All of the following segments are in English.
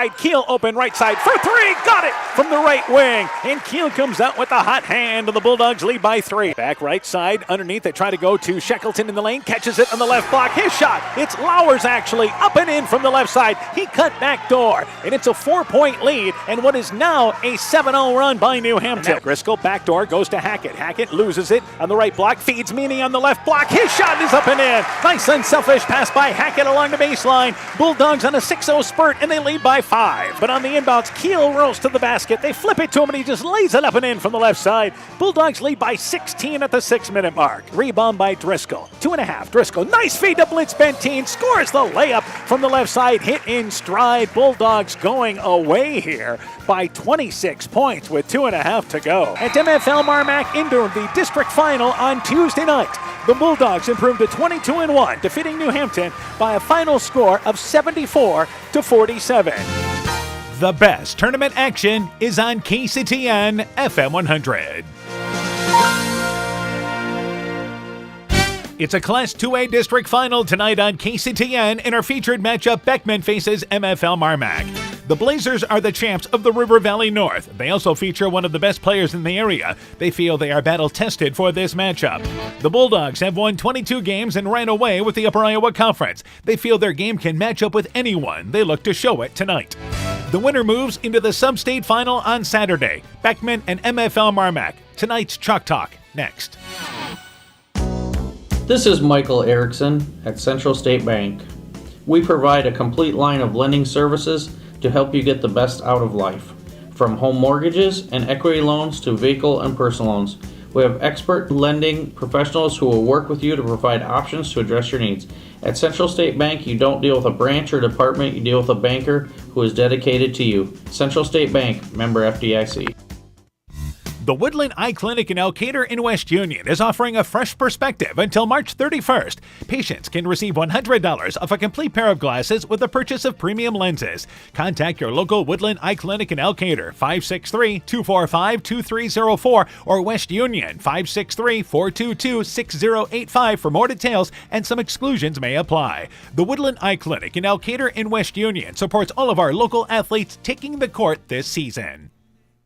side. Keel open right side for three. Got it from the right wing. And Keel comes out with the hot hand. The Bulldogs lead by 3. Back right side underneath. They try to go to Shackleton in the lane. Catches it on the left block. His shot. It's Lowers actually up and in from the left side. He cut back door. And it's a 4-point lead. And what is now a 7-0 run by New Hampton. Driscoll backdoor goes to Hackett. Hackett loses it on the right block. Feeds Meany on the left block. His shot is up and in. Nice unselfish pass by Hackett along the baseline. Bulldogs on a 6-0 spurt and they lead by 5. But on the inbounds, Keel rolls to the basket. They flip it to him and he just lays it up and in from the left side. Bulldogs lead by 16 at the 6-minute mark. Rebound by Driscoll. 2.5. Driscoll. Nice feed to Blitz Benteen. Scores the layup from the left side. Hit in stride. Bulldogs going away here by 26 points with 2.5 to go. At MFLMarMac Indoor, the district final on Tuesday night, the Bulldogs improved to 22-1, defeating New Hampton by a final score of 74-47. The best tournament action is on KCTN FM 100. It's a Class 2A district final tonight on KCTN. In our featured matchup, Beckman faces MFLMarMac. The Blazers are the champs of the River Valley North. They also feature one of the best players in the area. They feel they are battle-tested for this matchup. The Bulldogs have won 22 games and ran away with the Upper Iowa Conference. They feel their game can match up with anyone. They look to show it tonight. The winner moves into the sub-state final on Saturday. Beckman and MFLMarMac. Tonight's Chalk Talk, next. This is Michael Erickson at Central State Bank. We provide a complete line of lending services to help you get the best out of life. From home mortgages and equity loans to vehicle and personal loans. We have expert lending professionals who will work with you to provide options to address your needs. At Central State Bank, you don't deal with a branch or department, you deal with a banker who is dedicated to you. Central State Bank, member FDIC. The Woodland Eye Clinic in Elkader in West Union is offering a fresh perspective until March 31st. Patients can receive $100 off a complete pair of glasses with the purchase of premium lenses. Contact your local Woodland Eye Clinic in Elkader, 563-245-2304, or West Union, 563-422-6085 for more details, and some exclusions may apply. The Woodland Eye Clinic in Elkader in West Union supports all of our local athletes taking the court this season.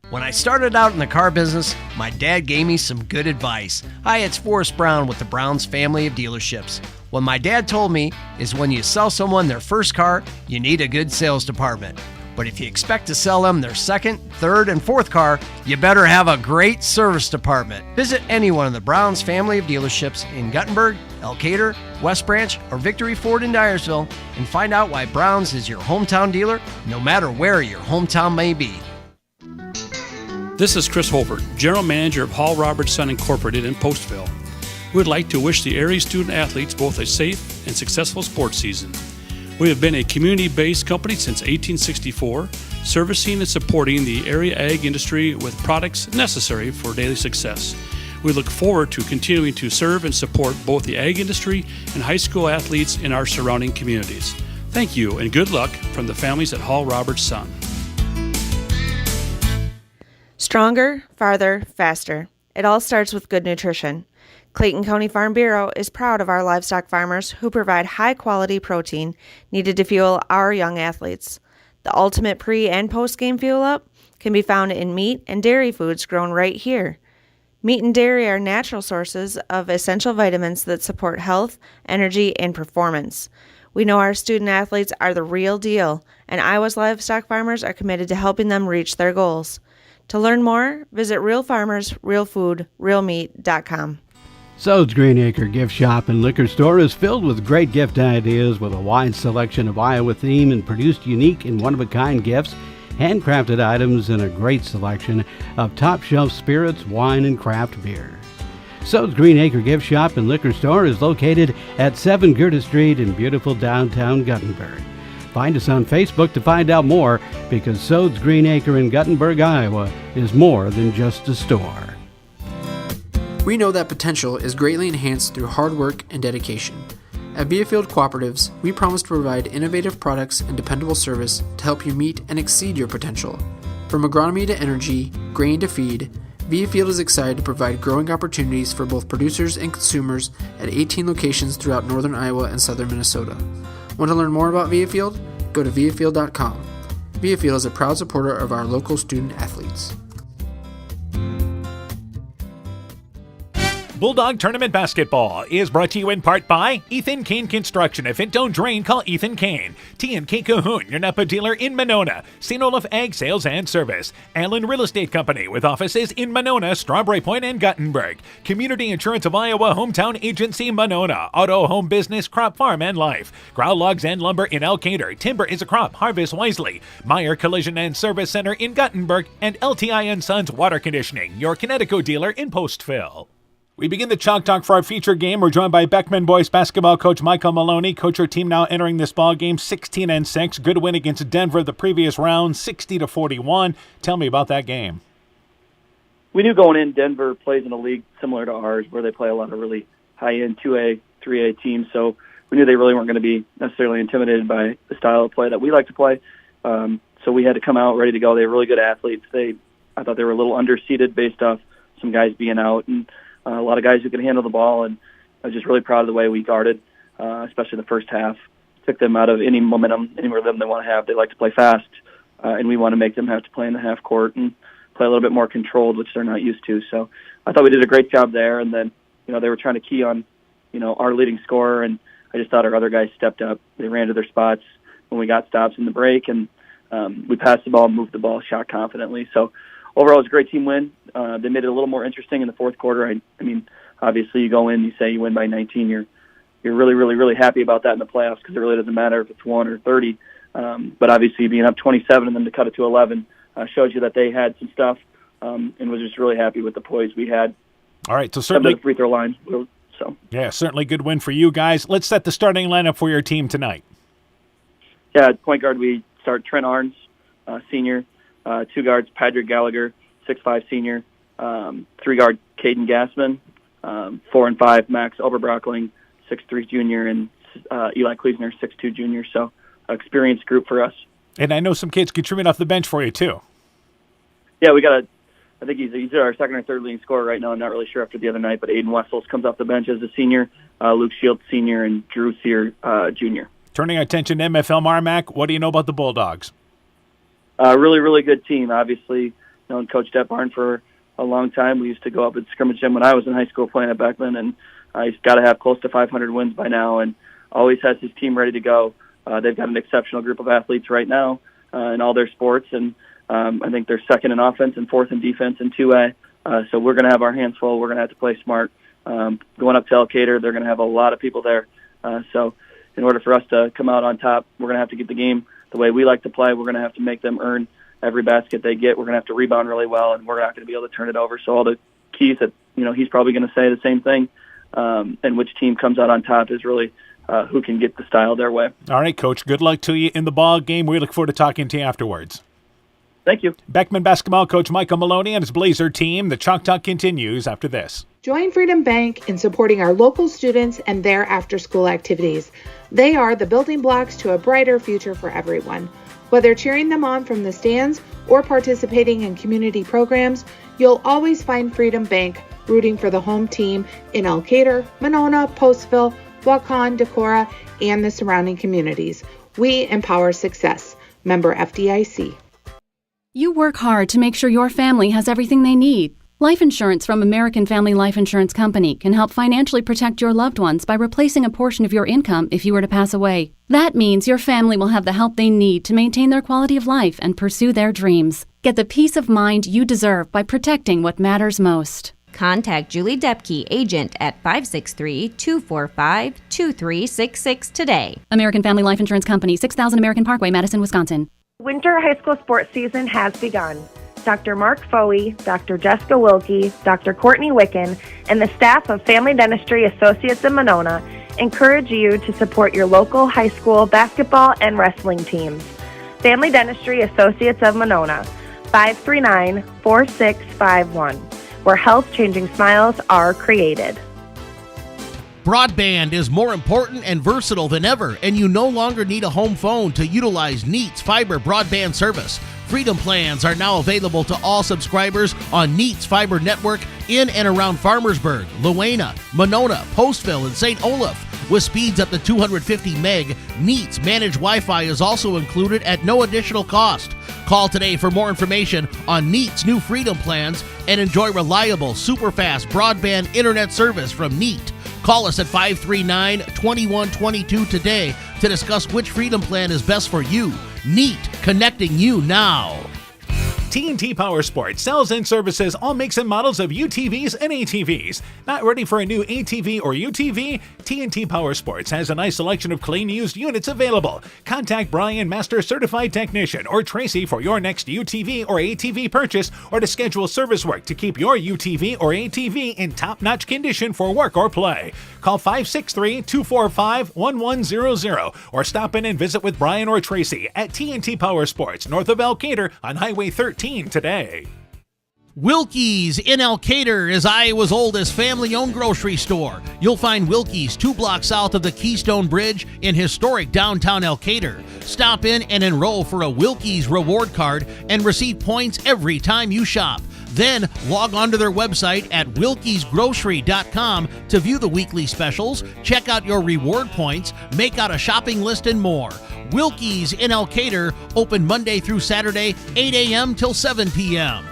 When I started out in the car business, my dad gave me some good advice. Hi, it's Forrest Brown with the Brown's family of dealerships. What my dad told me is when you sell someone their first car, you need a good sales department. But if you expect to sell them their second, third, and fourth car, you better have a great service department. Visit any one of the Brown's family of dealerships in Guttenberg, Elkader, West Branch, or Victory Ford in Dyersville and find out why Brown's is your hometown dealer, no matter where your hometown may be. This is Chris Holbert, General Manager of Hall Roberts Son Incorporated in Postville. We would like to wish the area student athletes both a safe and successful sports season. We have been a community-based company since 1864, servicing and supporting the area ag industry with products necessary for daily success. We look forward to continuing to serve and support both the ag industry and high school athletes in our surrounding communities. Thank you and good luck from the families at Hall Roberts Son. Stronger, farther, faster. It all starts with good nutrition. Clayton County Farm Bureau is proud of our livestock farmers who provide high-quality protein needed to fuel our young athletes. The ultimate pre- and post-game fuel-up can be found in meat and dairy foods grown right here. Meat and dairy are natural sources of essential vitamins that support health, energy, and performance. We know our student athletes are the real deal, and Iowa's livestock farmers are committed to helping them reach their goals. To learn more, visit realfarmersrealfoodrealmeat.com. Sode's Green Acre Gift Shop and Liquor Store is filled with great gift ideas with a wide selection of Iowa theme and produced unique and one-of-a-kind gifts, handcrafted items, and a great selection of top-shelf spirits, wine, and craft beer. Sode's Green Acre Gift Shop and Liquor Store is located at 7 Gerda Street in beautiful downtown Guttenberg. Find us on Facebook to find out more, because Sode's Green Acre in Guttenberg, Iowa is more than just a store. We know that potential is greatly enhanced through hard work and dedication. At Viafield Cooperatives, we promise to provide innovative products and dependable service to help you meet and exceed your potential. From agronomy to energy, grain to feed, Viafield is excited to provide growing opportunities for both producers and consumers at 18 locations throughout northern Iowa and southern Minnesota. Want to learn more about Viafield? Go to viafield.com. Beafield is a proud supporter of our local student athletes. Bulldog Tournament Basketball is brought to you in part by Ethan Kane Construction. If it don't drain, call Ethan Kane. T&K Cahoon, your Napa dealer in Monona. St. Olaf Ag Sales and Service. Allen Real Estate Company with offices in Monona, Strawberry Point, and Guttenberg. Community Insurance of Iowa Hometown Agency, Monona. Auto, Home Business, Crop Farm, and Life. Grow Logs and Lumber in Elkader. Timber is a crop. Harvest wisely. Meyer Collision and Service Center in Guttenberg. And LTI & Sons Water Conditioning, your Connecticut dealer in Postville. We begin the Chalk Talk for our feature game. We're joined by Beckman boys basketball coach Michael Maloney. Coach, your team now entering this ball game 16-6. Good win against Denver the previous round, 60-41. Tell me about that game. We knew going in, Denver plays in a league similar to ours where they play a lot of really high-end 2A, 3A teams. So we knew they really weren't going to be necessarily intimidated by the style of play that we like to play. So we had to come out ready to go. They were really good athletes. I thought they were a little underseeded based off some guys being out and a lot of guys who can handle the ball, and I was just really proud of the way we guarded, especially the first half. Took them out of any momentum, any rhythm they want to have. They like to play fast, and we want to make them have to play in the half court and play a little bit more controlled, which they're not used to. So I thought we did a great job there, and then they were trying to key on our leading scorer, and I just thought our other guys stepped up. They ran to their spots when we got stops in the break, and we passed the ball, moved the ball, shot confidently. So overall, it was a great team win. They made it a little more interesting in the fourth quarter. I mean, obviously, you go in, you say you win by 19. You're really, really, really happy about that in the playoffs because it really doesn't matter if it's 1 or 30. But obviously, being up 27 and then to cut it to 11 shows you that they had some stuff and was just really happy with the poise we had. All right, so certainly the free throw line. So yeah, certainly good win for you guys. Let's set the starting lineup for your team tonight. Yeah, at point guard we start Trent Arns, senior. 2 guards Patrick Gallagher, 6'5" senior. 3 guard Caden Gassman. 4 and 5 Max Oberbrockling, 6'3" junior, and Eli Kleesner, 6'2" junior. So experienced group for us. And I know some kids contribute off the bench for you too. Yeah, we got I think he's our second or third leading scorer right now. I'm not really sure after the other night, but Aiden Wessels comes off the bench as a senior. Luke Shields, senior, and Drew Sear, junior. Turning our attention to MFLMarMac, what do you know about the Bulldogs? Really, really good team. Obviously, known Coach Detbarn for a long time. We used to go up at scrimmage gym when I was in high school playing at Beckman, and he's got to have close to 500 wins by now, and always has his team ready to go. They've got an exceptional group of athletes right now in all their sports, and I think they're second in offense and fourth in defense in 2A. So we're going to have our hands full. We're going to have to play smart. Going up to Elkader, they're going to have a lot of people there. So in order for us to come out on top, we're going to have to get the game the way we like to play. We're going to have to make them earn every basket they get. We're going to have to rebound really well, and we're not going to be able to turn it over. So all the keys that, he's probably going to say the same thing, and which team comes out on top is really who can get the style their way. All right, Coach. Good luck to you in the ball game. We look forward to talking to you afterwards. Thank you. Beckman basketball coach Michael Maloney and his Blazer team. The Chalk Talk continues after this. Join Freedom Bank in supporting our local students and their after-school activities. They are the building blocks to a brighter future for everyone. Whether cheering them on from the stands or participating in community programs, you'll always find Freedom Bank rooting for the home team in Elkader, Monona, Postville, Waukon, Decorah, and the surrounding communities. We empower success. Member FDIC. You work hard to make sure your family has everything they need. Life insurance from American Family Life Insurance Company can help financially protect your loved ones by replacing a portion of your income if you were to pass away. That means your family will have the help they need to maintain their quality of life and pursue their dreams. Get the peace of mind you deserve by protecting what matters most. Contact Julie Depke, agent at 563-245-2366 today. American Family Life Insurance Company, 6000 American Parkway, Madison, Wisconsin. Winter high school sports season has begun. Dr. Mark Foley, Dr. Jessica Wilkie, Dr. Courtney Wicken, and the staff of Family Dentistry Associates in Monona encourage you to support your local high school basketball and wrestling teams. Family Dentistry Associates of Monona, 539-4651, where health-changing smiles are created. Broadband is more important and versatile than ever, and you no longer need a home phone to utilize Neat's fiber broadband service. Freedom plans are now available to all subscribers on Neat's fiber network in and around Farmersburg, Luena, Monona, Postville, and St. Olaf. With speeds up to 250 meg, Neat's managed Wi-Fi is also included at no additional cost. Call today for more information on Neat's new Freedom plans and enjoy reliable, super-fast broadband internet service from Neat. Call us at 539-2122 today to discuss which Freedom plan is best for you. Neat, connecting you now. TNT Power Sports sells and services all makes and models of UTVs and ATVs. Not ready for a new ATV or UTV? TNT Power Sports has a nice selection of clean used units available. Contact Brian, Master Certified Technician, or Tracy for your next UTV or ATV purchase, or to schedule service work to keep your UTV or ATV in top-notch condition for work or play. Call 563-245-1100 or stop in and visit with Brian or Tracy at TNT Power Sports, north of Elkader on Highway 13 today. Wilkie's in Elkader is Iowa's oldest family-owned grocery store. You'll find Wilkie's 2 blocks south of the Keystone Bridge in historic downtown Elkader. Stop in and enroll for a Wilkie's reward card and receive points every time you shop. Then log on to their website at wilkiesgrocery.com to view the weekly specials, check out your reward points, make out a shopping list, and more. Wilkie's in Elkader, open Monday through Saturday, 8 a.m. till 7 p.m.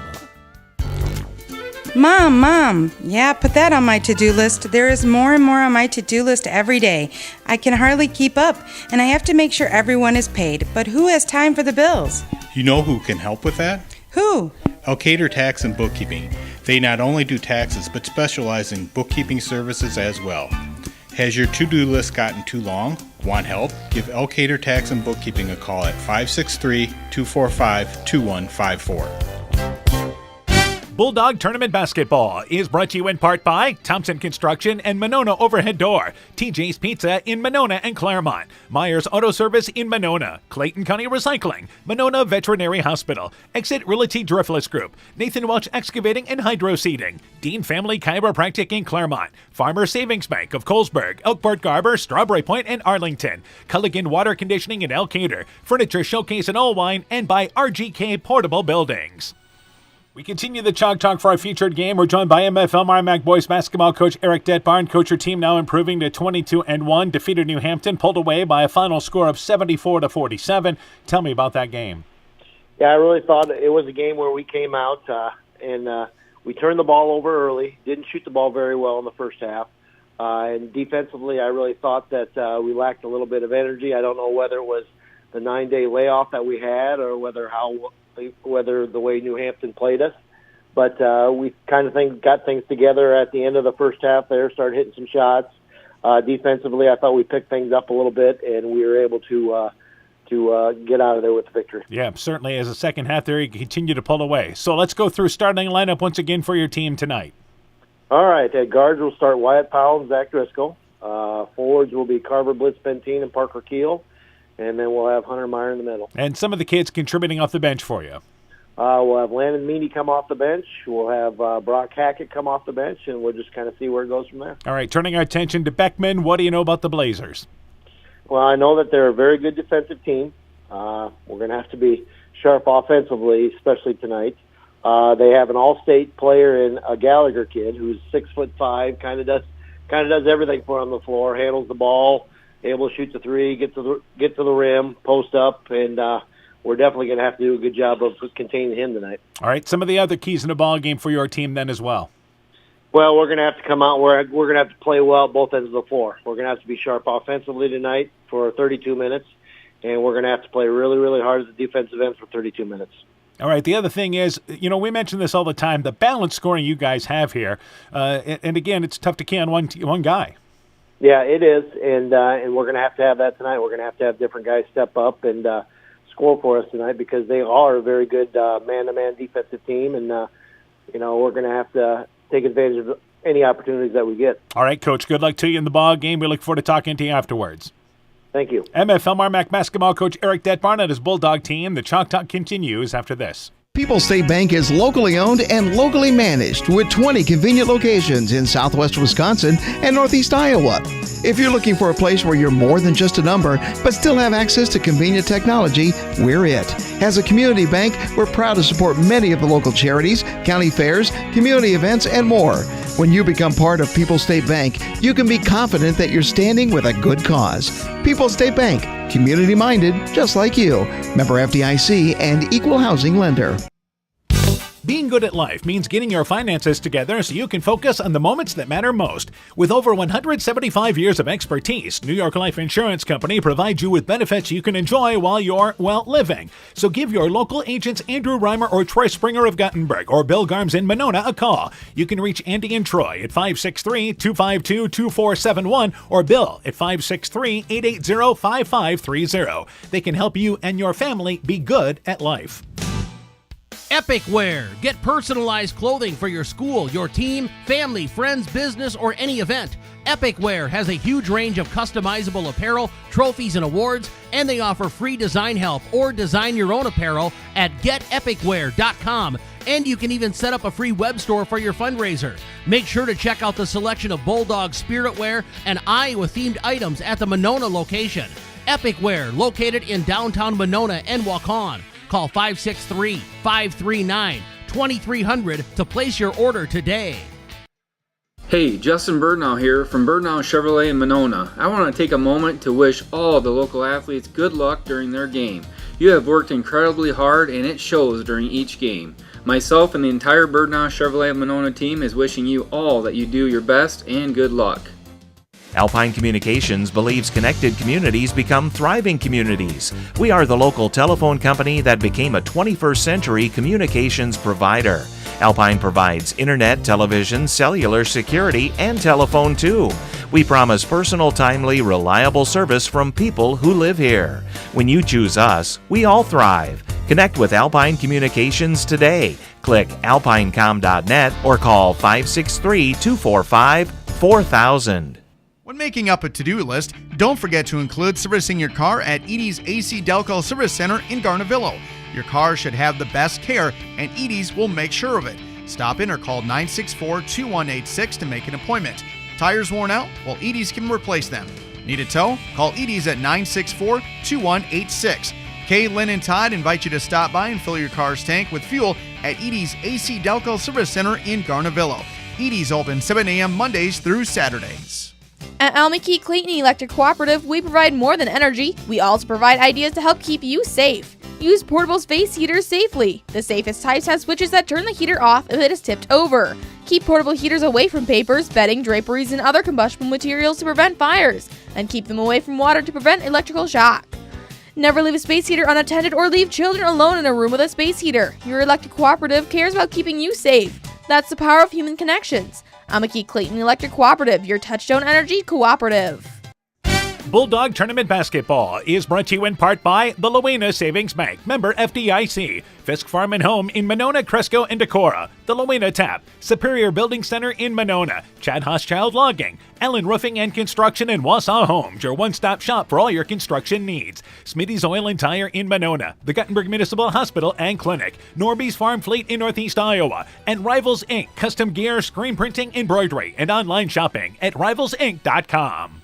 Mom, yeah, put that on my to-do list. There is more and more on my to-do list every day. I can hardly keep up, and I have to make sure everyone is paid. But who has time for the bills? You know who can help with that? Who? Elkader Tax and Bookkeeping. They not only do taxes, but specialize in bookkeeping services as well. Has your to-do list gotten too long? Want help? Give Elkader Tax and Bookkeeping a call at 563-245-2154. Bulldog Tournament Basketball is brought to you in part by Thompson Construction and Monona Overhead Door, TJ's Pizza in Monona and Claremont, Myers Auto Service in Monona, Clayton County Recycling, Monona Veterinary Hospital, Exit Realty Driftless Group, Nathan Welch Excavating and Hydro Seeding, Dean Family Chiropractic in Claremont, Farmer Savings Bank of Colesburg, Elkport Garber, Strawberry Point, and Arlington, Culligan Water Conditioning in Elkader, Furniture Showcase in Olwine, and by RGK Portable Buildings. We continue the Chalk Talk for our featured game. We're joined by MFLMarMac boys basketball coach Eric Detbarn. Coach, your team now improving to 22-1, defeated New Hampton, pulled away by a final score of 74-47. Tell me about that game. Yeah, I really thought it was a game where we came out and we turned the ball over early, didn't shoot the ball very well in the first half. And defensively, I really thought that we lacked a little bit of energy. I don't know whether it was the 9-day layoff that we had or whether the way New Hampton played us. But we kind of got things together at the end of the first half there, started hitting some shots. Defensively, I thought we picked things up a little bit, and we were able to get out of there with the victory. Yeah, certainly as the second half there, you continue to pull away. So let's go through starting lineup once again for your team tonight. All right, at guards we'll start Wyatt Powell and Zach Driscoll. Forwards will be Carver Blitz-Bentine and Parker Keel. And then we'll have Hunter Meyer in the middle. And some of the kids contributing off the bench for you. We'll have Landon Meany come off the bench. We'll have Brock Hackett come off the bench, and we'll just kind of see where it goes from there. All right, turning our attention to Beckman, what do you know about the Blazers? Well, I know that they're a very good defensive team. We're going to have to be sharp offensively, especially tonight. They have an all-state player in a Gallagher kid who's 6'5", kind of does everything for on the floor, handles the ball, able to shoot the three, get to the rim, post up, and we're definitely going to have to do a good job of containing him tonight. All right, some of the other keys in the ball game for your team then as well. Well, we're going to have to come out. We're going to have to play well at both ends of the floor. We're going to have to be sharp offensively tonight for 32 minutes, and we're going to have to play really, really hard at the defensive end for 32 minutes. All right, the other thing is, we mention this all the time, the balanced scoring you guys have here. And again, it's tough to can one guy. Yeah, it is, and we're going to have that tonight. We're going to have different guys step up and score for us tonight because they are a very good man-to-man defensive team, and we're going to have to take advantage of any opportunities that we get. All right, Coach, good luck to you in the ball game. We look forward to talking to you afterwards. Thank you. MFLMarMac basketball coach Eric Detbarn and his Bulldog team. The Chalk Talk continues after this. People's State Bank is locally owned and locally managed with 20 convenient locations in southwest Wisconsin and northeast Iowa. If you're looking for a place where you're more than just a number, but still have access to convenient technology, we're it. As a community bank, we're proud to support many of the local charities, county fairs, community events, and more. When you become part of People's State Bank, you can be confident that you're standing with a good cause. People's State Bank, community-minded, just like you. Member FDIC and equal housing lender. Being good at life means getting your finances together so you can focus on the moments that matter most. With over 175 years of expertise, New York Life Insurance Company provides you with benefits you can enjoy while you're, living. So give your local agents Andrew Reimer or Troy Springer of Gothenburg or Bill Garms in Monona a call. You can reach Andy and Troy at 563-252-2471 or Bill at 563-880-5530. They can help you and your family be good at life. Epic Wear. Get personalized clothing for your school, your team, family, friends, business, or any event. Epic Wear has a huge range of customizable apparel, trophies, and awards, and they offer free design help or design your own apparel at getepicwear.com. And you can even set up a free web store for your fundraiser. Make sure to check out the selection of Bulldog Spirit Wear and Iowa-themed items at the Monona location. Epic Wear, located in downtown Monona and Waukon. Call 563-539-2300 to place your order today. Hey, Justin Birdnow here from Birdnow Chevrolet in Monona. I want to take a moment to wish all the local athletes good luck during their game. You have worked incredibly hard and it shows during each game. Myself and the entire Birdnow Chevrolet Monona team is wishing you all that you do your best and good luck. Alpine Communications believes connected communities become thriving communities. We are the local telephone company that became a 21st century communications provider. Alpine provides internet, television, cellular security, and telephone too. We promise personal, timely, reliable service from people who live here. When you choose us, we all thrive. Connect with Alpine Communications today. Click alpinecom.net or call 563-245-4000. When making up a to-do list, don't forget to include servicing your car at Edie's AC Delco Service Center in Garnavillo. Your car should have the best care, and Edie's will make sure of it. Stop in or call 964-2186 to make an appointment. Tires worn out? Well, Edie's can replace them. Need a tow? Call Edie's at 964-2186. Kay, Lynn, and Todd invite you to stop by and fill your car's tank with fuel at Edie's AC Delco Service Center in Garnavillo. Edie's open 7 a.m. Mondays through Saturdays. At Almakeek Clayton Electric Cooperative, we provide more than energy. We also provide ideas to help keep you safe. Use portable space heaters safely. The safest types have switches that turn the heater off if it is tipped over. Keep portable heaters away from papers, bedding, draperies, and other combustible materials to prevent fires, and keep them away from water to prevent electrical shock. Never leave a space heater unattended or leave children alone in a room with a space heater. Your electric cooperative cares about keeping you safe. That's the power of human connections. Almakeek Clayton Electric Cooperative, your Touchstone Energy cooperative. Bulldog Tournament Basketball is brought to you in part by the Lowena Savings Bank, member FDIC, Fisk Farm and Home in Monona, Cresco, and Decorah, the Lowena Tap, Superior Building Center in Monona, Chad Hochschild Logging, Allen Roofing and Construction, and Wausau Homes, your one-stop shop for all your construction needs, Smitty's Oil and Tire in Monona, the Guttenberg Municipal Hospital and Clinic, Norby's Farm Fleet in Northeast Iowa, and Rivals Inc., custom gear, screen printing, embroidery, and online shopping at rivalsinc.com.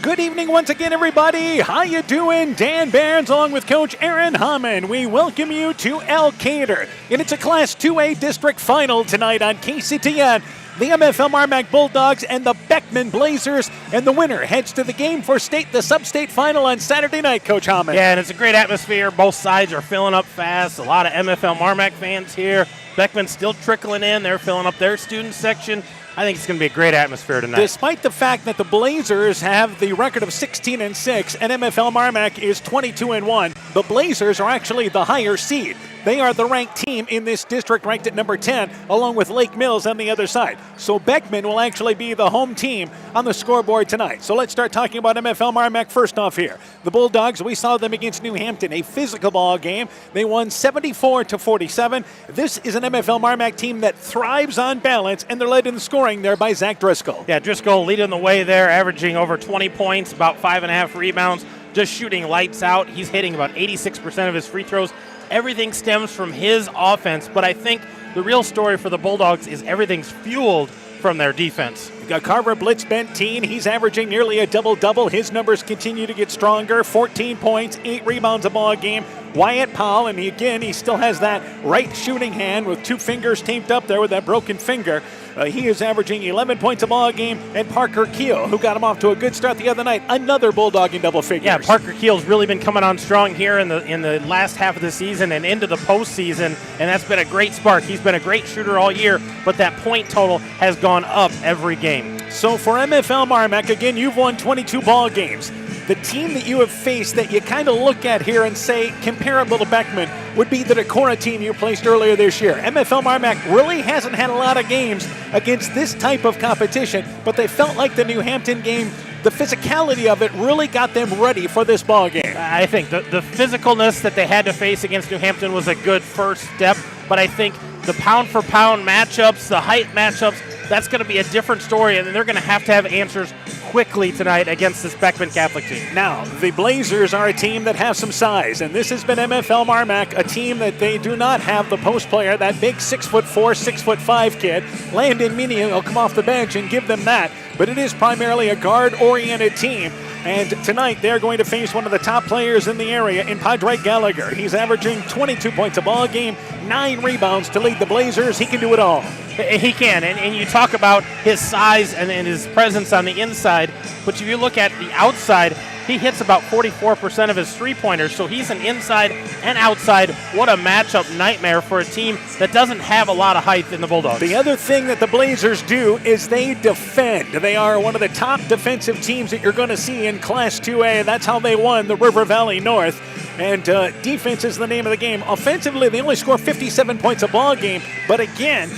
Good evening once again, everybody. How you doing? Dan Barnes along with Coach Aaron Hammond. We welcome you to Elkader. And it's a Class 2A District Final tonight on KCTN. The MFLMarMac Bulldogs and the Beckman Blazers. And the winner heads to the game for the sub-state final on Saturday night, Coach Hammond. Yeah, and it's a great atmosphere. Both sides are filling up fast. A lot of MFLMarMac fans here. Beckman's still trickling in. They're filling up their student section. I think it's going to be a great atmosphere tonight. Despite the fact that the Blazers have the record of 16-6 and MFLMarMac is 22-1, the Blazers are actually the higher seed. They are the ranked team in this district, ranked at number 10, along with Lake Mills on the other side. So Beckman will actually be the home team on the scoreboard tonight. So let's start talking about MFLMarMac first off here. The Bulldogs, we saw them against New Hampton, a physical ball game. They won 74-47. This is an MFLMarMac team that thrives on balance, and they're led in scoring there by Zach Driscoll. Yeah, Driscoll leading the way there, averaging over 20 points, about 5.5 rebounds, just shooting lights out. He's hitting about 86% of his free throws. Everything stems from his offense, but I think the real story for the Bulldogs is everything's fueled from their defense. You Carver blitz bent teen. He's averaging nearly a double-double. His numbers continue to get stronger. 14 points, 8 rebounds a ball game. Wyatt Powell, and he still has that right shooting hand with 2 fingers taped up there with that broken finger. He is averaging 11 points a ball game. And Parker Keel, who got him off to a good start the other night, another Bulldog in double figures. Yeah, Parker Keel's really been coming on strong here in the last half of the season and into the postseason, and that's been a great spark. He's been a great shooter all year, but that point total has gone up every game. So for MFLMarMac, again, you've won 22 ball games. The team that you have faced that you kind of look at here and say comparable to Beckman would be the Decorah team you placed earlier this year. MFLMarMac really hasn't had a lot of games against this type of competition, but they felt like the New Hampton game, the physicality of it really got them ready for this ball game. I think the physicalness that they had to face against New Hampton was a good first step, but I think the pound-for-pound matchups, the height matchups, that's going to be a different story, and they're going to have answers quickly tonight against this Beckman Catholic team. Now, the Blazers are a team that have some size, and this has been MFLMarMac, a team that they do not have the post player, that big 6'4", 6'5" kid. Landon Meany will come off the bench and give them that, but it is primarily a guard-oriented team. And tonight they're going to face one of the top players in the area in Padre Gallagher. He's averaging 22 points a ball game, 9 rebounds to lead the Blazers. He can do it all. He can, and you talk about his size and his presence on the inside, but if you look at the outside, he hits about 44% of his three-pointers, so he's an inside and outside. What a matchup nightmare for a team that doesn't have a lot of height in the Bulldogs. The other thing that the Blazers do is they defend. They are one of the top defensive teams that you're going to see in Class 2A. That's how they won the River Valley North. And defense is the name of the game. Offensively, they only score 57 points a ball game, but again,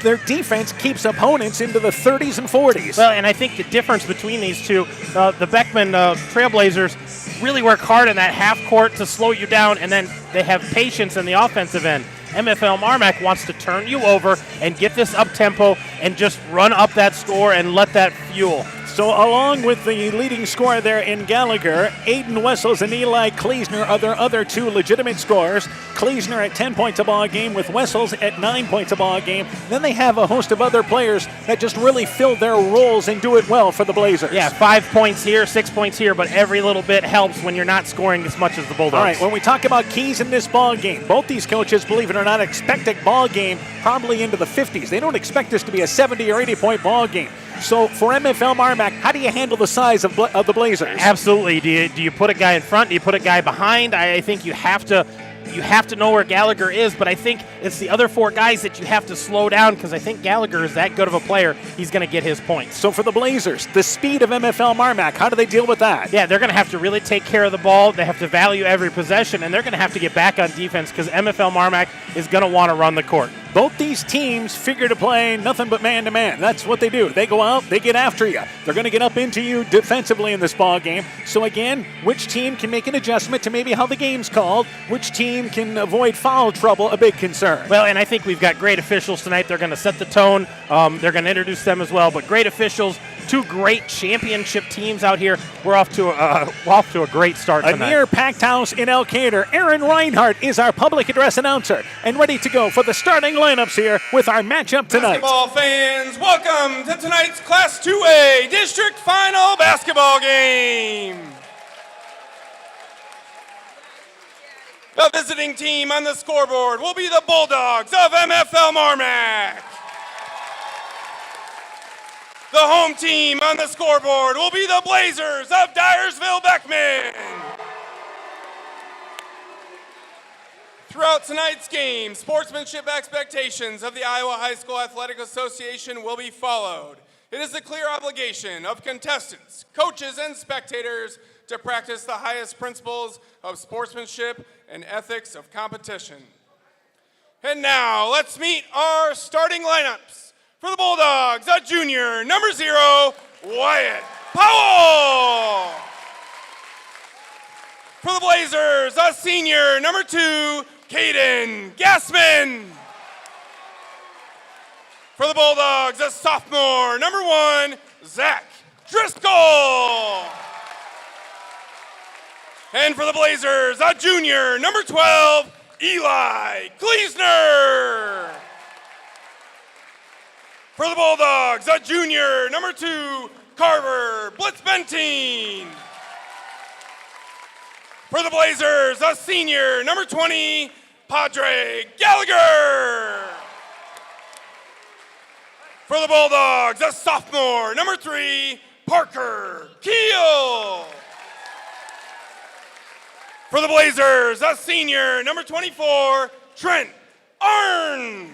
their defense keeps opponents into the 30s and 40s. Well, and I think the difference between these two, the Beckman Trailblazers really work hard in that half court to slow you down, and then they have patience in the offensive end. MFLMarMac wants to turn you over and get this up tempo and just run up that score and let that fuel. So along with the leading scorer there in Gallagher, Aiden Wessels and Eli Kleesner are their other 2 legitimate scorers. Kleesner at 10 points a ball game with Wessels at 9 points a ball game. Then they have a host of other players that just really fill their roles and do it well for the Blazers. Yeah, 5 points here, 6 points here, but every little bit helps when you're not scoring as much as the Bulldogs. All right, when we talk about keys in this ball game, both these coaches, believe it or not, expect a ball game probably into the 50s. They don't expect this to be a 70 or 80 point ball game. So for MFLMarMac, how do you handle the size of the Blazers? Absolutely. Do you put a guy in front? Do you put a guy behind? I think you have to know where Gallagher is, but I think it's the other 4 guys that you have to slow down because I think Gallagher is that good of a player. He's going to get his points. So for the Blazers, the speed of MFLMarMac, how do they deal with that? Yeah, they're going to have to really take care of the ball. They have to value every possession, and they're going to have to get back on defense because MFLMarMac is going to want to run the court. Both these teams figure to play nothing but man-to-man. That's what they do. They go out, they get after you. They're going to get up into you defensively in this ball game. So again, which team can make an adjustment to maybe how the game's called? Which team can avoid foul trouble? A big concern. Well, and I think we've got great officials tonight. They're going to set the tone. They're going to introduce them as well. But great officials, 2 great championship teams out here. We're off to a great start tonight. A near-packed house in Elkader. Aaron Reinhardt is our public address announcer and ready to go for the starting lineups here with our matchup tonight. Basketball fans, welcome to tonight's Class 2A District Final basketball game. The visiting team on the scoreboard will be the Bulldogs of MFLMarMac. The home team on the scoreboard will be the Blazers of Dyersville Beckman. Throughout tonight's game, sportsmanship expectations of the Iowa High School Athletic Association will be followed. It is the clear obligation of contestants, coaches, and spectators to practice the highest principles of sportsmanship and ethics of competition. And now, let's meet our starting lineups. For the Bulldogs, a junior, number 0, Wyatt Powell. For the Blazers, a senior, number 2, Caden Gassman. For the Bulldogs, a sophomore, number 1, Zach Driscoll. And for the Blazers, a junior, number 12, Eli Kleesner. For the Bulldogs, a junior, number 2, Carver Blitzbentine. For the Blazers, a senior, number 20, Padre Gallagher. For the Bulldogs, a sophomore, number 3, Parker Keel. For the Blazers, a senior, number 24, Trent Arns.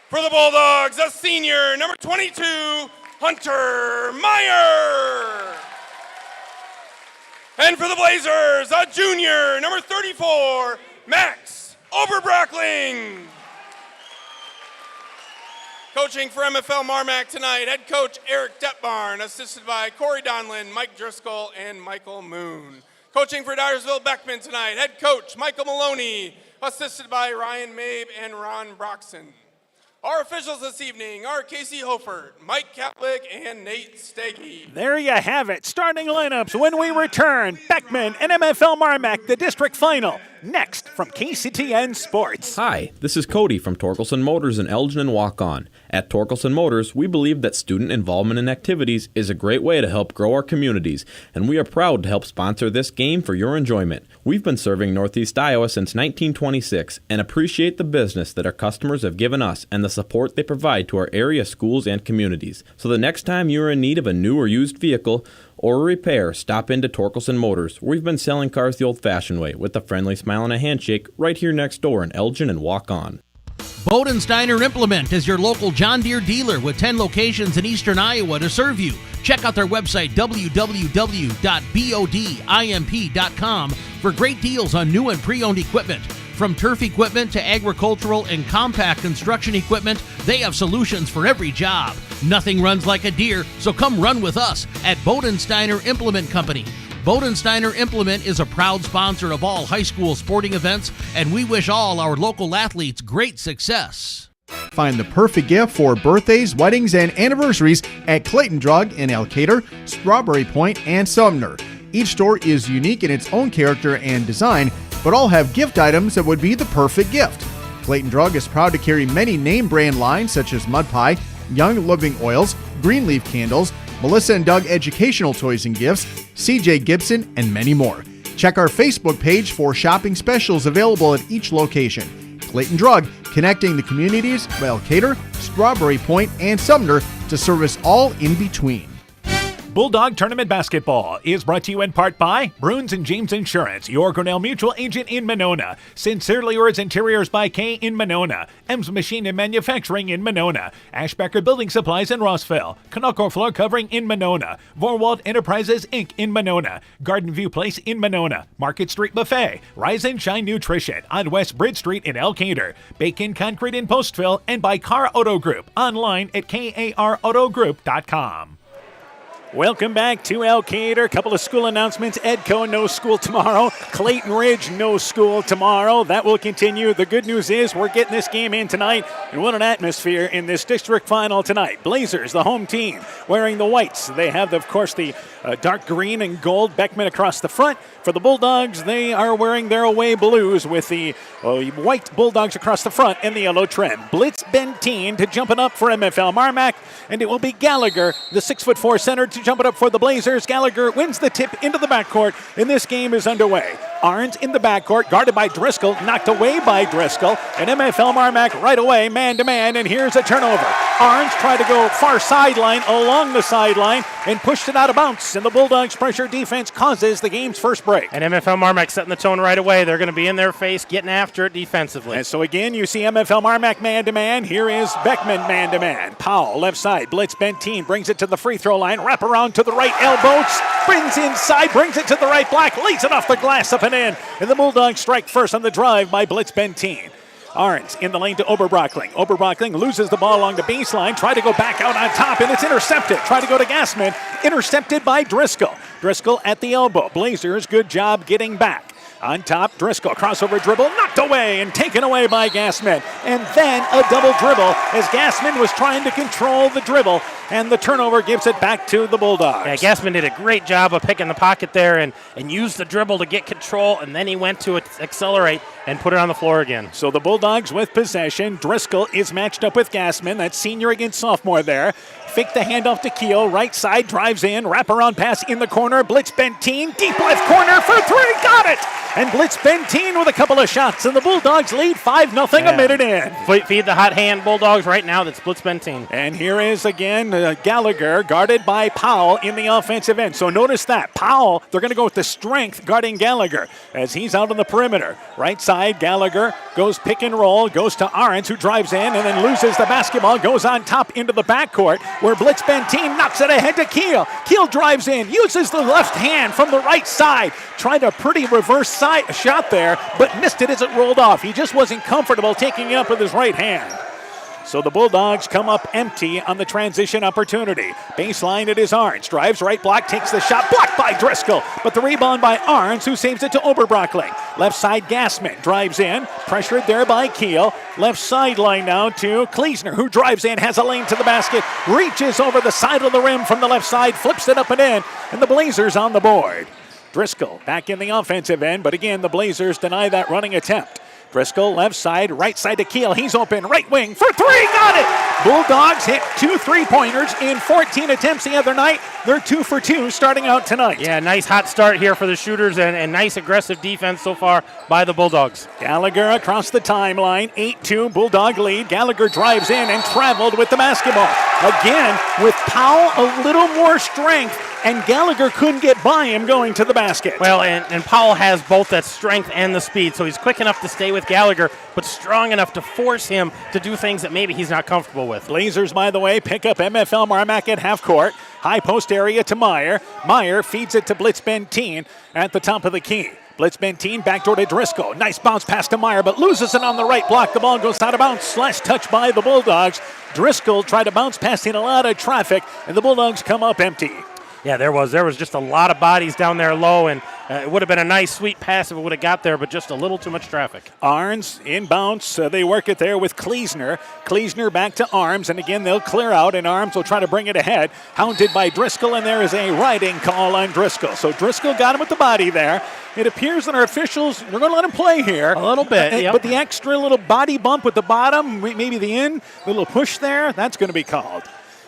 For the Bulldogs, a senior, number 22, Hunter Meyer. And for the Blazers, a junior, number 34, Max Oberbrockling. Coaching for MFLMarMac tonight, head coach Eric Detbarn, assisted by Corey Donlin, Mike Driscoll, and Michael Moon. Coaching for Dyersville Beckman tonight, head coach Michael Maloney, assisted by Ryan Mabe and Ron Broxson. Our officials this evening are Casey Hofert, Mike Kaplik, and Nate Steggy. There you have it. Starting lineups when we return. Beckman and MFLMarMac, the district final. Next from KCTN Sports. Hi, this is Cody from Torkelson Motors in Elgin and Walk-On. At Torkelson Motors, we believe that student involvement in activities is a great way to help grow our communities, and we are proud to help sponsor this game for your enjoyment. We've been serving Northeast Iowa since 1926 and appreciate the business that our customers have given us and the support they provide to our area schools and communities. So the next time you are in need of a new or used vehicle or a repair, stop into Torkelson Motors. We've been selling cars the old-fashioned way with a friendly smile and a handshake right here next door in Elgin and Walk-On. Bodensteiner Implement is your local John Deere dealer with 10 locations in eastern Iowa to serve you. Check out their website, www.bodimp.com, for great deals on new and pre-owned equipment. From turf equipment to agricultural and compact construction equipment, they have solutions for every job. Nothing runs like a Deere, so come run with us at Bodensteiner Implement Company. Bodensteiner Implement is a proud sponsor of all high school sporting events, and we wish all our local athletes great success. Find the perfect gift for birthdays, weddings, and anniversaries at Clayton Drug in Elkader, Strawberry Point, and Sumner. Each store is unique in its own character and design, but all have gift items that would be the perfect gift. Clayton Drug is proud to carry many name brand lines such as Mud Pie, Young Living Oils, Greenleaf Candles, Melissa and Doug Educational Toys and Gifts, CJ Gibson, and many more. Check our Facebook page for shopping specials available at each location. Clayton Drug, connecting the communities of Elkader, Strawberry Point, and Sumner to service all in between. Bulldog Tournament Basketball is brought to you in part by Bruins and James Insurance, your Grinnell Mutual agent in Monona, Sincerely Yours Interiors by K in Monona, M's Machine and Manufacturing in Monona, Ashbecker Building Supplies in Rossville, Canucco Floor Covering in Monona, Vorwald Enterprises Inc. in Monona, Garden View Place in Monona, Market Street Buffet, Rise and Shine Nutrition on West Bridge Street in Elkader, Bacon Concrete in Postville, and by Car Auto Group, online at karautogroup.com. Welcome back to Elkader. Couple of school announcements. Edco, no school tomorrow. Clayton Ridge, no school tomorrow. That will continue. The good news is we're getting this game in tonight. And what an atmosphere in this district final tonight. Blazers, the home team, wearing the whites. They have, of course, the dark green and gold. Beckman across the front. For the Bulldogs, they are wearing their away blues with the white Bulldogs across the front and the yellow trim. Blitzbentine to jump it up for MFLMarMac. And it will be Gallagher, the 6'4" center, to jump it up for the Blazers. Gallagher wins the tip into the backcourt, and this game is underway. Arns in the backcourt, guarded by Driscoll, knocked away by Driscoll, and MFLMarMac right away, man-to-man, and here's a turnover. Arns tried to go far sideline, along the sideline, and pushed it out of bounds, and the Bulldogs' pressure defense causes the game's first break. And MFLMarMac setting the tone right away. They're going to be in their face, getting after it defensively. And so again, you see MFLMarMac man-to-man. Here is Beckman man-to-man. Powell, left side, Blitzbentine brings it to the free throw line, wrap around to the right elbow, spins inside, brings it to the right block, lays it off the glass up and in. And the Bulldogs strike first on the drive by Blitzbentine. Arns in the lane to Oberbrockling. Oberbrockling loses the ball along the baseline, try to go back out on top, and it's intercepted. Try to go to Gassman, intercepted by Driscoll. Driscoll at the elbow. Blazers, good job getting back. On top, Driscoll, crossover dribble, knocked ripped away and taken away by Gassman. And then a double dribble as Gassman was trying to control the dribble, and the turnover gives it back to the Bulldogs. Yeah, Gassman did a great job of picking the pocket there and used the dribble to get control, and then he went to accelerate and put it on the floor again. So the Bulldogs with possession. Driscoll is matched up with Gassman. That's senior against sophomore there. Fake the handoff to Keel. Right side, drives in. Wraparound pass in the corner. Blitz Benteen. Deep left corner for three. Got it! And Blitz Benteen with a couple of shots. And the Bulldogs lead 5-0 a minute in. Feed the hot hand Bulldogs right now. That's Blitz Benteen. And here is again Gallagher guarded by Powell in the offensive end. So notice that. Powell, they're going to go with the strength guarding Gallagher as he's out on the perimeter. Right side, Gallagher goes pick and roll. Goes to Arns, who drives in and then loses the basketball. Goes on top into the backcourt, where Blitz Benteen knocks it ahead to Keel. Keel drives in, uses the left hand from the right side. Tried a pretty reverse side shot there, but missed it as it rolled off. He just wasn't comfortable taking it up with his right hand. So the Bulldogs come up empty on the transition opportunity. Baseline, it is Arns. Drives right block, takes the shot, blocked by Driscoll. But the rebound by Arns, who saves it to Oberbrockling. Left side, Gassman drives in, pressured there by Keel. Left sideline now to Kleesner, who drives in, has a lane to the basket, reaches over the side of the rim from the left side, flips it up and in, and the Blazers on the board. Driscoll back in the offensive end, but again, the Blazers deny that running attempt. Driscoll, left side, right side to Keel. He's open, right wing for three, got it! Bulldogs hit 2 3-pointers in 14 attempts the other night. They're 2 for 2 starting out tonight. Yeah, nice hot start here for the shooters and nice aggressive defense so far by the Bulldogs. Gallagher across the timeline, 8-2 Bulldog lead. Gallagher drives in and traveled with the basketball. Again, with Powell a little more strength, and Gallagher couldn't get by him going to the basket. Well, and Powell has both that strength and the speed, so he's quick enough to stay with Gallagher, but strong enough to force him to do things that maybe he's not comfortable with. Blazers, by the way, pick up MFLMarMac at half court. High post area to Meyer. Meyer feeds it to Blitz Benteen at the top of the key. Blitz Benteen backdoor to Driscoll. Nice bounce pass to Meyer, but loses it on the right block. The ball goes out of bounds. Slash touch by the Bulldogs. Driscoll tried to bounce past in a lot of traffic, and the Bulldogs come up empty. Yeah, there was just a lot of bodies down there low, and it would have been a nice, sweet pass if it would have got there, but just a little too much traffic. Arns inbounds. They work it there with Kleesner. Kleesner back to Arms, and again they'll clear out, and Arms will try to bring it ahead. Hounded by Driscoll, and there is a riding call on Driscoll. So Driscoll got him with the body there. It appears that our officials, they're going to let him play here. A little bit, yep. But the extra little body bump with the bottom, maybe the in, little push there, that's going to be called.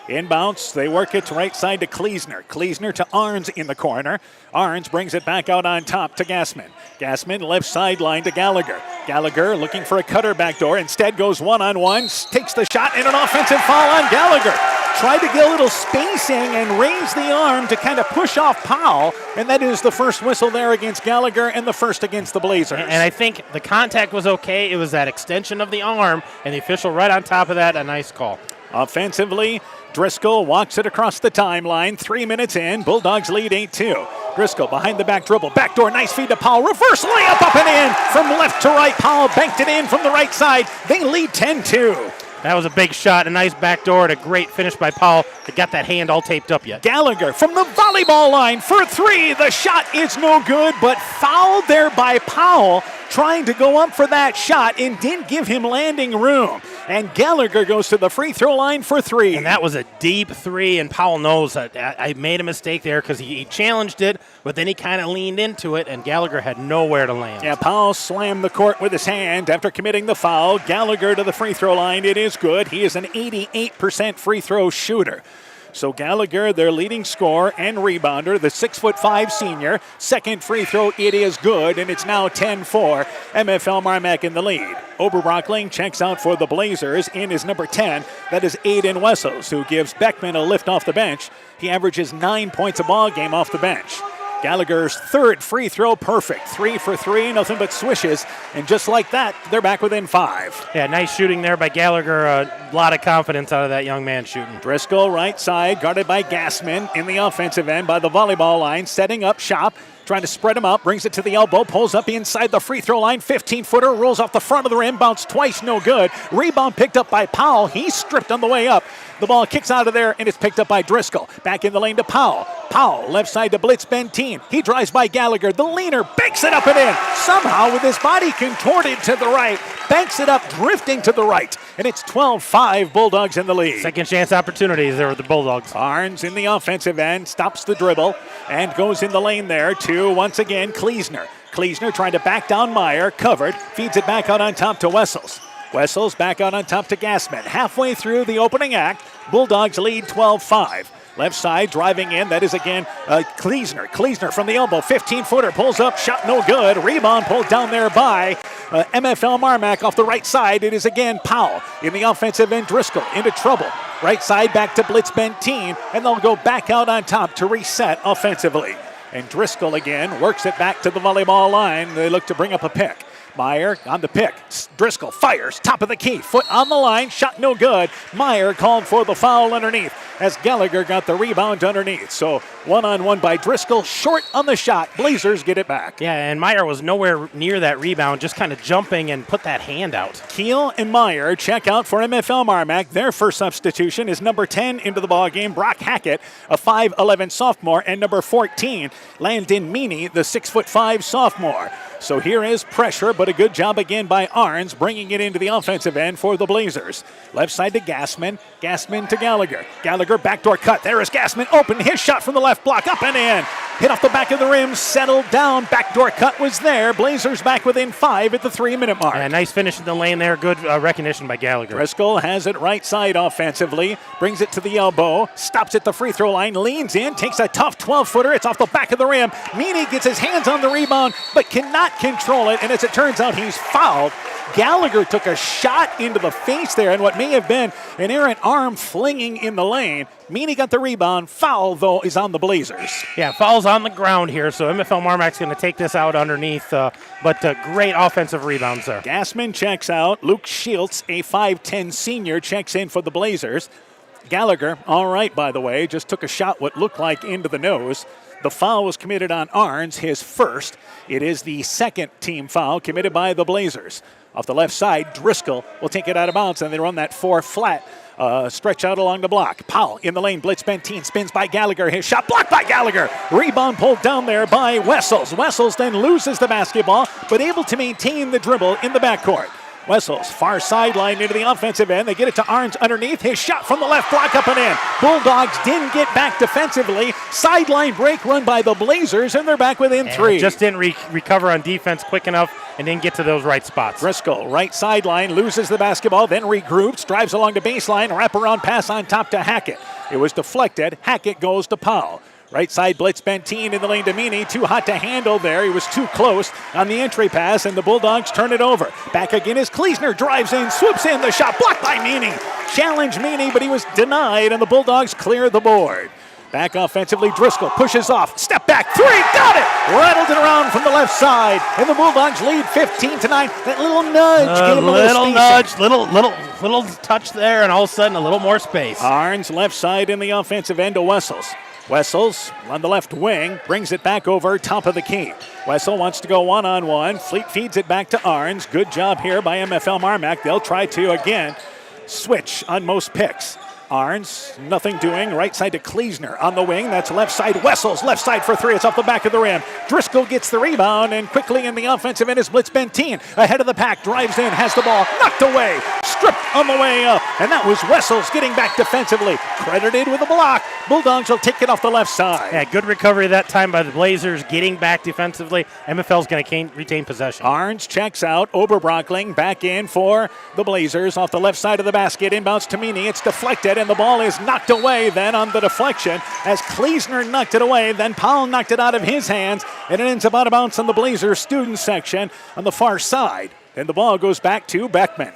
Inbounds, they work it to right side to Kleesner. Kleesner to Arns in the corner. Arns brings it back out on top to Gassman. Gassman left sideline to Gallagher. Gallagher looking for a cutter backdoor. Instead goes one-on-one, takes the shot, and an offensive foul on Gallagher. Tried to get a little spacing and raise the arm to kind of push off Powell, and that is the first whistle there against Gallagher and the first against the Blazers. And I think the contact was okay. It was that extension of the arm, and the official right on top of that, a nice call. Offensively, Driscoll walks it across the timeline. 3 minutes in, Bulldogs lead 8-2. Driscoll behind the back dribble. Backdoor, nice feed to Powell. Reverse layup up and in. From left to right, Powell banked it in from the right side. They lead 10-2. That was a big shot, a nice backdoor, and a great finish by Powell that got that hand all taped up yet. Gallagher from the volleyball line for three. The shot is no good, but fouled there by Powell, trying to go up for that shot and didn't give him landing room. And Gallagher goes to the free throw line for three. And that was a deep three, and Powell knows that I made a mistake there because he challenged it, but then he kind of leaned into it, and Gallagher had nowhere to land. Yeah, Powell slammed the court with his hand after committing the foul. Gallagher to the free throw line. It is good. He is an 88% free throw shooter. So Gallagher, their leading scorer and rebounder, the 6'5" senior. Second free throw, it is good, and it's now 10-4. MFLMarMac in the lead. Oberbrockling checks out for the Blazers in his number 10. That is Aiden Wessels, who gives Beckman a lift off the bench. He averages 9 points a ball game off the bench. Gallagher's third free throw, perfect. 3 for 3, nothing but swishes. And just like that, they're back within 5. Yeah, nice shooting there by Gallagher. A lot of confidence out of that young man shooting. Driscoll right side, guarded by Gassman in the offensive end by the volleyball line, setting up shop. trying to spread him out, brings it to the elbow, pulls up inside the free throw line, 15-footer, rolls off the front of the rim, bounced twice, no good. Rebound picked up by Powell. He's stripped on the way up. The ball kicks out of there, and it's picked up by Driscoll. Back in the lane to Powell. Powell, left side to Blitz Benteen. He drives by Gallagher. The leaner banks it up and in. Somehow, with his body contorted to the right, banks it up, drifting to the right. And it's 12-5, Bulldogs in the lead. Second chance opportunities there with the Bulldogs. Arns in the offensive end, stops the dribble, and goes in the lane there to, once again, Kleesner. Kleesner trying to back down Meyer, covered, feeds it back out on top to Wessels. Wessels back out on top to Gassman. Halfway through the opening act, Bulldogs lead 12-5. Left side driving in, that is again Kleesner. Kleesner from the elbow, 15-footer, pulls up, shot no good. Rebound pulled down there by MFLMarMac off the right side. It is again Powell in the offensive end. Driscoll into trouble. Right side back to Blitz Benteen, and they'll go back out on top to reset offensively. And Driscoll again works it back to the volleyball line. They look to bring up a pick. Meyer on the pick. Driscoll fires, top of the key, foot on the line, shot no good. Meyer called for the foul underneath as Gallagher got the rebound underneath. So one-on-one by Driscoll, short on the shot. Blazers get it back. Yeah, and Meyer was nowhere near that rebound, just kind of jumping and put that hand out. Keel and Meyer check out for MFLMarMac. Their first substitution is number 10 into the ballgame, Brock Hackett, a 5'11 sophomore, and number 14, Landon Meany, the 6'5 sophomore. So here is pressure, but a good job again by Arns, bringing it into the offensive end for the Blazers. Left side to Gassman. Gassman to Gallagher. Gallagher backdoor cut. There is Gassman open. His shot from the left block, up and in. Hit off the back of the rim, settled down. Backdoor cut was there. Blazers back within 5 at the 3-minute mark. Yeah, nice finish in the lane there. Good recognition by Gallagher. Driscoll has it right side offensively. Brings it to the elbow. Stops at the free throw line. Leans in. Takes a tough 12-footer. It's off the back of the rim. Meany gets his hands on the rebound, but cannot control it. And as it turns out, he's fouled. Gallagher took a shot into the face there, and what may have been an errant arm flinging in the lane. Meany got the rebound. Foul, though, is on the Blazers. Yeah, foul's on the ground here, so MFLMarMac's going to take this out underneath, but great offensive rebounds there. Gassman checks out. Luke Schiltz, a 5'10 senior, checks in for the Blazers. Gallagher, all right, by the way, just took a shot what looked like into the nose. The foul was committed on Arns, his first. It is the second team foul committed by the Blazers. Off the left side, Driscoll will take it out of bounds, and they run that 4 flat stretch out along the block. Powell in the lane, Blitz Benteen spins by Gallagher. His shot blocked by Gallagher. Rebound pulled down there by Wessels. Wessels then loses the basketball, but able to maintain the dribble in the backcourt. Wessels, far sideline into the offensive end. They get it to Arns underneath. His shot from the left block, up and in. Bulldogs didn't get back defensively. Sideline break run by the Blazers, and they're back within 3. Just didn't recover on defense quick enough and didn't get to those right spots. Driscoll, right sideline, loses the basketball, then regroups, drives along the baseline, wraparound pass on top to Hackett. It was deflected. Hackett goes to Powell. Right side Blitz Benteen in the lane to Meany. Too hot to handle there. He was too close on the entry pass, and the Bulldogs turn it over. Back again as Kleesner drives in, swoops in, the shot blocked by Meany. Challenged Meany, but he was denied, and the Bulldogs clear the board. Back offensively, Driscoll pushes off. Step back, 3, got it! Rattled it around from the left side, and the Bulldogs lead 15-9. That little nudge gave him a little nudge, little touch there, and all of a sudden a little more space. Arns left side in the offensive end to Wessels. Wessels on the left wing brings it back over top of the key. Wessel wants to go one-on-one. Fleet feeds it back to Arns. Good job here by MFLMarMac. They'll try to, again, switch on most picks. Arns, nothing doing. Right side to Kleesner on the wing. That's left side. Wessels, left side for 3. It's off the back of the rim. Driscoll gets the rebound, and quickly in the offensive end is Blitz Benteen. Ahead of the pack, drives in, has the ball, knocked away, stripped on the way up, and that was Wessels getting back defensively. Credited with a block. Bulldogs will take it off the left side. Yeah, good recovery that time by the Blazers, getting back defensively. MFL's going to retain possession. Arns checks out. Oberbrockling back in for the Blazers off the left side of the basket. Inbounds to Meany. It's deflected, and the ball is knocked away then on the deflection as Kleesner knocked it away. Then Powell knocked it out of his hands, and it ends up out of bounds on the Blazers student section on the far side. And the ball goes back to Beckman.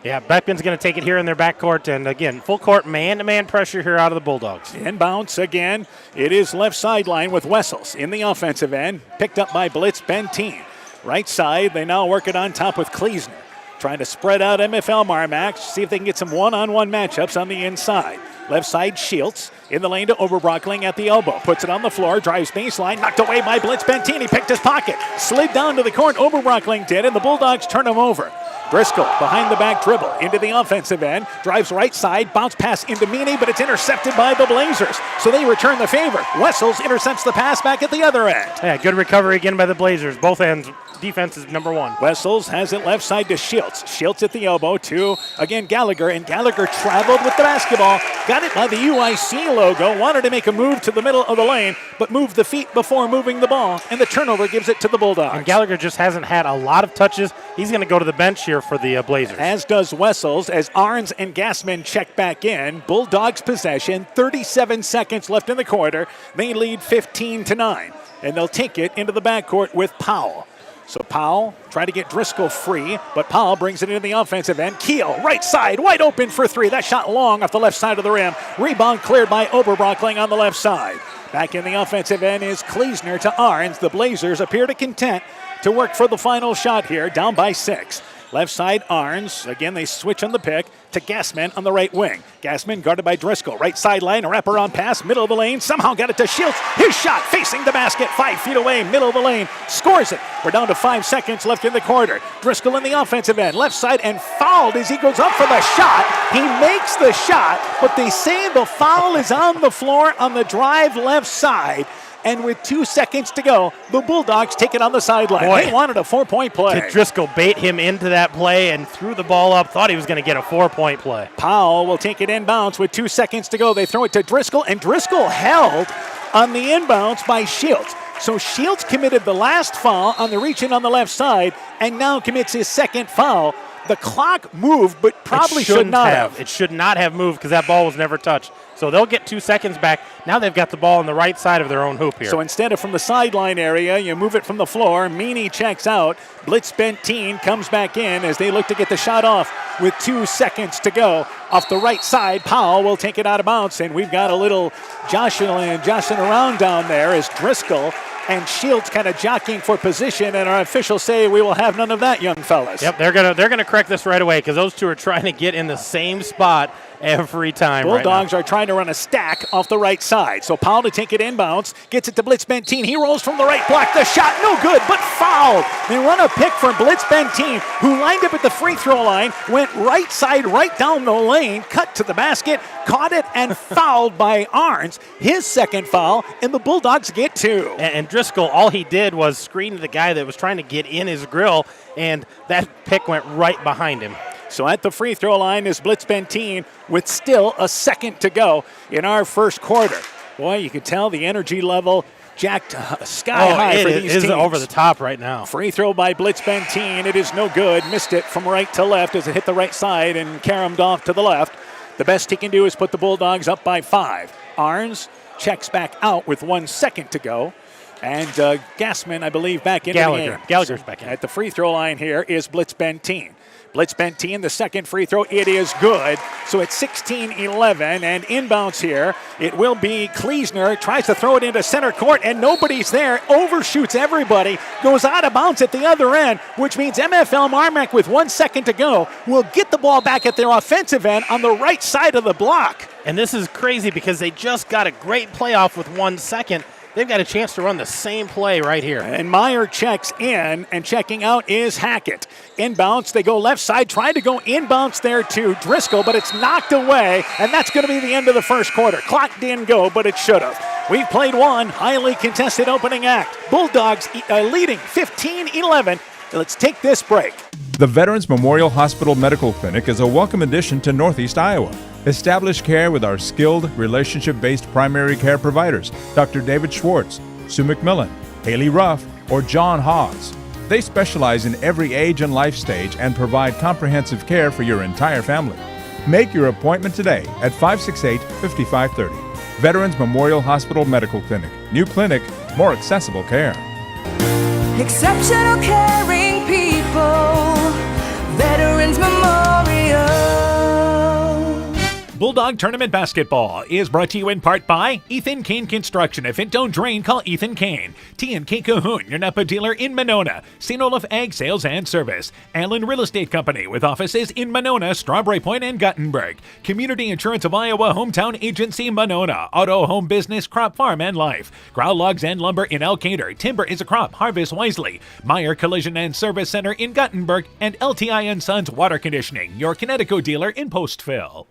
Yeah, Beckman's going to take it here in their backcourt, and again, full court man-to-man pressure here out of the Bulldogs. Inbounds again. It is left sideline with Wessels in the offensive end, picked up by Blitz Benteen. Right side, they now work it on top with Kleesner. trying to spread out MFLMarMac, see if they can get some one-on-one matchups on the inside. Left side, Shields in the lane to Oberbrockling at the elbow. Puts it on the floor, drives baseline, knocked away by Blitz Bentini, picked his pocket, slid down to the court, Oberbrockling did, and the Bulldogs turn him over. Driscoll behind the back dribble into the offensive end, drives right side, bounce pass into Meany, but it's intercepted by the Blazers. So they return the favor. Wessels intercepts the pass back at the other end. Yeah, good recovery again by the Blazers. Both ends, defense is number one. Wessels has it left side to Schiltz. Schiltz at the elbow to, again, Gallagher, and Gallagher traveled with the basketball, got it by the UIC logo, wanted to make a move to the middle of the lane, but moved the feet before moving the ball, and the turnover gives it to the Bulldogs. And Gallagher just hasn't had a lot of touches. He's going to go to the bench here for the Blazers. As does Wessels, as Arns and Gassman check back in. Bulldogs possession, 37 seconds left in the quarter. They lead 15-9, and they'll take it into the backcourt with Powell. So Powell trying to get Driscoll free, but Powell brings it into the offensive end. Keel, right side, wide open for three. That shot long off the left side of the rim. Rebound cleared by Oberbrockling on the left side. Back in the offensive end is Kleesner to Arns. The Blazers appear to content to work for the final shot here, down by 6. Left side, Arns. Again, they switch on the pick to Gassman on the right wing. Gassman guarded by Driscoll. Right sideline, a wraparound pass, middle of the lane. Somehow got it to Shields. His shot facing the basket, 5 feet away, middle of the lane. Scores it. We're down to 5 seconds left in the quarter. Driscoll in the offensive end, left side, and fouled as he goes up for the shot. He makes the shot, but they say the foul is on the floor on the drive left side. And with 2 seconds to go, the Bulldogs take it on the sideline. They wanted a 4-point play. Did Driscoll bait him into that play and threw the ball up, thought he was going to get a 4-point play. Powell will take it inbounds with 2 seconds to go. They throw it to Driscoll, and Driscoll held on the inbounds by Shields. So Shields committed the last foul on the reach in on the left side, and now commits his second foul. The clock moved, but probably should not have. It should not have moved because that ball was never touched. So they'll get 2 seconds back. Now they've got the ball on the right side of their own hoop here. So instead of from the sideline area, you move it from the floor. Meany checks out. Blitz Bentine comes back in as they look to get the shot off with 2 seconds to go. Off the right side, Powell will take it out of bounds, and we've got a little joshing around down there as Driscoll and Shields kind of jockeying for position, and our officials say we will have none of that, young fellas. Yep, they're gonna correct this right away because those two are trying to get in the same spot every time. Bulldogs are trying to run a stack off the right side. So Powell to take it inbounds, gets it to Blitz Bentine. He rolls from the right block. The shot, no good, but fouled. They run a pick from Blitz Bentine, who lined up at the free throw line, went right side, right down the lane, cut to the basket, caught it, and fouled by Arns. His second foul, and the Bulldogs get 2. And Driscoll, all he did was screen the guy that was trying to get in his grill, and that pick went right behind him. So at the free throw line is Blitz Bentine with still a second to go in our first quarter. Boy, you can tell the energy level jacked sky high for these teams. It is over the top right now. Free throw by Blitz Bentine. It is no good. Missed it from right to left as it hit the right side and caromed off to the left. The best he can do is put the Bulldogs up by 5. Arns checks back out with 1 second to go. And Gassman, I believe, back into the game. Gallagher's back in. At the free throw line here is Blitz Bentine. Blitz Bentine, the second free throw, it is good. So it's 16-11, and inbounds here. It will be Kleesner, tries to throw it into center court, and nobody's there. Overshoots everybody, goes out of bounds at the other end, which means MFLMarMac with 1 second to go will get the ball back at their offensive end on the right side of the block. And this is crazy because they just got a great playoff with 1 second. They've got a chance to run the same play right here. And Meyer checks in, and checking out is Hackett. Inbounds, they go left side, trying to go inbounds there to Driscoll, but it's knocked away, and that's going to be the end of the first quarter. Clock didn't go, but it should have. We've played one highly contested opening act. Bulldogs leading 15-11. Let's take this break. The Veterans Memorial Hospital Medical Clinic is a welcome addition to Northeast Iowa. Establish care with our skilled, relationship-based primary care providers, Dr. David Schwartz, Sue McMillan, Haley Ruff, or John Hawes. They specialize in every age and life stage and provide comprehensive care for your entire family. Make your appointment today at 568-5530. Veterans Memorial Hospital Medical Clinic. New clinic, more accessible care. Exceptional caring people, Veterans Memorial. Bulldog Tournament Basketball is brought to you in part by Ethan Kane Construction. If it don't drain, call Ethan Kane. T&K Cahoon, your Napa dealer in Monona. St. Olaf Ag Sales and Service. Allen Real Estate Company with offices in Monona, Strawberry Point, and Guttenberg. Community Insurance of Iowa Hometown Agency, Monona. Auto, Home Business, Crop Farm, and Life. Grow Logs and Lumber in Elkader. Timber is a crop. Harvest wisely. Meyer Collision and Service Center in Guttenberg. And LTI & Sons Water Conditioning, your Connecticut dealer in Postville.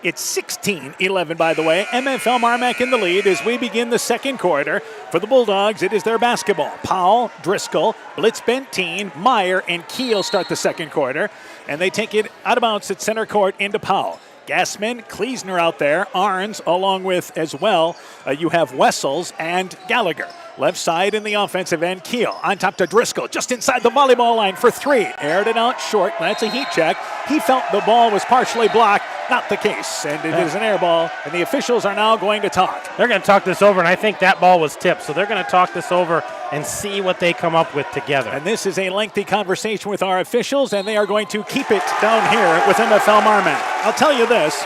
It's 16-11, by the way. MFLMarMac in the lead as we begin the second quarter. For the Bulldogs, it is their basketball. Powell, Driscoll, Blitz-Benteen, Meyer, and Keel start the second quarter. And they take it out of bounds at center court into Powell. Gassman, Kleesner out there, Arns, along with as well, you have Wessels and Gallagher. Left side in the offensive end, Keel on top to Driscoll, just inside the volleyball line for three. Aired it out short. That's a heat check. He felt the ball was partially blocked. Not the case, and it is an air ball, and the officials are now going to talk. They're going to talk this over, and I think that ball was tipped, so they're going to talk this over and see what they come up with together. And this is a lengthy conversation with our officials, and they are going to keep it down here with MFLMarMac. I'll tell you this,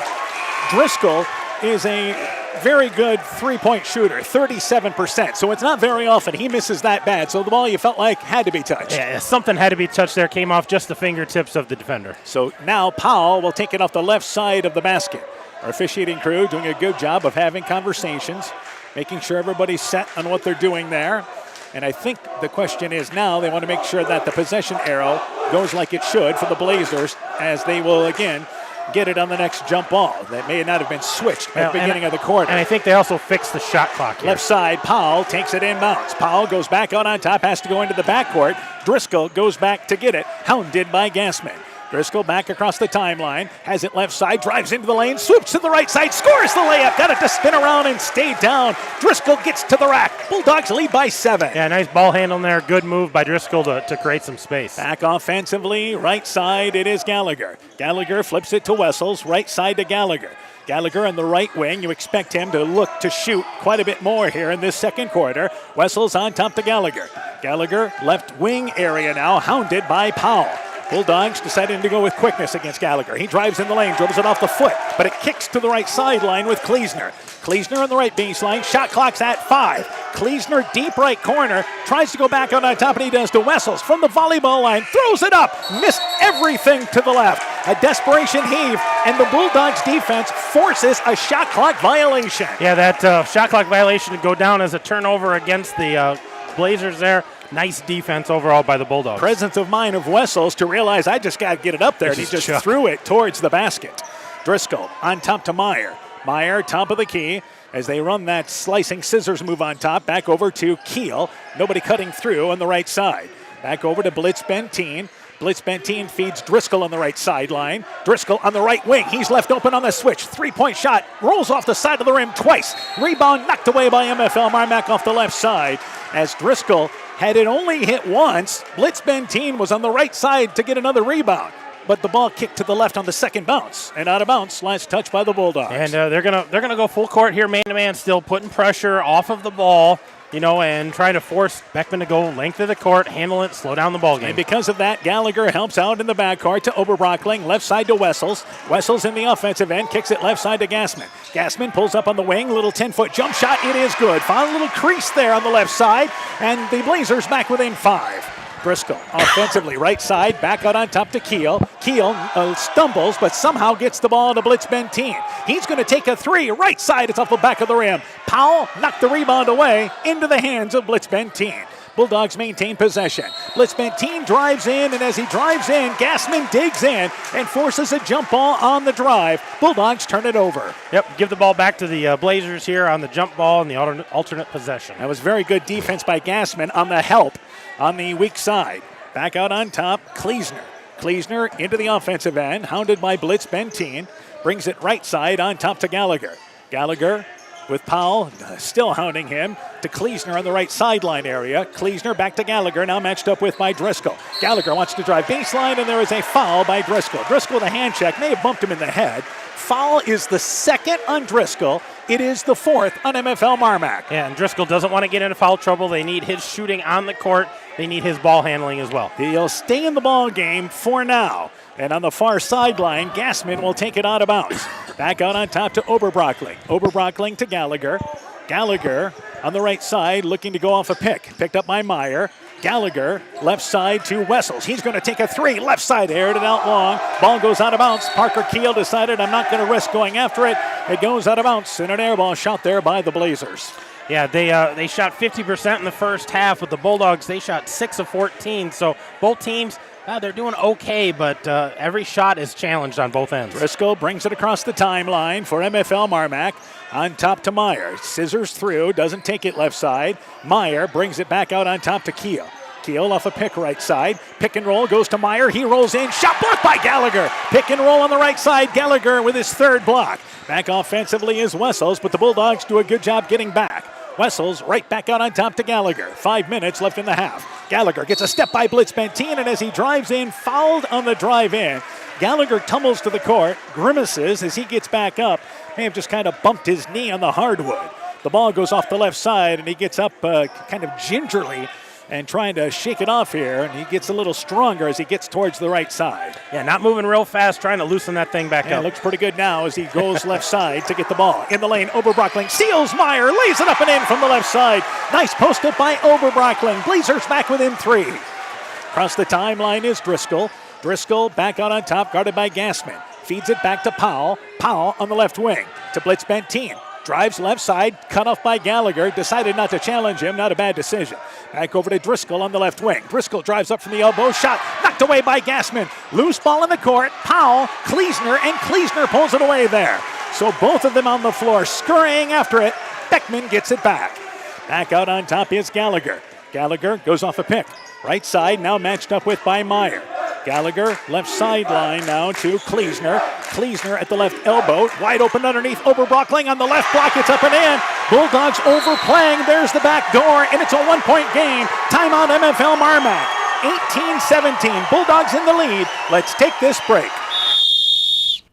Driscoll is a very good three-point shooter, 37%. So it's not very often he misses that bad. So the ball you felt like had to be touched. Yeah, something had to be touched there. Came off just the fingertips of the defender. So now Powell will take it off the left side of the basket. Our officiating crew doing a good job of having conversations, making sure everybody's set on what they're doing there. And I think the question is now they want to make sure that the possession arrow goes like it should for the Blazers, as they will again get it on the next jump ball. That may not have been switched at the beginning of the quarter. And I think they also fixed the shot clock here. Left side, Powell takes it inbounds. Powell goes back out on top, has to go into the backcourt. Driscoll goes back to get it, hounded by Gassman. Driscoll back across the timeline, has it left side, drives into the lane, swoops to the right side, scores the layup, got it to spin around and stay down. Driscoll gets to the rack. Bulldogs lead by 7. Yeah, nice ball handling there. Good move by Driscoll to create some space. Back offensively, right side, it is Gallagher. Gallagher flips it to Wessels, right side to Gallagher. Gallagher on the right wing, you expect him to look to shoot quite a bit more here in this second quarter. Wessels on top to Gallagher. Gallagher left wing area now, hounded by Powell. Bulldogs deciding to go with quickness against Gallagher. He drives in the lane, dribbles it off the foot, but it kicks to the right sideline with Kleesner. Kleesner on the right baseline, shot clock's at 5. Kleesner deep right corner, tries to go back out on top, and he does to Wessels from the volleyball line, throws it up, missed everything to the left. A desperation heave, and the Bulldogs defense forces a shot clock violation. Yeah, that shot clock violation to go down as a turnover against the Blazers there. Nice defense overall by the Bulldogs. Presence of mind of Wessels to realize I just got to get it up there, and he just threw it towards the basket. Driscoll on top to Meyer. Meyer, top of the key, as they run that slicing scissors move on top. Back over to Keel. Nobody cutting through on the right side. Back over to Blitz-Benteen. Blitz-Benteen feeds Driscoll on the right sideline. Driscoll on the right wing. He's left open on the switch. Three-point shot. Rolls off the side of the rim twice. Rebound knocked away by MFLMarMac off the left side. As Driscoll had it only hit once, Blitz-Benteen was on the right side to get another rebound. But the ball kicked to the left on the second bounce. And out of bounds, last touch by the Bulldogs. And they're gonna go full court here, man-to-man still, putting pressure off of the ball, and trying to force Beckman to go length of the court, handle it, slow down the ball game. And because of that, Gallagher helps out in the backcourt to Oberbrockling, left side to Wessels. Wessels in the offensive end, kicks it left side to Gassman. Gassman pulls up on the wing, little 10-foot jump shot, it is good. Found a little crease there on the left side, and the Blazers back within 5. Driscoll offensively, right side, back out on top to Keel. Keel stumbles, but somehow gets the ball to Blitz-Benteen. He's going to take a three, right side, it's off the back of the rim. Powell knocked the rebound away into the hands of Blitz-Benteen. Bulldogs maintain possession. Blitz-Benteen drives in, and as he drives in, Gassman digs in and forces a jump ball on the drive. Bulldogs turn it over. Yep, give the ball back to the Blazers here on the jump ball and the alternate possession. That was very good defense by Gassman on the help on the weak side. Back out on top, Kleesner. Kleesner into the offensive end, hounded by Blitz-Benteen. Brings it right side on top to Gallagher. Gallagher with Powell still hounding him to Kleesner on the right sideline area. Kleesner back to Gallagher, now matched up with by Driscoll. Gallagher wants to drive baseline, and there is a foul by Driscoll. Driscoll with a hand check, may have bumped him in the head. Foul is the second on Driscoll. It is the fourth on MFLMarMac. Yeah, and Driscoll doesn't want to get into foul trouble. They need his shooting on the court they need his ball handling as well. He'll stay in the ball game for now. And on the far sideline, Gassman will take it out of bounds. Back out on top to Oberbrockling. Oberbrockling to Gallagher. Gallagher on the right side looking to go off a pick. Picked up by Meyer. Gallagher left side to Wessels. He's going to take a three. Left side, aired it out long. Ball goes out of bounds. Parker Keel decided, I'm not going to risk going after it. It goes out of bounds. And an air ball shot there by the Blazers. Yeah, they shot 50% in the first half. With the Bulldogs, they shot 6 of 14. So both teams, they're doing okay, but every shot is challenged on both ends. Driscoll brings it across the timeline for MFLMarMac. On top to Meyer. Scissors through, doesn't take it left side. Meyer brings it back out on top to Keel. Keel off a pick right side. Pick and roll goes to Meyer. He rolls in. Shot blocked by Gallagher. Pick and roll on the right side. Gallagher with his third block. Back offensively is Wessels, but the Bulldogs do a good job getting back. Wessels right back out on top to Gallagher. 5 minutes left in the half. Gallagher gets a step by Blitz Benteen, and as he drives in, fouled on the drive in. Gallagher tumbles to the court, grimaces as he gets back up. May have just kind of bumped his knee on the hardwood. The ball goes off the left side, and he gets up kind of gingerly and trying to shake it off here, and he gets a little stronger as he gets towards the right side. Yeah, not moving real fast, trying to loosen that thing back up. Looks pretty good now as he goes left side to get the ball. In the lane, Oberbrockling steals Meyer, lays it up and in from the left side. Nice post up by Oberbrockling. Blazers back within 3. Across the timeline is Driscoll. Driscoll back out on top, guarded by Gassman. Feeds it back to Powell. Powell on the left wing to Blitz Benteen. Drives left side, cut off by Gallagher. Decided not to challenge him. Not a bad decision. Back over to Driscoll on the left wing. Driscoll drives up from the elbow. Shot knocked away by Gassman. Loose ball in the court. Powell, Kleesner, and Kleesner pulls it away there. So both of them on the floor scurrying after it. Beckman gets it back. Back out on top is Gallagher. Gallagher goes off a pick. Right side now matched up with by Meyer. Gallagher left sideline now to Kleesner. Kleesner at the left elbow. Wide open underneath. Oberbrockling on the left block. It's up and in. Bulldogs overplaying. There's the back door, and it's a 1-point game. Timeout MFLMarMac. 18-17. Bulldogs in the lead. Let's take this break.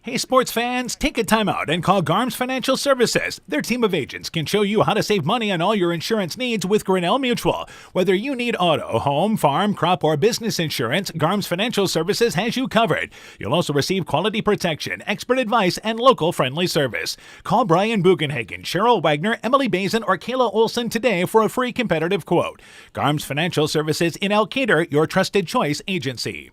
Hey sports fans, take a timeout and call Garms Financial Services. Their team of agents can show you how to save money on all your insurance needs with Grinnell Mutual. Whether you need auto, home, farm, crop, or business insurance, Garms Financial Services has you covered. You'll also receive quality protection, expert advice, and local friendly service. Call Brian Bugenhagen, Cheryl Wagner, Emily Bazin, or Kayla Olson today for a free competitive quote. Garms Financial Services in Elkader, your trusted choice agency.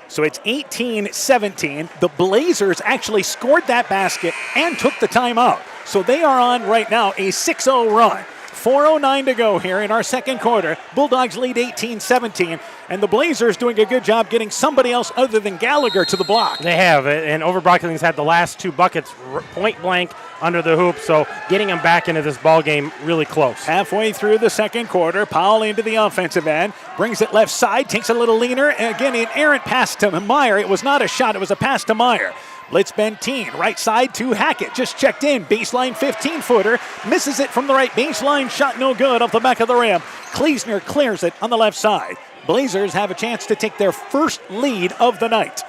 So it's 18-17. The Blazers actually scored that basket and took the timeout. So they are on right now a 6-0 run. 4:09 to go here in our second quarter. Bulldogs lead 18-17, and the Blazers doing a good job getting somebody else other than Gallagher to the block. They have, and Oberbrocklin's had the last 2 buckets point blank under the hoop, so getting him back into this ball game really close. Halfway through the second quarter, Powell into the offensive end, brings it left side, takes a little leaner, and again an errant pass to Meyer. It was not a shot, it was a pass to Meyer. Blitz Benteen, right side to Hackett, just checked in, baseline 15-footer, misses it from the right baseline, shot no good off the back of the rim. Kleesner clears it on the left side. Blazers have a chance to take their first lead of the night.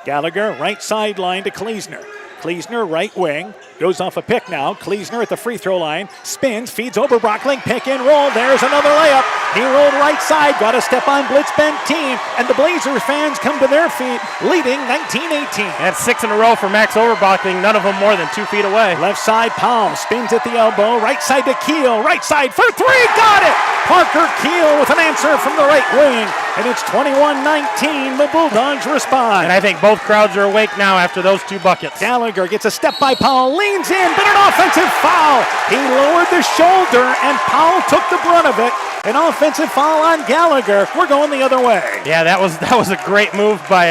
Gallagher, right sideline to Kleesner. Kleesner, right wing, goes off a pick now. Kleesner at the free throw line, spins, feeds Oberbrockling, pick and roll. There's another layup. He rolled right side, got a step on Blitz Benteen, and the Blazers fans come to their feet, leading 19-18. That's 6 in a row for Max Oberbrockling, none of them more than 2 feet away. Left side, Powell spins at the elbow, right side to Keel, right side for 3, got it! Parker Keel with an answer from the right wing, and it's 21-19. The Bulldogs respond. And I think both crowds are awake now after those 2 buckets. Gallagher gets a step by Powell, leans in, but an offensive foul. He lowered the shoulder, and Powell took the brunt of it. An offensive foul on Gallagher. We're going the other way. Yeah, that was a great move by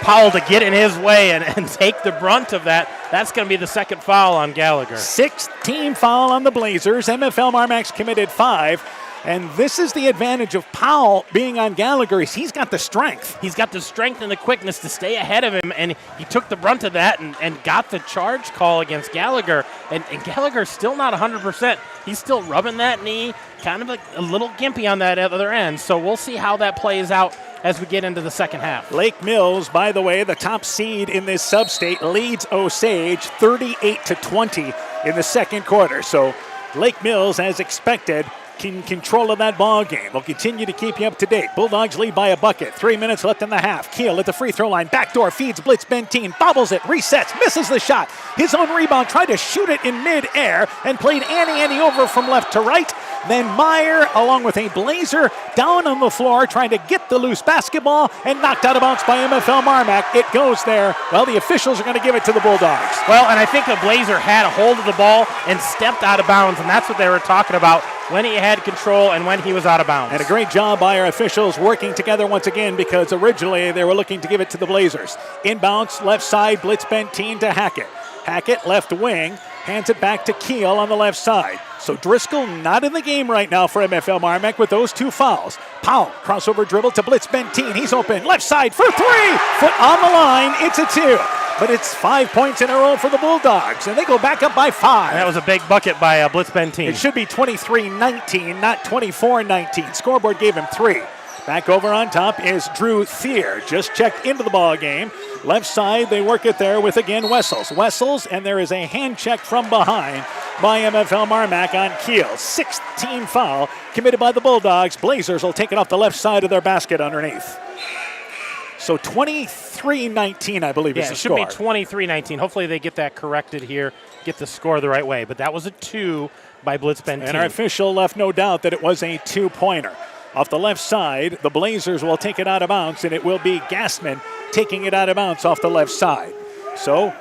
Powell to get in his way and take the brunt of that. That's going to be the second foul on Gallagher. 6th-team foul on the Blazers. MFLMarMac's committed 5. And this is the advantage of Powell being on Gallagher. He's got the strength. He's got the strength and the quickness to stay ahead of him, and he took the brunt of that and got the charge call against Gallagher. And Gallagher's still not 100%. He's still rubbing that knee, kind of a little gimpy on that other end. So we'll see how that plays out as we get into the second half. Lake Mills, by the way, the top seed in this sub-state, leads Osage 38-20 in the second quarter. So Lake Mills, as expected, in control of that ball game. They'll continue to keep you up to date. Bulldogs lead by a bucket. 3 minutes left in the half. Keel at the free throw line. Backdoor feeds Blitz Benteen. Bobbles it. Resets. Misses the shot. His own rebound. Tried to shoot it in mid-air and played Annie over from left to right. Then Meyer, along with a Blazer, down on the floor trying to get the loose basketball and knocked out of bounds by MFLMarMac. It goes there. Well, the officials are going to give it to the Bulldogs. Well, and I think the Blazer had a hold of the ball and stepped out of bounds, and that's what they were talking about, when he had control and when he was out of bounds. And a great job by our officials working together once again, because originally they were looking to give it to the Blazers. Inbounds, left side, Blitz Benteen to Hackett. Hackett, left wing, hands it back to Keel on the left side. So Driscoll not in the game right now for MFLMarMac with those 2 fouls. Powell, crossover dribble to Blitz Benteen. He's open, left side for 3. Foot on the line, it's a 2. But it's 5 points in a row for the Bulldogs, and they go back up by 5. That was a big bucket by Blitz Benteen. It should be 23-19, not 24-19. Scoreboard gave him 3. Back over on top is Drew Thier. Just checked into the ball game. Left side, they work it there with, again, Wessels. Wessels, and there is a hand check from behind by MFLMarMac on Keel. 16 foul committed by the Bulldogs. Blazers will take it off the left side of their basket underneath. So 23-19, I believe, is the score. Yeah, it should be 23-19. Hopefully they get that corrected here, get the score the right way. But that was a 2 by Blitz Benteen. And our official left no doubt that it was a 2-pointer. Off the left side, the Blazers will take it out of bounds, and it will be Gassman taking it out of bounds off the left side. So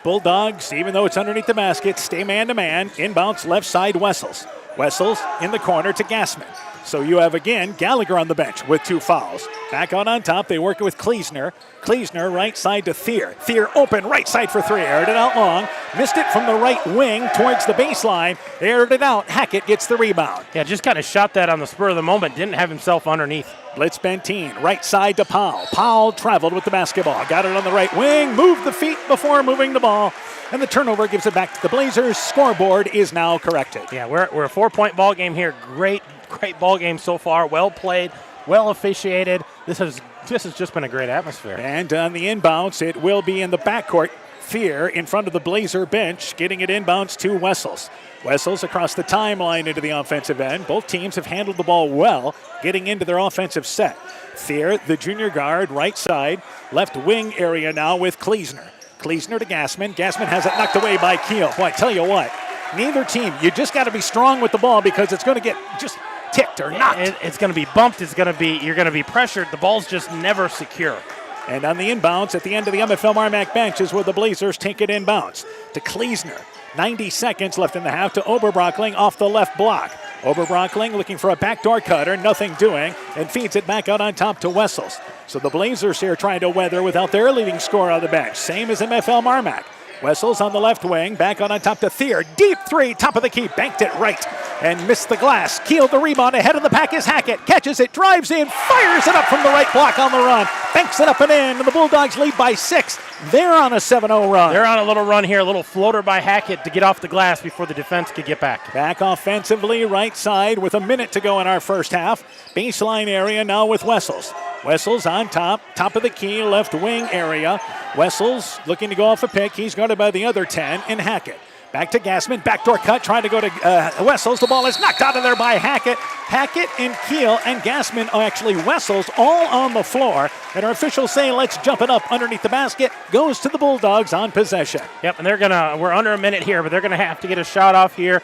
Bulldogs, even though it's underneath the basket, stay man-to-man. Inbounds, left side, Wessels. Wessels in the corner to Gassman. So you have, again, Gallagher on the bench with 2 fouls. Back out on top, they work with Kleesner. Kleesner right side to Thier. Thier open, right side for 3. Aired it out long. Missed it from the right wing towards the baseline. Aired it out. Hackett gets the rebound. Yeah, just kind of shot that on the spur of the moment. Didn't have himself underneath. Blitz Benteen, right side to Powell. Powell traveled with the basketball. Got it on the right wing. Moved the feet before moving the ball. And the turnover gives it back to the Blazers. Scoreboard is now corrected. Yeah, we're a 4-point ball game here. Great ball game so far. Well played, well officiated. This has just been a great atmosphere. And on the inbounds, it will be in the backcourt. Thier in front of the Blazer bench, getting it inbounds to Wessels. Wessels across the timeline into the offensive end. Both teams have handled the ball well, getting into their offensive set. Thier, the junior guard, right side, left wing area now with Kleesner. Kleesner to Gassman. Gassman has it knocked away by Keel. Boy, I tell you what, neither team, you just got to be strong with the ball because it's going to get just ticked or knocked. It's going to be bumped. You're going to be pressured. The ball's just never secure. And on the inbounds at the end of the MFLMarMac bench is where the Blazers take it inbounds to Kleesner. 90 seconds left in the half to Oberbrockling off the left block. Oberbrockling looking for a backdoor cutter, nothing doing, and feeds it back out on top to Wessels. So the Blazers here trying to weather without their leading scorer on the bench. Same as MFLMarMac. Wessels on the left wing, back on top to Thier. Deep 3, top of the key, banked it right and missed the glass. Keeled the rebound, ahead of the pack is Hackett. Catches it, drives in, fires it up from the right block on the run. Banks it up and in, and the Bulldogs lead by 6. They're on a 7-0 run. They're on a little run here, a little floater by Hackett to get off the glass before the defense could get back. Back offensively, right side with a minute to go in our first half. Baseline area now with Wessels. Wessels on top of the key, left wing area. Wessels looking to go off a pick. He's guarded by the other 10 in Hackett. Back to Gassman, backdoor cut, trying to go to Wessels. The ball is knocked out of there by Hackett. Hackett and Keel and Gassman, actually Wessels, all on the floor. And our officials say, let's jump it up underneath the basket. Goes to the Bulldogs on possession. Yep, and we're under a minute here, but they're going to have to get a shot off here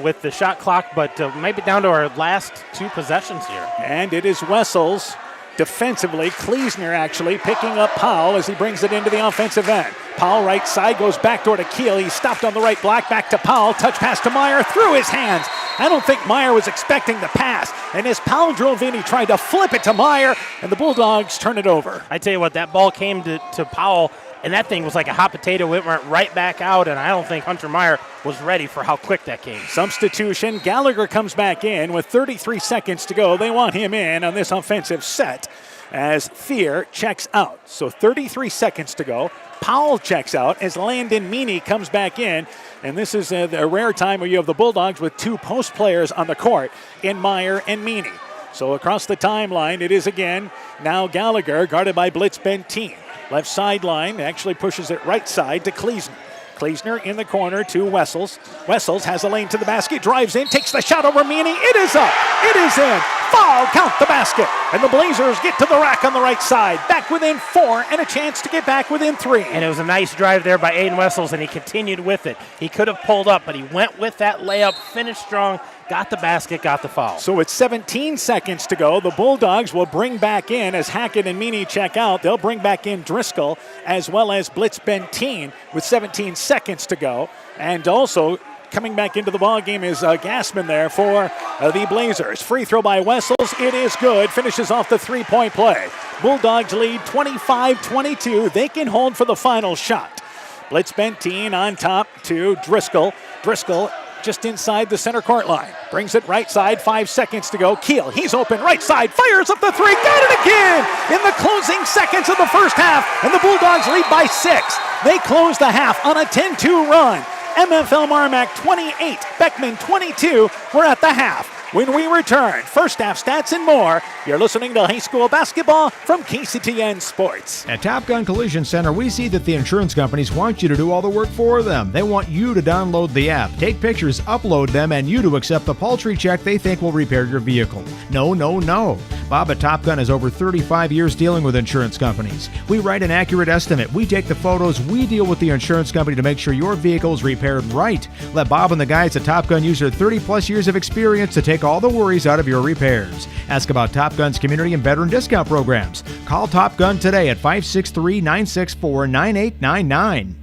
with the shot clock, but maybe down to our last 2 possessions here. And it is Wessels. Defensively, Kleesner actually picking up Powell as he brings it into the offensive end. Powell right side goes backdoor to Keel. He's stopped on the right block. Back to Powell. Touch pass to Meyer through his hands. I don't think Meyer was expecting the pass. And as Powell drove in, he tried to flip it to Meyer, and the Bulldogs turn it over. I tell you what, that ball came to Powell, and that thing was like a hot potato. It went right back out, and I don't think Hunter Meyer was ready for how quick that came. Substitution. Gallagher comes back in with 33 seconds to go. They want him in on this offensive set as Thier checks out. So 33 seconds to go. Powell checks out as Landon Meany comes back in. And this is a rare time where you have the Bulldogs with 2 post players on the court in Meyer and Meany. So across the timeline, it is again now Gallagher guarded by Blitz Benteen. Left sideline actually pushes it right side to Kleesner. Kleesner in the corner to Wessels. Wessels has a lane to the basket, drives in, takes the shot over Meany. It is up. It is in. Foul, count the basket. And the Blazers get to the rack on the right side. Back within 4 and a chance to get back within 3. And it was a nice drive there by Aiden Wessels, and he continued with it. He could have pulled up, but he went with that layup, finished strong, got the basket, got the foul. So with 17 seconds to go, the Bulldogs will bring back in, as Hackett and Meany check out, they'll bring back in Driscoll as well as Blitz Benteen with 17 seconds to go. And also coming back into the ball game is Gassman there for the Blazers. Free throw by Wessels. It is good. Finishes off the three-point play. Bulldogs lead 25-22. They can hold for the final shot. Blitz Benteen on top to Driscoll. Driscoll just inside the center court line. Brings it right side, 5 seconds to go. Keel, he's open, right side, fires up the three, got it again in the closing seconds of the first half, and the Bulldogs lead by 6. They close the half on a 10-2 run. MFLMarMac 28, Beckman 22. We're at the half. When we return, first half stats and more, you're listening to high school basketball from KCTN Sports. At Top Gun Collision Center, we see that the insurance companies want you to do all the work for them. They want you to download the app, take pictures, upload them, and you to accept the paltry check they think will repair your vehicle. No, no, no. Bob at Top Gun has over 35 years dealing with insurance companies. We write an accurate estimate. We take the photos. We deal with the insurance company to make sure your vehicle is repaired right. Let Bob and the guys at Top Gun use their 30-plus years of experience to take all the worries out of your repairs. Ask about Top Gun's community and veteran discount programs. Call Top Gun today at 563-964-9899.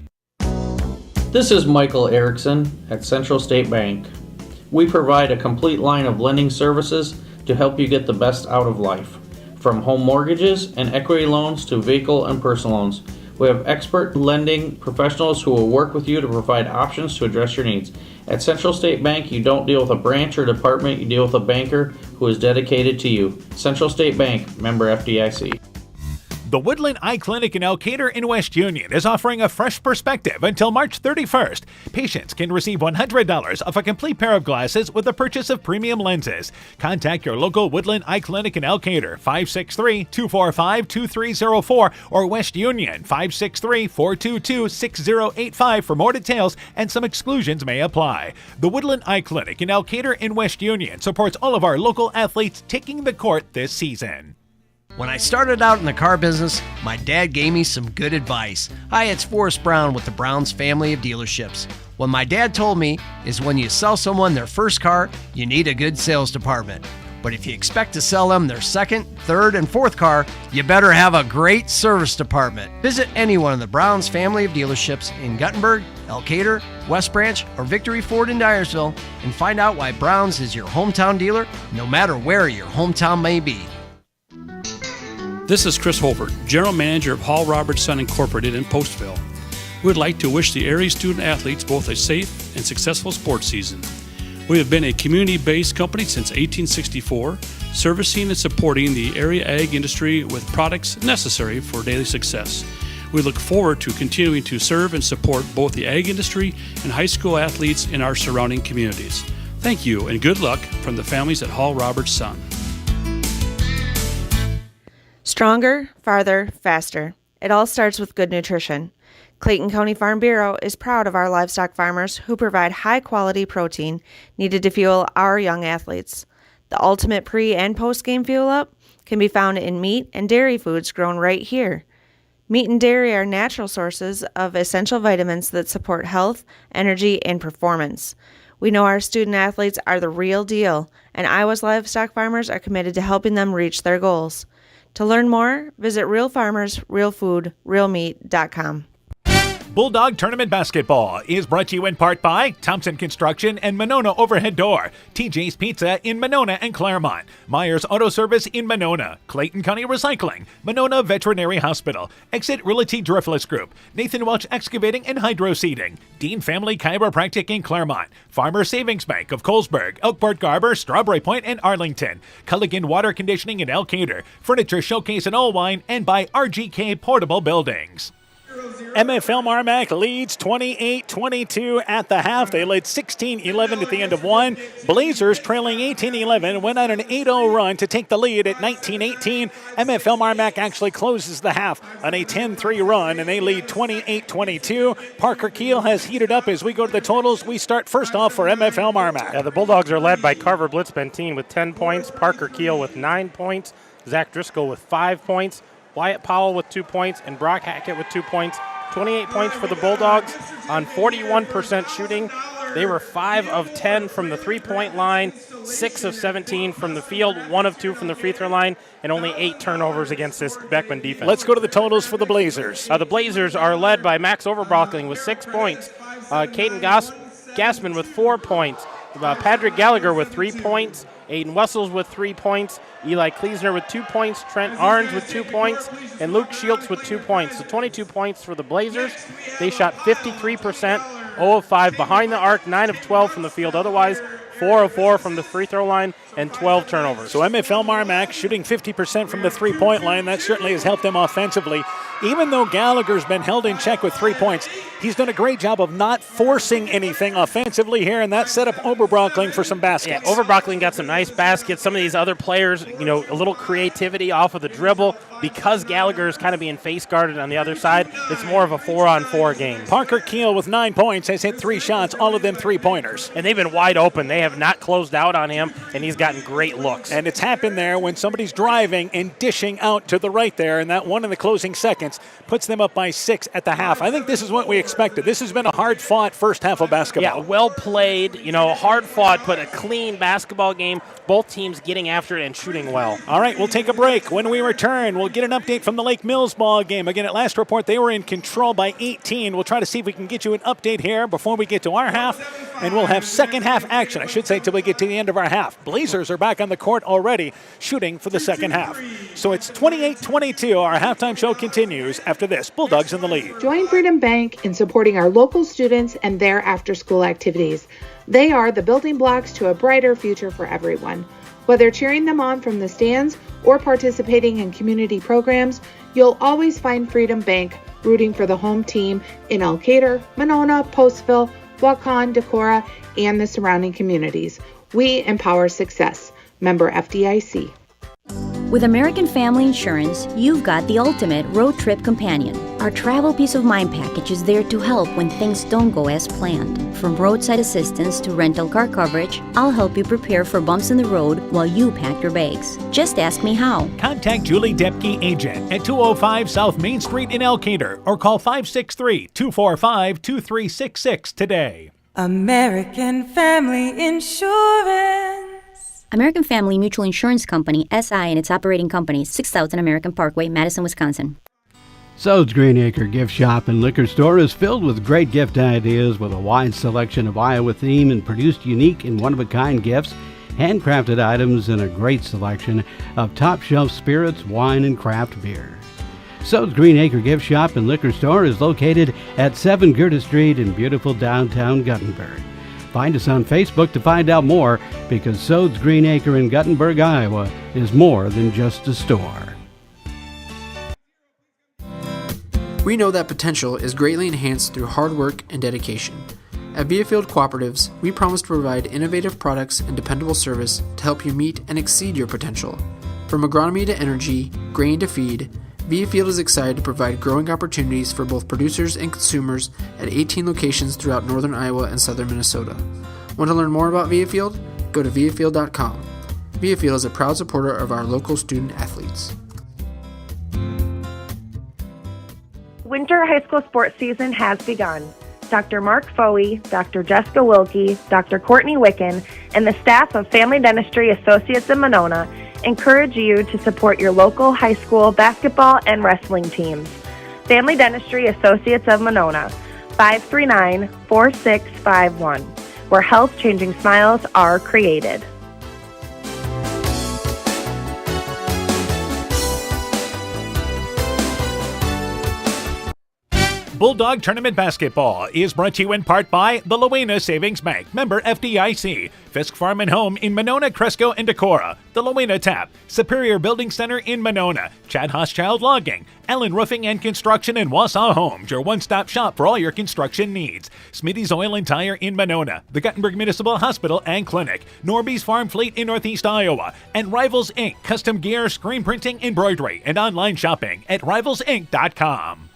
This is Michael Erickson at Central State Bank. We provide a complete line of lending services to help you get the best out of life. From home mortgages and equity loans to vehicle and personal loans. We have expert lending professionals who will work with you to provide options to address your needs. At Central State Bank, you don't deal with a branch or department, you deal with a banker who is dedicated to you. Central State Bank, member FDIC. The Woodland Eye Clinic in Elkader in West Union is offering a fresh perspective until March 31st. Patients can receive $100 off a complete pair of glasses with the purchase of premium lenses. Contact your local Woodland Eye Clinic in Elkader, 563-245-2304, or West Union, 563-422-6085 for more details, and some exclusions may apply. The Woodland Eye Clinic in Elkader in West Union supports all of our local athletes taking the court this season. When I started out in the car business, my dad gave me some good advice. Hi, it's Forrest Brown with the Browns family of dealerships. What my dad told me is when you sell someone their first car, you need a good sales department. But if you expect to sell them their second, third, and fourth car, you better have a great service department. Visit any one of the Browns family of dealerships in Guttenberg, Elkader, West Branch, or Victory Ford in Dyersville and find out why Browns is your hometown dealer, no matter where your hometown may be. This is Chris Holbert, General Manager of Hall Roberts Son Incorporated in Postville. We would like to wish the area student athletes both a safe and successful sports season. We have been a community-based company since 1864, servicing and supporting the area ag industry with products necessary for daily success. We look forward to continuing to serve and support both the ag industry and high school athletes in our surrounding communities. Thank you and good luck from the families at Hall Roberts Son. Stronger, farther, faster. It all starts with good nutrition. Clayton County Farm Bureau is proud of our livestock farmers who provide high-quality protein needed to fuel our young athletes. The ultimate pre- and post-game fuel-up can be found in meat and dairy foods grown right here. Meat and dairy are natural sources of essential vitamins that support health, energy, and performance. We know our student athletes are the real deal, and Iowa's livestock farmers are committed to helping them reach their goals. To learn more, visit realfarmersrealfoodrealmeat.com. Bulldog Tournament Basketball is brought to you in part by Thompson Construction and Monona Overhead Door, TJ's Pizza in Monona and Claremont, Myers Auto Service in Monona, Clayton County Recycling, Monona Veterinary Hospital, Exit Realty Driftless Group, Nathan Welch Excavating and Hydro Seeding, Dean Family Chiropractic in Claremont, Farmer Savings Bank of Colesburg, Elkport Garber, Strawberry Point, and Arlington, Culligan Water Conditioning in Elkader, Furniture Showcase in Allwine, and by RGK Portable Buildings. 0-0. MFLMarMac leads 28-22 at the half. They led 16-11 at the end of one. Blazers trailing 18-11 went on an 8-0 run to take the lead at 19-18. MFLMarMac actually closes the half on a 10-3 run, and they lead 28-22. Parker Keel has heated up as we go to the totals. We start first off for MFLMarMac. Yeah, the Bulldogs are led by Carver Blitzbentine with 10 points, Parker Keel with 9 points, Zach Driscoll with 5 points, Wyatt Powell with 2 points, and Brock Hackett with 2 points. 28 points for the Bulldogs on 41% shooting. They were 5 of 10 from the three-point line, 6 of 17 from the field, 1 of 2 from the free throw line, and only 8 turnovers against this Beckman defense. Let's go to the totals for the Blazers. The Blazers are led by Max Overbrockling with 6 points, Caden Gassman with 4 points, Patrick Gallagher with 3 points, Aiden Wessels with 3 points, Eli Kleesner with 2 points, Trent Arns with 2 points, and Luke Shields with 2 points. So 22 points for the Blazers. They shot 53%, 0 of 5 behind the arc, 9 of 12 from the field. Otherwise, 4 of 4 from the free throw line, and 12 turnovers. So MFLMarMac shooting 50% from the three-point line. That certainly has helped them offensively. Even though Gallagher's been held in check with 3 points, he's done a great job of not forcing anything offensively here, and that set up Overbrockling for some baskets. Yeah, Overbrockling got some nice baskets. Some of these other players, a little creativity off of the dribble. Because Gallagher is kind of being face guarded on the other side, it's more of a 4-on-4 game. Parker Keel with 9 points has hit 3 shots, all of them three-pointers. And they've been wide open. They have not closed out on him, and he's gotten great looks. And it's happened there when somebody's driving and dishing out to the right there, and that one in the closing seconds puts them up by 6 at the half. I think this is what we expected. This has been a hard-fought first half of basketball. Yeah, well played, hard-fought, but a clean basketball game. Both teams getting after it and shooting well. All right, we'll take a break. When we return, we'll get an update from the Lake Mills ball game. Again, at last report, they were in control by 18. We'll try to see if we can get you an update here before we get to our half, and we'll have second half action, I should say, till we get to the end of our half. Blazers are back on the court already, shooting for the second half. So it's 28-22. Our halftime show continues after this. Bulldogs in the lead. Join Freedom Bank in supporting our local students and their after-school activities. They are the building blocks to a brighter future for everyone. Whether cheering them on from the stands or participating in community programs, you'll always find Freedom Bank rooting for the home team in Elkader, Monona, Postville, Waukon, Decorah, and the surrounding communities. We empower success. Member FDIC. With American Family Insurance, you've got the ultimate road trip companion. Our travel peace of mind package is there to help when things don't go as planned. From roadside assistance to rental car coverage, I'll help you prepare for bumps in the road while you pack your bags. Just ask me how. Contact Julie Depke, agent, at 205 South Main Street in Elkader, or call 563-245-2366 today. American Family Insurance. American Family Mutual Insurance Company, SI, and its operating company, 6000 American Parkway, Madison, Wisconsin. Sode's Green Acre Gift Shop and Liquor Store is filled with great gift ideas with a wide selection of Iowa theme and produced unique and one-of-a-kind gifts, handcrafted items, and a great selection of top-shelf spirits, wine, and craft beer. Sode's Green Acre Gift Shop and Liquor Store is located at 7 Gerda Street in beautiful downtown Guttenberg. Find us on Facebook to find out more, because Sode's Green Acre in Guttenberg, Iowa is more than just a store. We know that potential is greatly enhanced through hard work and dedication. At Viafield Cooperatives, we promise to provide innovative products and dependable service to help you meet and exceed your potential. From agronomy to energy, grain to feed, Viafield is excited to provide growing opportunities for both producers and consumers at 18 locations throughout northern Iowa and southern Minnesota. Want to learn more about Viafield? Go to viafield.com. Viafield is a proud supporter of our local student athletes. Winter high school sports season has begun. Dr. Mark Foey, Dr. Jessica Wilkie, Dr. Courtney Wicken, and the staff of Family Dentistry Associates in Monona encourage you to support your local high school basketball and wrestling teams. Family Dentistry Associates of Monona, 539-4651, where health-changing smiles are created. Bulldog Tournament Basketball is brought to you in part by the Lowena Savings Bank, member FDIC, Fisk Farm and Home in Monona, Cresco, and Decorah, the Lowena Tap, Superior Building Center in Monona, Chad Hochschild Logging, Allen Roofing and Construction in Wausau Homes, your one-stop shop for all your construction needs, Smitty's Oil and Tire in Monona, the Guttenberg Municipal Hospital and Clinic, Norby's Farm Fleet in Northeast Iowa, and Rivals Inc., custom gear, screen printing, embroidery, and online shopping at rivalsinc.com.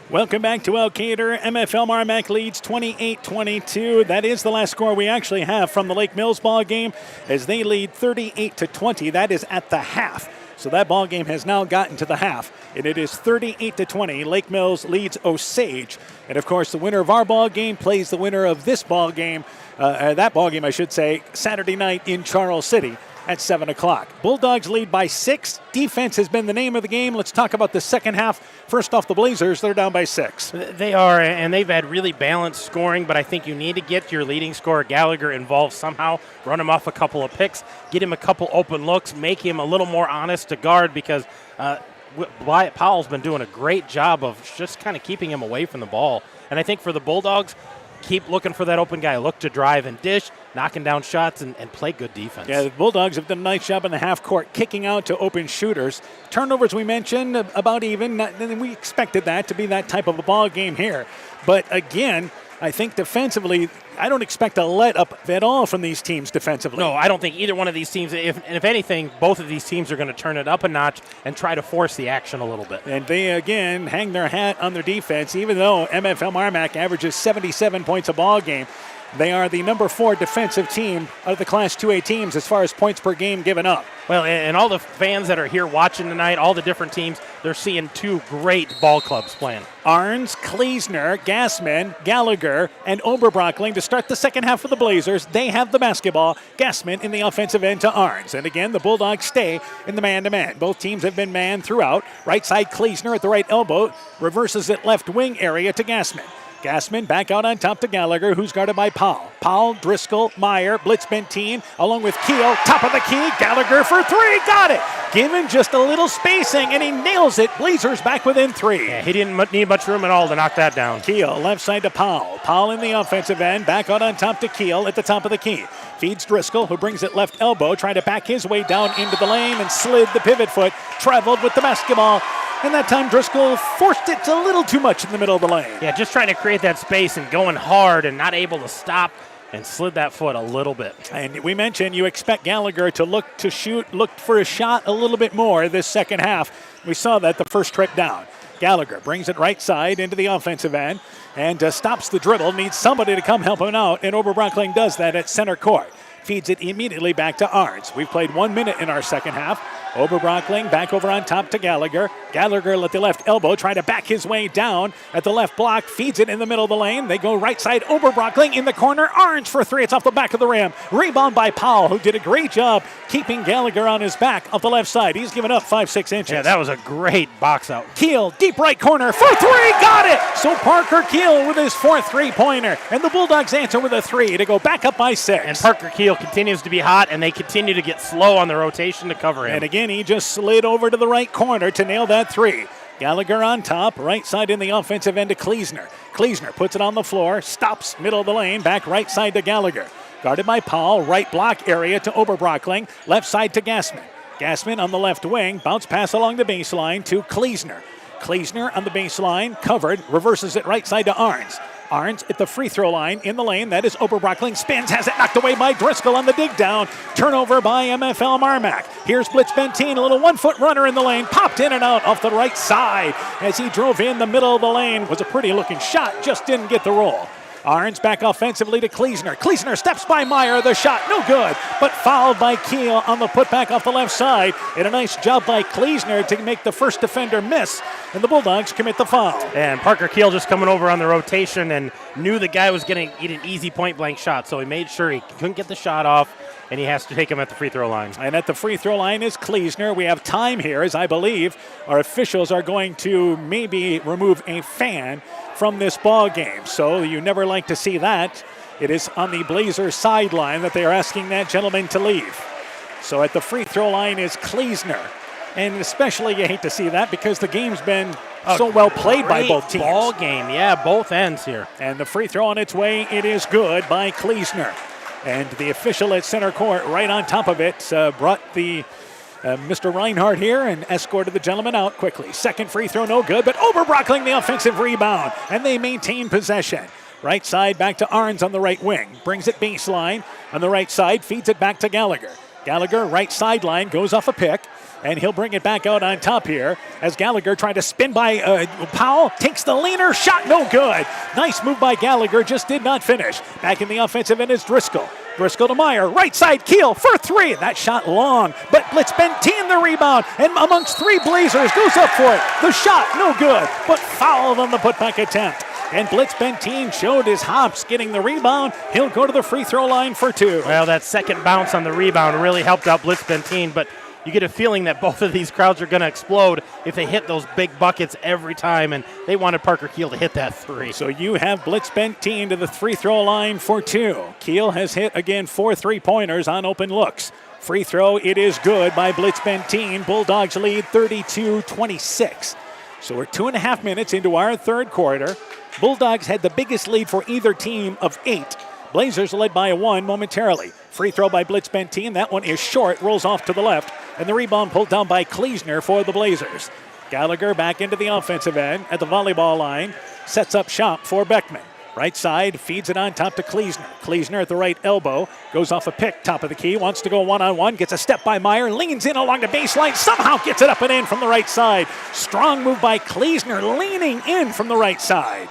Welcome back to Elkader. MFLMarMac leads 28-22. That is the last score we actually have from the Lake Mills ball game, as they lead 38-20. That is at the half. So that ball game has now gotten to the half, and it is 38-20. Lake Mills leads Osage, and of course the winner of our ball game plays the winner of this ball game, that ball game I should say, Saturday night in Charles City at 7 o'clock. Bulldogs lead by 6. Defense has been the name of the game. Let's talk about the second half. First off, the Blazers, they're down by 6. They are, and they've had really balanced scoring, but I think you need to get your leading scorer, Gallagher, involved somehow, run him off a couple of picks, get him a couple open looks, make him a little more honest to guard, because Wyatt Powell's been doing a great job of just kind of keeping him away from the ball. And I think for the Bulldogs, keep looking for that open guy. Look to drive and dish, knocking down shots, and play good defense. Yeah, the Bulldogs have done a nice job in the half court, kicking out to open shooters. Turnovers, we mentioned, about even. We expected that to be that type of a ball game here. But again, I think defensively, I don't expect a let up at all from these teams defensively. No, I don't think either one of these teams, if anything, both of these teams are going to turn it up a notch and try to force the action a little bit. And they, again, hang their hat on their defense. Even though MFLMarMac averages 77 points a ball game, they are the number 4 defensive team of the Class 2A teams as far as points per game given up. Well, and all the fans that are here watching tonight, all the different teams, they're seeing 2 great ball clubs playing. Arns, Kleesner, Gassman, Gallagher, and Oberbrockling to start the second half for the Blazers. They have the basketball. Gassman in the offensive end to Arns. And again, the Bulldogs stay in the man-to-man. Both teams have been man throughout. Right side, Kleesner at the right elbow. Reverses it left wing area to Gassman. Gassman back out on top to Gallagher, who's guarded by Powell. Powell, Driscoll, Meyer, Blitz Benteen, along with Keel. Top of the key, Gallagher for 3. Got it! Given just a little spacing, and he nails it. Blazers back within 3. Yeah, he didn't need much room at all to knock that down. Keel, left side to Powell. Powell in the offensive end, back out on top to Keel at the top of the key. Feeds Driscoll, who brings it left elbow, trying to back his way down into the lane and slid the pivot foot. Traveled with the basketball. And that time Driscoll forced it a little too much in the middle of the lane. Yeah, just trying to create that space and going hard and not able to stop, and slid that foot a little bit. And we mentioned you expect Gallagher to look for a shot a little bit more this second half. We saw that the first trip down. Gallagher brings it right side into the offensive end and stops the dribble. Needs somebody to come help him out, and Oberbrockling does that at center court. Feeds it immediately back to Arns. We've played 1 minute in our second half. Oberbrockling back over on top to Gallagher. Gallagher at the left elbow, trying to back his way down at the left block. Feeds it in the middle of the lane. They go right side. Oberbrockling in the corner. Arns for 3. It's off the back of the rim. Rebound by Powell, who did a great job keeping Gallagher on his back off the left side. He's given up 5-6 inches. Yeah, that was a great box out. Keel, deep right corner for 3. Got it! So Parker Keel with his 4th three-pointer. And the Bulldogs answer with a 3 to go back up by 6. And Parker Keel continues to be hot, and they continue to get slow on the rotation to cover him. And again, he just slid over to the right corner to nail that 3. Gallagher on top, right side in the offensive end to Kleesner. Kleesner puts it on the floor, stops middle of the lane, back right side to Gallagher. Guarded by Powell, right block area to Oberbrockling, left side to Gassman. Gassman on the left wing, bounce pass along the baseline to Kleesner. Kleesner on the baseline, covered, reverses it right side to Arns. Arns at the free throw line in the lane. That is Oberbrockling. Spins, has it knocked away by Driscoll on the dig down. Turnover by MFLMarMac. Here's Blitz Benteen, a little 1-foot runner in the lane. Popped in and out off the right side as he drove in the middle of the lane. Was a pretty looking shot, just didn't get the roll. Arns back offensively to Kleesner. Kleesner steps by Meyer. The shot, no good, but fouled by Keel on the putback off the left side. And a nice job by Kleesner to make the first defender miss. And the Bulldogs commit the foul. And Parker Keel just coming over on the rotation and knew the guy was going to eat an easy point-blank shot, so he made sure he couldn't get the shot off, and he has to take him at the free throw line. And at the free throw line is Kleesner. We have time here, as I believe our officials are going to maybe remove a fan from this ball game. So you never like to see that. It is on the Blazers sideline that they are asking that gentleman to leave. So at the free throw line is Kleesner. And especially you hate to see that because the game's been so well played by both teams. Ball game, yeah, both ends here. And the free throw on its way, it is good by Kleesner. And the official at center court right on top of it brought the Mr. Reinhardt here and escorted the gentleman out quickly. Second free throw, no good, but Oberbrockling the offensive rebound, and they maintain possession. Right side back to Arns on the right wing. Brings it baseline on the right side, feeds it back to Gallagher. Gallagher, right sideline, goes off a pick, and he'll bring it back out on top here as Gallagher trying to spin by Powell. Takes the leaner, shot no good. Nice move by Gallagher, just did not finish. Back in the offensive end is Driscoll. Driscoll to Meyer, right side Keel for three. That shot long, but Blitz Benteen the rebound, and amongst three Blazers goes up for it. The shot no good, but fouled on the putback attempt. And Blitz Benteen showed his hops getting the rebound. He'll go to the free throw line for two. Well, that second bounce on the rebound really helped out Blitz Benteen, but you get a feeling that both of these crowds are going to explode if they hit those big buckets every time, and they wanted Parker Keel to hit that three. So you have Blitz Benteen to the free throw line for two. Keel has hit again 4 3-pointers on open looks. Free throw, it is good by Blitz Benteen. Bulldogs lead 32-26. So we're 2.5 minutes into our third quarter. Bulldogs had the biggest lead for either team of 8. Blazers led by 1 momentarily. Free throw by Blitz Benteen. That one is short, rolls off to the left. And the rebound pulled down by Kleesner for the Blazers. Gallagher back into the offensive end at the volleyball line. Sets up shop for Beckman. Right side, feeds it on top to Kleesner. Kleesner at the right elbow. Goes off a pick, top of the key. Wants to go one-on-one. Gets a step by Meyer. Leans in along the baseline. Somehow gets it up and in from the right side. Strong move by Kleesner, leaning in from the right side.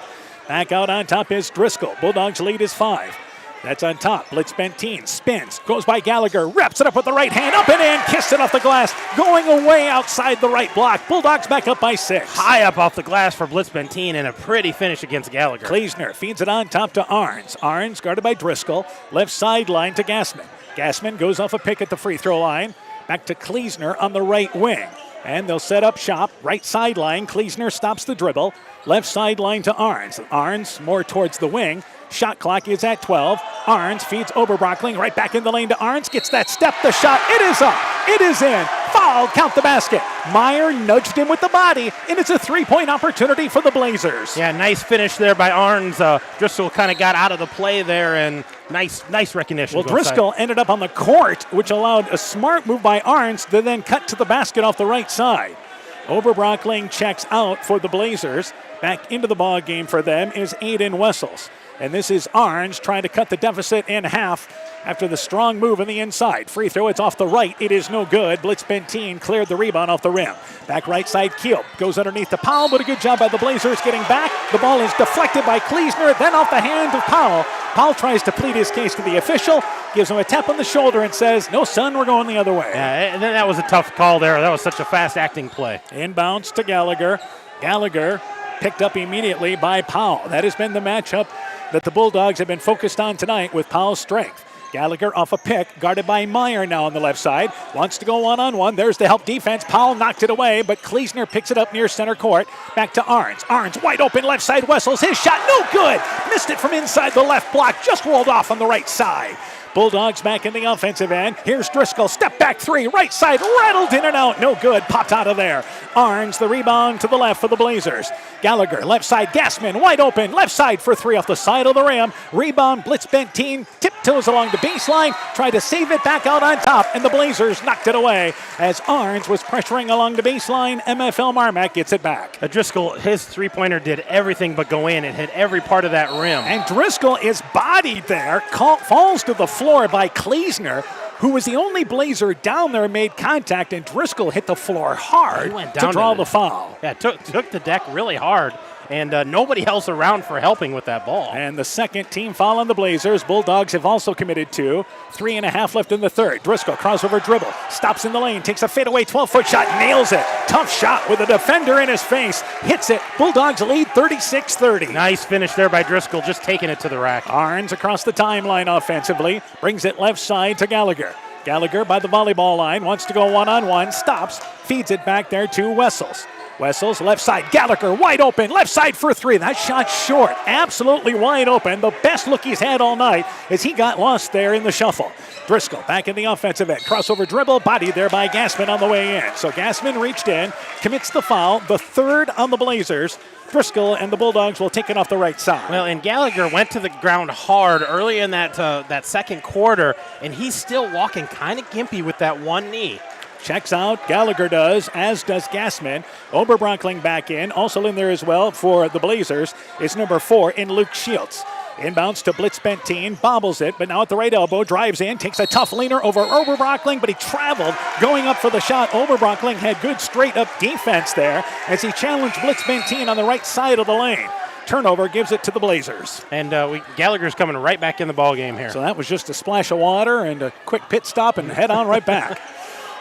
Back out on top is Driscoll. Bulldogs lead is 5. That's on top. Blitz Benteen spins, goes by Gallagher, wraps it up with the right hand, up and in, kissed it off the glass, going away outside the right block. Bulldogs back up by 6. High up off the glass for Blitz Benteen and a pretty finish against Gallagher. Kleesner feeds it on top to Arns. Arns guarded by Driscoll, left sideline to Gassman. Gassman goes off a pick at the free throw line, back to Kleesner on the right wing. And they'll set up shop, right sideline. Kleesner stops the dribble, left sideline to Arns. Arns more towards the wing. Shot clock is at 12. Arns feeds Oberbrockling right back in the lane to Arns. Gets that step, the shot. It is up. It is in. Foul. Count the basket. Meyer nudged him with the body, and it's a 3-point opportunity for the Blazers. Yeah, nice finish there by Arns. Driscoll kind of got out of the play there, and nice recognition. Well, Driscoll ended up on the court, which allowed a smart move by Arns to then cut to the basket off the right side. Oberbrockling checks out for the Blazers. Back into the ball game for them is Aiden Wessels. And this is Arns trying to cut the deficit in half after the strong move on the inside. Free throw, it's off the right. It is no good. Blitz Benteen cleared the rebound off the rim. Back right side, Keel goes underneath to Powell, but a good job by the Blazers getting back. The ball is deflected by Kleesner, then off the hand of Powell. Powell tries to plead his case to the official, gives him a tap on the shoulder and says, no, son, we're going the other way. Yeah, and then that was a tough call there. That was such a fast-acting play. Inbounds to Gallagher. Gallagher picked up immediately by Powell. That has been the matchup that the Bulldogs have been focused on tonight with Powell's strength. Gallagher off a pick, guarded by Meyer now on the left side. Wants to go one-on-one. There's the help defense. Powell knocked it away, but Kleesner picks it up near center court. Back to Arns. Arns wide open left side. Wessels. His shot no good. Missed it from inside the left block. Just rolled off on the right side. Bulldogs back in the offensive end. Here's Driscoll. Step back 3. Right side. Rattled in and out. No good. Popped out of there. Arns the rebound to the left for the Blazers. Gallagher left side. Gassman wide open. Left side for 3 off the side of the rim. Rebound. Blitz Benteen tiptoes along the baseline. Tried to save it back out on top. And the Blazers knocked it away as Arns was pressuring along the baseline. MFLMarMac gets it back. Driscoll, his three-pointer did everything but go in. It hit every part of that rim. And Driscoll is bodied there. Falls to the floor by Kleesner, who was the only Blazer down there, made contact, and Driscoll hit the floor hard to draw the foul. Yeah, took the deck really hard, and nobody else around for helping with that ball. And the second team foul on the Blazers. Bulldogs have also committed 2. 3.5 left in the third. Driscoll crossover dribble, stops in the lane, takes a fadeaway 12-foot shot, nails it. Tough shot with a defender in his face, hits it. Bulldogs lead 36-30. Nice finish there by Driscoll, just taking it to the rack. Arns across the timeline offensively, brings it left side to Gallagher. Gallagher by the volleyball line, wants to go one-on-one, stops, feeds it back there to Wessels. Wessels, left side, Gallagher, wide open, left side for three. That shot short, absolutely wide open. The best look he's had all night as he got lost there in the shuffle. Driscoll back in the offensive end. Crossover dribble, bodied there by Gassman on the way in. So Gassman reached in, commits the foul, the third on the Blazers. Driscoll and the Bulldogs will take it off the right side. Well, and Gallagher went to the ground hard early in that second quarter, and he's still walking kind of gimpy with that one knee. Checks out, Gallagher does, as does Gassman. Oberbrockling back in, also in there as well for the Blazers is number 4 in Luke Shields. Inbounds to Blitz Benteen, bobbles it, but now at the right elbow, drives in, takes a tough leaner over Oberbrockling, but he traveled going up for the shot. Oberbrockling had good straight-up defense there as he challenged Blitz Benteen on the right side of the lane. Turnover gives it to the Blazers. And Gallagher's coming right back in the ball game here. So that was just a splash of water and a quick pit stop and head on right back.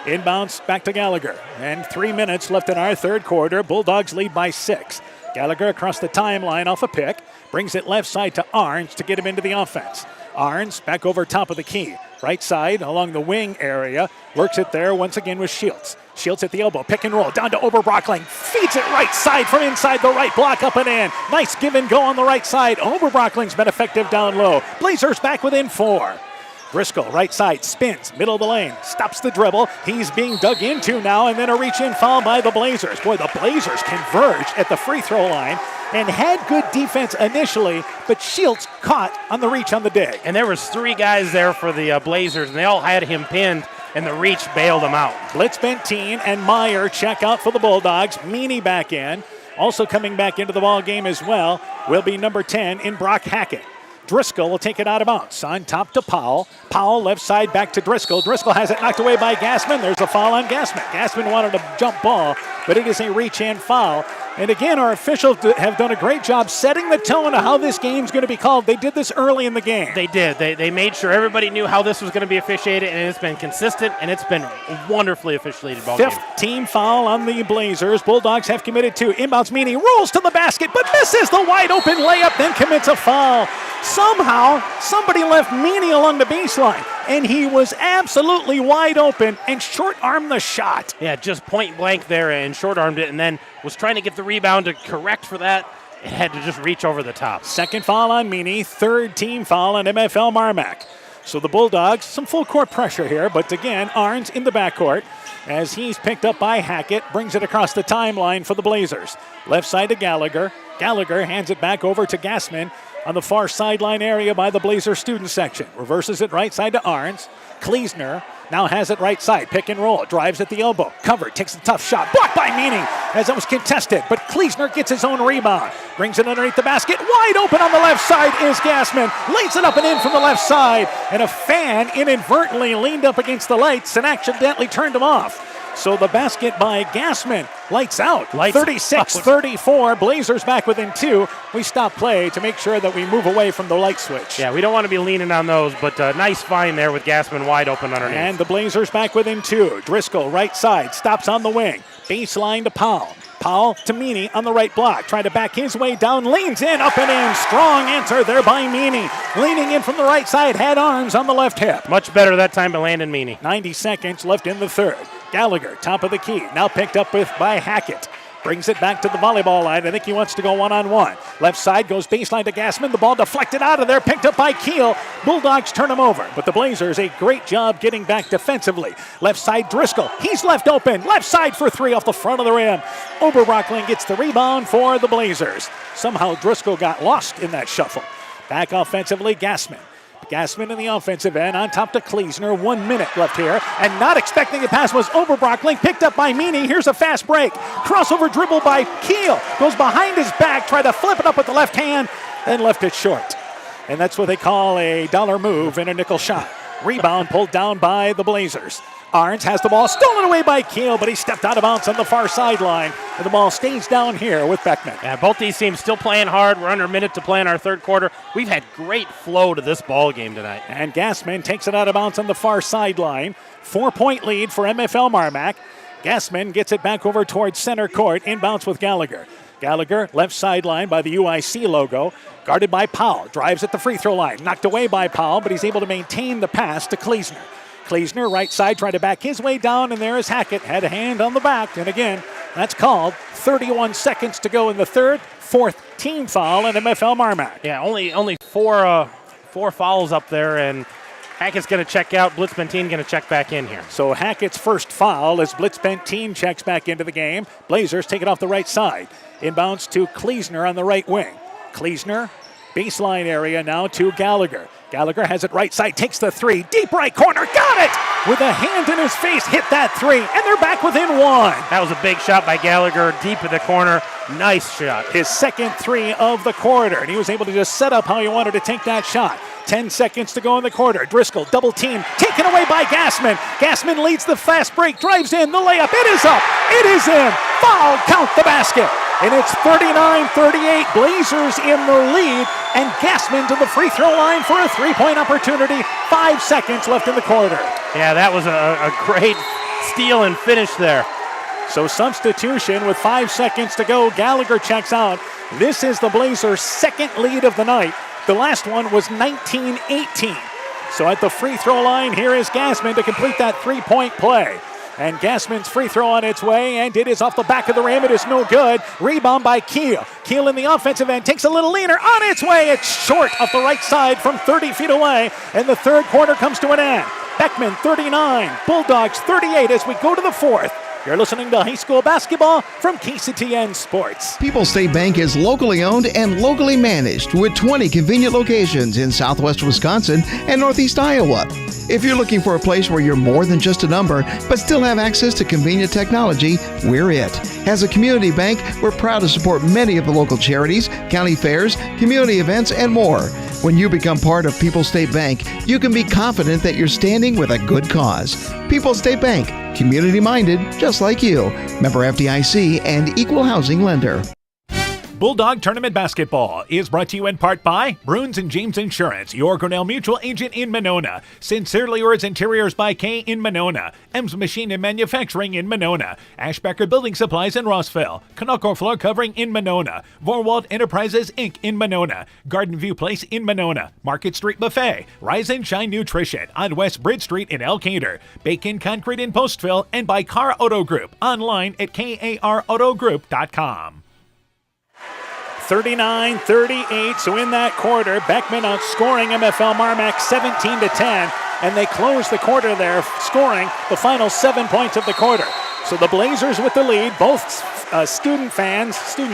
Inbounds back to Gallagher. And 3 minutes left in our third quarter. Bulldogs lead by 6. Gallagher across the timeline off a pick. Brings it left side to Arns to get him into the offense. Arns back over top of the key. Right side along the wing area. Works it there once again with Shields. Shields at the elbow. Pick and roll. Down to Oberbrockling. Feeds it right side from inside the right block up and in. Nice give and go on the right side. Oberbrockling's been effective down low. Blazers back within 4. Driscoll, right side, spins, middle of the lane, stops the dribble. He's being dug into now, and then a reach-in foul by the Blazers. Boy, the Blazers converged at the free throw line and had good defense initially, but Shields caught on the reach on the dig. And there was 3 guys there for the Blazers, and they all had him pinned, and the reach bailed him out. Blitz Benteen and Meyer check out for the Bulldogs. Meany back in. Also coming back into the ball game as well will be number 10 in Brock Hackett. Driscoll will take it out of bounds. On top to Powell. Powell left side back to Driscoll. Driscoll has it knocked away by Gassman. There's a foul on Gassman. Gassman wanted a jump ball, but it is a reach-in foul. And again, our officials have done a great job setting the tone of how this game's going to be called. They did this early in the game. They did. They made sure everybody knew how this was going to be officiated, and it's been consistent, and it's been a wonderfully officiated ball game. 5th team foul on the Blazers. Bulldogs have committed 2. Inbounds Meany rolls to the basket, but misses the wide-open layup, then commits a foul. Somehow, somebody left Meany along the baseline, and he was absolutely wide open and short-armed the shot. Yeah, just point blank there and short-armed it, and then was trying to get the rebound to correct for that. It had to just reach over the top. 2nd foul on Meany, 3rd team foul on MFLMarMac. So the Bulldogs, some full-court pressure here, but again, Arns in the backcourt as he's picked up by Hackett, brings it across the timeline for the Blazers. Left side to Gallagher. Gallagher hands it back over to Gassman on the far sideline area by the Blazer student section. Reverses it right side to Arns. Kleesner now has it right side. Pick and roll. Drives at the elbow. Covered. Takes a tough shot. Blocked by Meany as it was contested. But Kleesner gets his own rebound. Brings it underneath the basket. Wide open on the left side is Gassman. Lays it up and in from the left side. And a fan inadvertently leaned up against the lights and accidentally turned him off. So the basket by Gassman. Lights out. 36-34. Blazers back within 2. We stop play to make sure that we move away from the light switch. Yeah, we don't want to be leaning on those, but nice find there with Gassman wide open underneath. And the Blazers back within 2. Driscoll, right side, stops on the wing. Baseline to Powell. Powell to Meany on the right block. Trying to back his way down. Leans in, up and in. Strong answer there by Meany. Leaning in from the right side. Had Arms on the left hip. Much better that time by Landon Meany. 90 seconds left in the third. Gallagher, top of the key. Now picked up by Hackett. Brings it back to the volleyball line. I think he wants to go one-on-one. Left side goes baseline to Gassman. The ball deflected out of there. Picked up by Keel. Bulldogs turn him over. But the Blazers, a great job getting back defensively. Left side, Driscoll. He's left open. Left side for 3 off the front of the rim. Oberbrockling gets the rebound for the Blazers. Somehow Driscoll got lost in that shuffle. Back offensively, Gassman. Gassman in the offensive end on top to Kleesner. 1 minute left here. And not expecting the pass was Oberbrockling. Picked up by Meany. Here's a fast break. Crossover dribble by Keel. Goes behind his back. Tried to flip it up with the left hand. Then left it short. And that's what they call a dollar move in a nickel shot. Rebound pulled down by the Blazers. Arns has the ball stolen away by Keel, but he stepped out of bounds on the far sideline. And the ball stays down here with Beckman. Yeah, both these teams still playing hard. We're under a minute to play in our third quarter. We've had great flow to this ball game tonight. And Gassman takes it out of bounds on the far sideline. 4-point lead for MFLMarMac. Gassman gets it back over towards center court. Inbounds with Gallagher. Gallagher, left sideline by the UIC logo. Guarded by Powell. Drives at the free throw line. Knocked away by Powell, but he's able to maintain the pass to Kleesner. Kleesner, right side, trying to back his way down, and there is Hackett. Had a hand on the back, and again, That's called. 31 seconds to go in the third. Fourth team foul in MFLMarMac. Yeah, only four fouls up there, and Hackett's going to check out. Blitzbentine going to check back in here. So Hackett's first foul as Blitzbentine checks back into the game. Blazers take it off the right side. Inbounds to Kleesner on the right wing. Kleesner, baseline area now to Gallagher. Gallagher has it right side, takes the three. Deep right corner, got it! With a hand in his face, hit that three, and they're back within one. That was a big shot by Gallagher, deep in the corner. Nice shot. His second three of the quarter, and he was able to just set up how he wanted to take that shot. 10 seconds to go in the quarter. Driscoll, double team, taken away by Gassman. Gassman leads the fast break, drives in, the layup, it is up, it is in. Foul, count the basket. And it's 39-38, Blazers in the lead, and Gassman to the free throw line for a three-point opportunity. 5 seconds left in the quarter. Yeah, that was a great steal and finish there. So substitution with 5 seconds to go. Gallagher checks out. This is the Blazers' second lead of the night. The last one was 19-18. So at the free throw line, here is Gassman to complete that three-point play. And Gassman's free throw on its way, and it is off the back of the rim. It is no good. Rebound by Keel. Keel in the offensive end takes a little leaner on its way. It's short off the right side from 30 feet away, and the third quarter comes to an end. Beckman 39, Bulldogs 38 as we go to the fourth. You're listening to high school basketball from KCTN Sports. People's State Bank is locally owned and locally managed with 20 convenient locations in southwest Wisconsin and northeast Iowa. If you're looking for a place where you're more than just a number, but still have access to convenient technology, we're it. As a community bank, we're proud to support many of the local charities, county fairs, community events, and more. When you become part of People's State Bank, you can be confident that you're standing with a good cause. People's State Bank, community-minded, just like you. Member FDIC and equal housing lender. Bulldog Tournament Basketball is brought to you in part by Bruins and James Insurance, your Grinnell Mutual agent in Monona. Sincerely Yours Interiors by Kay in Monona. Ems Machine and Manufacturing in Monona. Ashbecker Building Supplies in Rossville. Canucco Floor Covering in Monona. Vorwald Enterprises Inc. in Monona. Garden View Place in Monona. Market Street Buffet. Rise and Shine Nutrition on West Bridge Street in Elkader. Bacon Concrete in Postville, and by Car Auto Group online at karautogroup.com. 39-38, so in that quarter, Beckman outscoring MFLMarMac 17-10, and they close the quarter there, scoring the final 7 points of the quarter. So the Blazers with the lead, both student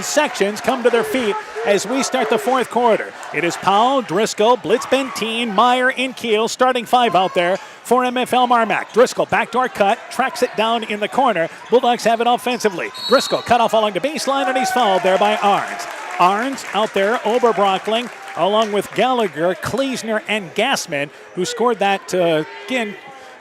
sections come to their feet as we start the fourth quarter. It is Powell, Driscoll, Blitzbentine, Meyer, and Keel, starting five out there for MFLMarMac. Driscoll, backdoor cut, tracks it down in the corner. Bulldogs have it offensively. Driscoll cut off along the baseline, and he's fouled there by Arns. Arns out there, Oberbrockling, along with Gallagher, Kleesner, and Gassman, who scored that,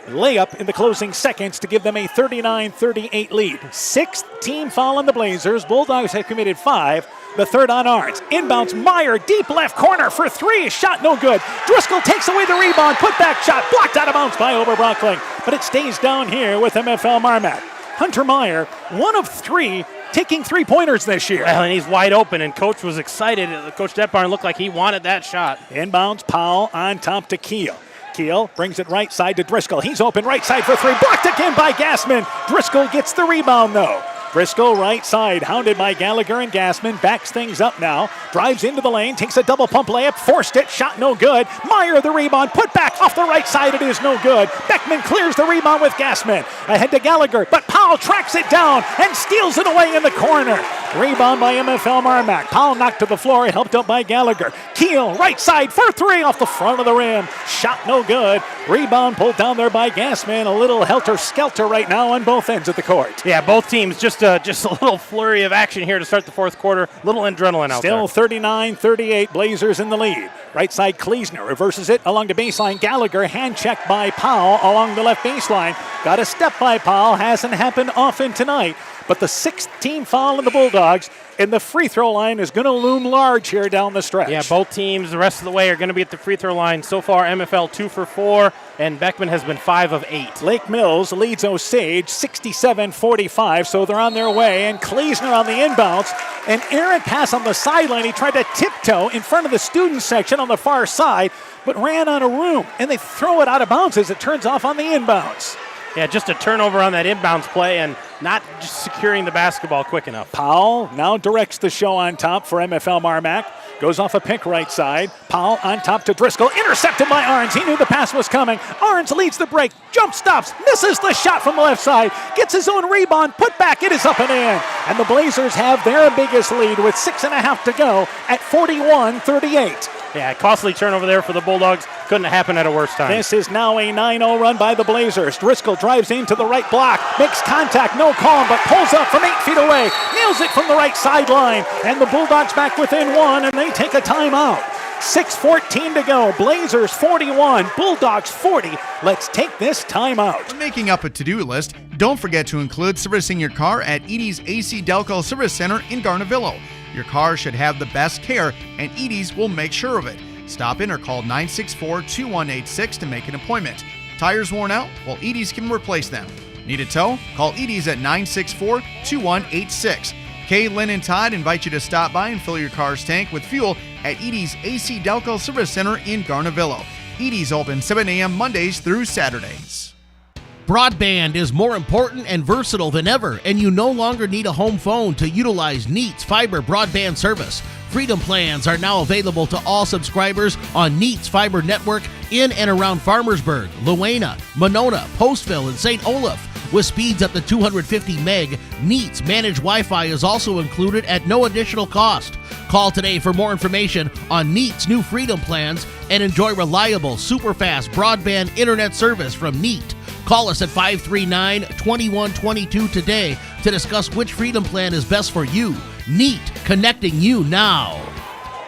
layup in the closing seconds to give them a 39-38 lead. Sixth team foul on the Blazers. Bulldogs have committed 5. The third on Arns. Inbounds Meyer, deep left corner for 3. Shot no good. Driscoll takes away the rebound. Put-back shot blocked out of bounds by Oberbrockling. But it stays down here with MFLMarMac. Hunter Meyer, 1 of 3, taking 3-pointers this year. Well, and he's wide open, and Coach was excited. Coach Detbarn looked like he wanted that shot. Inbounds Powell on top to Keel. Keel brings it right side to Driscoll. He's open right side for 3. Blocked again by Gassman. Driscoll gets the rebound, though. Driscoll right side, hounded by Gallagher and Gassman. Backs things up now. Drives into the lane. Takes a double pump layup. Forced it. Shot no good. Meyer the rebound. Put back off the right side. It is no good. Beckman clears the rebound with Gassman. Ahead to Gallagher. But Powell tracks it down and steals it away in the corner. Rebound by MFLMarMac. Powell knocked to the floor. Helped up by Gallagher. Keel right side for 3 off the front of the rim. Shot no good. Rebound pulled down there by Gassman. A little helter-skelter right now on both ends of the court. Yeah, both teams just a little flurry of action here to start the fourth quarter. Little adrenaline out there. Still 39-38, Blazers in the lead. Right side, Kleesner reverses it along the baseline. Gallagher, hand checked by Powell along the left baseline. Got a step by Powell. Hasn't happened often tonight. But the 6th team foul in the Bulldogs, and the free throw line is going to loom large here down the stretch. Yeah, both teams the rest of the way are going to be at the free throw line. So far, MFL 2 for 4, and Beckman has been 5 of 8. Lake Mills leads Osage 67-45, so they're on their way. And Kleesner on the inbounds. An errant pass on the sideline. He tried to tiptoe in front of the student section on the far side, but ran out of room. And they throw it out of bounds as it turns off on the inbounds. Yeah, just a turnover on that inbounds play and not just securing the basketball quick enough. Powell now directs the show on top for MFLMarMac. Goes off a pick right side. Powell on top to Driscoll. Intercepted by Arns. He knew the pass was coming. Arns leads the break. Jump stops. Misses the shot from the left side. Gets his own rebound. Put back. It is up and in. And the Blazers have their biggest lead with 6.5 to go at 41-38. Yeah, costly turnover there for the Bulldogs. Couldn't happen at a worse time. This is now a 9-0 run by the Blazers. Driscoll drives into the right block, makes contact, no call, but pulls up from 8 feet away, nails it from the right sideline, and the Bulldogs back within one, and they take a timeout. 6:14 to go. Blazers 41, Bulldogs 40. Let's take this timeout. When making up a to-do list, don't forget to include servicing your car at Edie's AC Delco Service Center in Garnavillo. Your car should have the best care, and Edie's will make sure of it. Stop in or call 964-2186 to make an appointment. Tires worn out? Well, Edie's can replace them. Need a tow? Call Edie's at 964-2186. Kay, Lynn, and Todd invite you to stop by and fill your car's tank with fuel at Edie's AC Delco Service Center in Garnavillo. Edie's open 7 a.m. Mondays through Saturdays. Broadband is more important and versatile than ever, and you no longer need a home phone to utilize Neat's fiber broadband service. Freedom plans are now available to all subscribers on Neat's fiber network in and around Farmersburg, Luena, Monona, Postville, and St. Olaf. With speeds up to 250 meg, Neat's managed Wi-Fi is also included at no additional cost. Call today for more information on Neat's new Freedom plans and enjoy reliable, super-fast broadband internet service from Neat. Call us at 539-2122 today to discuss which Freedom plan is best for you. Neat, connecting you now.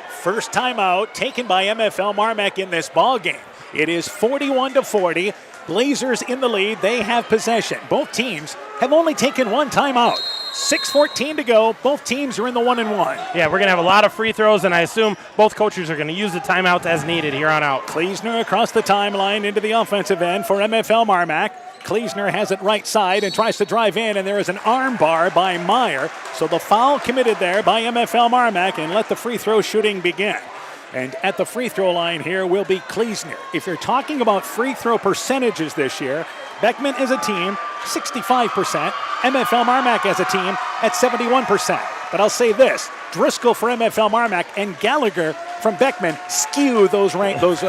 First timeout taken by MFLMarMac in this ball game. It is 41-40. Blazers in the lead. They have possession. Both teams have only taken one timeout. 6:14 to go. Both teams are in the 1-1. Yeah, we're going to have a lot of free throws, and I assume both coaches are going to use the timeouts as needed here on out. Kleesner across the timeline into the offensive end for MFLMarMac. Kleesner has it right side and tries to drive in, and there is an arm bar by Meyer. So the foul committed there by MFLMarMac, and let the free throw shooting begin. And at the free throw line here will be Kleesner. If you're talking about free throw percentages this year, Beckman is a team 65%, MFLMarMac as a team at 71%. But I'll say this, Driscoll for MFLMarMac and Gallagher from Beckman skew those numbers.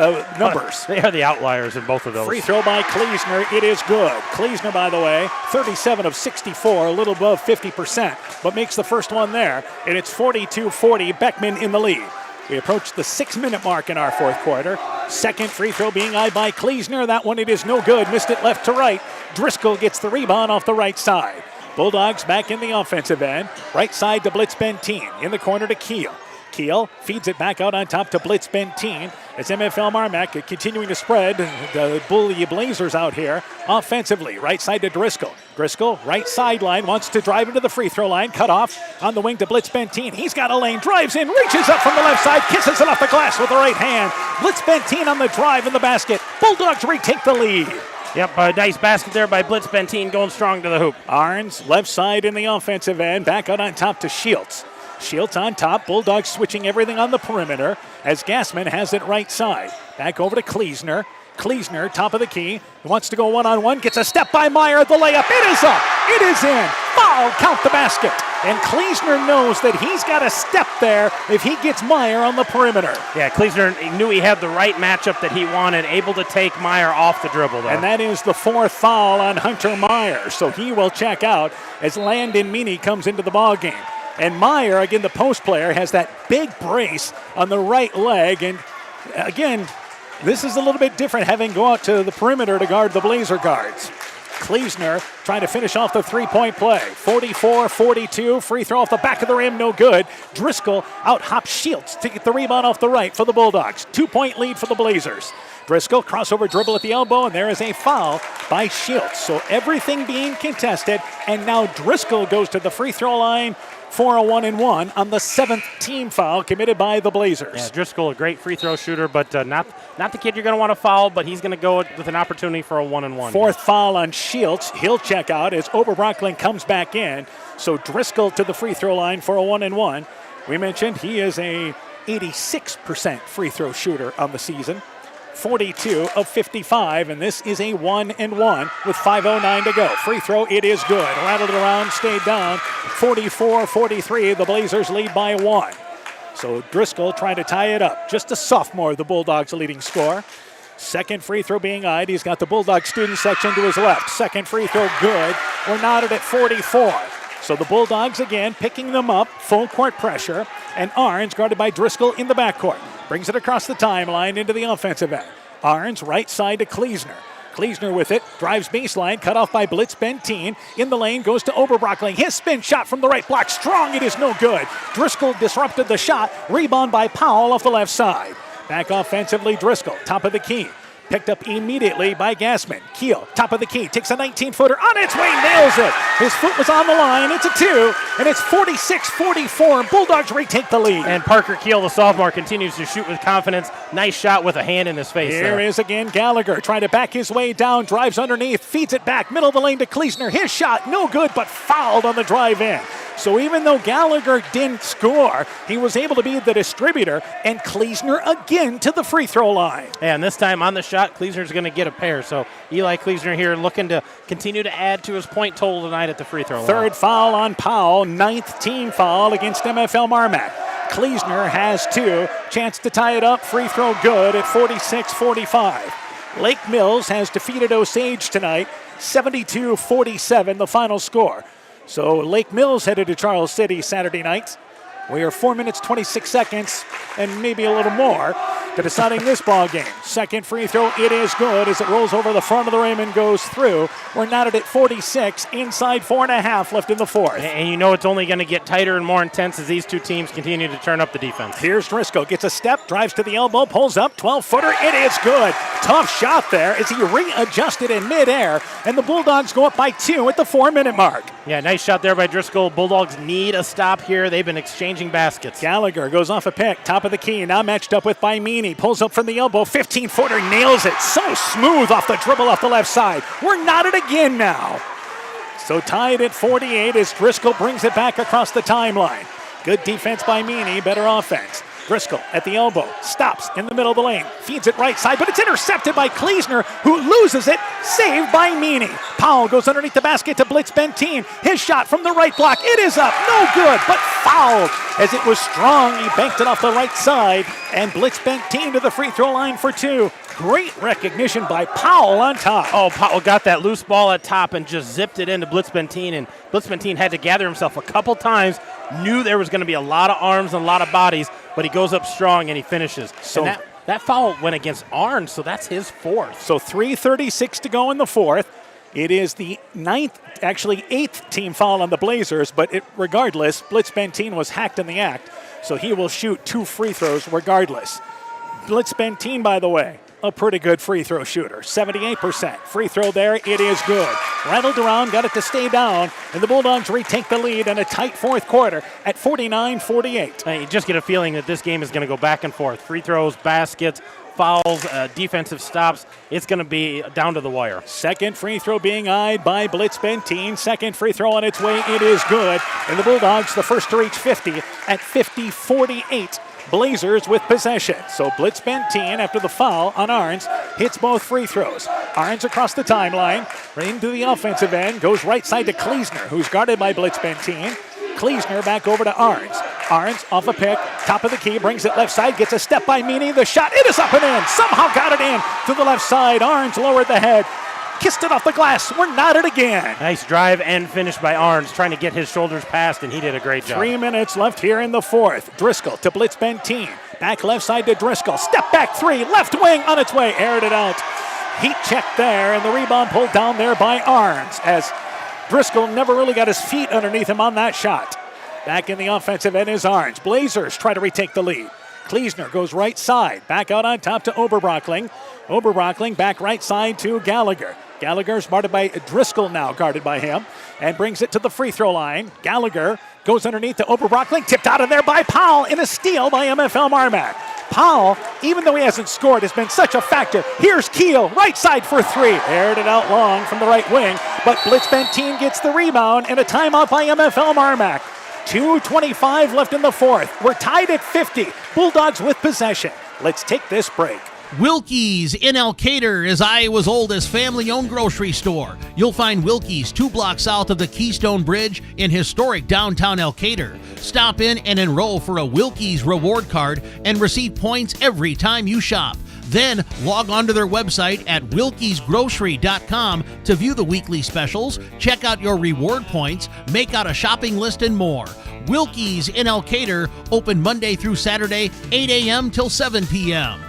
They are the outliers in both of those. Free throw by Kleesner, it is good. Kleesner, by the way, 37 of 64, a little above 50%, but makes the first one there, and it's 42-40, Beckman in the lead. We approach the 6-minute mark in our fourth quarter. Second free throw being eyed by Kleesner. That one, it is no good. Missed it left to right. Driscoll gets the rebound off the right side. Bulldogs back in the offensive end. Right side to Blitz Benteen. In the corner to Keel. Keel feeds it back out on top to Blitz Benteen. It's MFLMarMac continuing to spread the bully Blazers out here offensively. Right side to Driscoll. Driscoll, right sideline, wants to drive into the free throw line. Cut off on the wing to Blitz Benteen. He's got a lane, drives in, reaches up from the left side, kisses it off the glass with the right hand. Blitz Benteen on the drive in the basket. Bulldogs retake the lead. Yep, a nice basket there by Blitz Benteen going strong to the hoop. Arns, left side in the offensive end, back out on top to Shields. Shields on top, Bulldogs switching everything on the perimeter as Gassman has it right side. Back over to Kleesner. Kleesner, top of the key, wants to go one-on-one, gets a step by Meyer, the layup, it is up, it is in, foul, count the basket. And Kleesner knows that he's got a step there if he gets Meyer on the perimeter. Yeah, Kleesner knew he had the right matchup that he wanted, able to take Meyer off the dribble there. And that is the fourth foul on Hunter Meyer, so he will check out as Landon Meany comes into the ballgame. And Meyer, again, the post player, has that big brace on the right leg. And again, this is a little bit different having go out to the perimeter to guard the Blazer guards. Kleesner trying to finish off the three-point play. 44-42, free throw off the back of the rim, no good. Driscoll out-hops Shields to get the rebound off the right for the Bulldogs. 2-point lead for the Blazers. Driscoll, crossover dribble at the elbow, and there is a foul by Shields. So everything being contested, and now Driscoll goes to the free throw line for a 1-and-1 on the 7th team foul committed by the Blazers. Yeah, Driscoll, a great free throw shooter, but not the kid you're going to want to foul, but he's going to go with an opportunity for a 1-and-1. Fourth foul on Shields. He'll check out as Oberbrockling comes back in. So Driscoll to the free throw line for a 1-and-1. We mentioned he is a 86% free throw shooter on the season. 42 of 55, and this is a 1-1 with 5:09 to go. Free throw, it is good. Rattled it around, stayed down. 44-43, the Blazers lead by 1. So Driscoll trying to tie it up. Just a sophomore, the Bulldogs' leading scorer. Second free throw being eyed. He's got the Bulldog student section to his left. Second free throw good. We're knotted at 44. So the Bulldogs again picking them up. Full court pressure. And Arns guarded by Driscoll in the backcourt. Brings it across the timeline into the offensive end. Arns right side to Kleesner. Kleesner with it, drives baseline, cut off by Blitz Benteen. In the lane, goes to Oberbrockling. His spin shot from the right block, strong, it is no good. Driscoll disrupted the shot, rebound by Powell off the left side. Back offensively, Driscoll, top of the key. Picked up immediately by Gassman. Keel, top of the key, takes a 19-footer on its way, nails it. His foot was on the line, it's a 2, and it's 46-44. Bulldogs retake the lead. And Parker Keel, the sophomore, continues to shoot with confidence. Nice shot with a hand in his face. Here is again Gallagher trying to back his way down, drives underneath, feeds it back, middle of the lane to Kleesner. His shot, no good, but fouled on the drive in. So even though Gallagher didn't score, he was able to be the distributor, and Kleesner again to the free throw line. And this time on the shot, Kleesner's going to get a pair. So Eli Kleesner here looking to continue to add to his point total tonight at the free throw line. Third foul on Powell, 9th team foul against MFLMarMac. Kleesner has 2, chance to tie it up, free throw good at 46-45. Lake Mills has defeated Osage tonight, 72-47, the final score. So Lake Mills headed to Charles City Saturday night. We are 4 minutes, 26 seconds, and maybe a little more to deciding this ball game. Second free throw, it is good as it rolls over the front of the rim and goes through. We're knotted at 46, inside 4.5 left in the fourth. And you know it's only going to get tighter and more intense as these two teams continue to turn up the defense. Here's Driscoll, gets a step, drives to the elbow, pulls up, 12-footer, it is good. Tough shot there as he readjusted in midair, and the Bulldogs go up by 2 at the 4-minute mark. Yeah, nice shot there by Driscoll. Bulldogs need a stop here. They've been exchanging baskets. Gallagher goes off a pick, top of the key, now matched up with Bimini. Pulls up from the elbow, 15-footer, nails it. So smooth off the dribble off the left side. We're knotted again now. So tied at 48 as Driscoll brings it back across the timeline. Good defense by Meany, better offense. Driscoll at the elbow, stops in the middle of the lane, feeds it right side, but it's intercepted by Kleesner, who loses it, saved by Meany. Powell goes underneath the basket to Blitz Benteen. His shot from the right block, it is up, no good, but fouled. As it was strong, he banked it off the right side, and Blitz Benteen to the free throw line for 2. Great recognition by Powell on top. Oh, Powell got that loose ball at top and just zipped it into Blitz Benteen, and Blitz Benteen had to gather himself a couple times, knew there was going to be a lot of arms and a lot of bodies, but he goes up strong and he finishes. So that foul went against Arns, so that's his 4th. So 3:36 to go in the 4th. It is the 8th team foul on the Blazers, but regardless, Blitz Benteen was hacked in the act, so he will shoot 2 free throws regardless. Blitz Benteen, by the way, a pretty good free throw shooter, 78%. Free throw there, it is good. Rattled around, got it to stay down, and the Bulldogs retake the lead in a tight fourth quarter at 49-48. You just get a feeling that this game is going to go back and forth. Free throws, baskets, fouls, defensive stops. It's going to be down to the wire. Second free throw being eyed by Blitz Benteen. Second free throw on its way, it is good. And the Bulldogs, the first to reach 50 at 50-48. Blazers with possession. So Blitz Benteen, after the foul on Arns, hits both free throws. Arns across the timeline, into the offensive end, goes right side to Kleesner, who's guarded by Blitz Benteen. Kleesner back over to Arns. Arns off a pick, top of the key, brings it left side, gets a step by Meany. The shot, it is up and in. Somehow got it in to the left side. Arns lowered the head. Kissed it off the glass. We're knotted again. Nice drive and finish by Arns, trying to get his shoulders past, and he did a great job. 3 minutes left here in the 4th. Driscoll to Blitz Benteen. Back left side to Driscoll. Step back 3. Left wing on its way. Aired it out. Heat check there, and the rebound pulled down there by Arns as Driscoll never really got his feet underneath him on that shot. Back in the offensive end is Arns. Blazers try to retake the lead. Kleesner goes right side. Back out on top to Oberbrockling. Oberbrockling back right side to Gallagher. Gallagher's guarded by Driscoll now, guarded by him, and brings it to the free throw line. Gallagher goes underneath to Oberbrockling, tipped out of there by Powell in a steal by MFLMarMac. Powell, even though he hasn't scored, has been such a factor. Here's Keel, right side for 3. Aired it out long from the right wing, but Blitz Benteen gets the rebound and a timeout by MFLMarMac. 2:25 left in the 4th. We're tied at 50. Bulldogs with possession. Let's take this break. Wilkie's in Elkader is Iowa's oldest family-owned grocery store. You'll find Wilkie's 2 blocks south of the Keystone Bridge in historic downtown Elkader. Stop in and enroll for a Wilkie's reward card and receive points every time you shop. Then log on to their website at wilkiesgrocery.com to view the weekly specials, check out your reward points, make out a shopping list, and more. Wilkie's in Elkader, open Monday through Saturday, 8 a.m. till 7 p.m.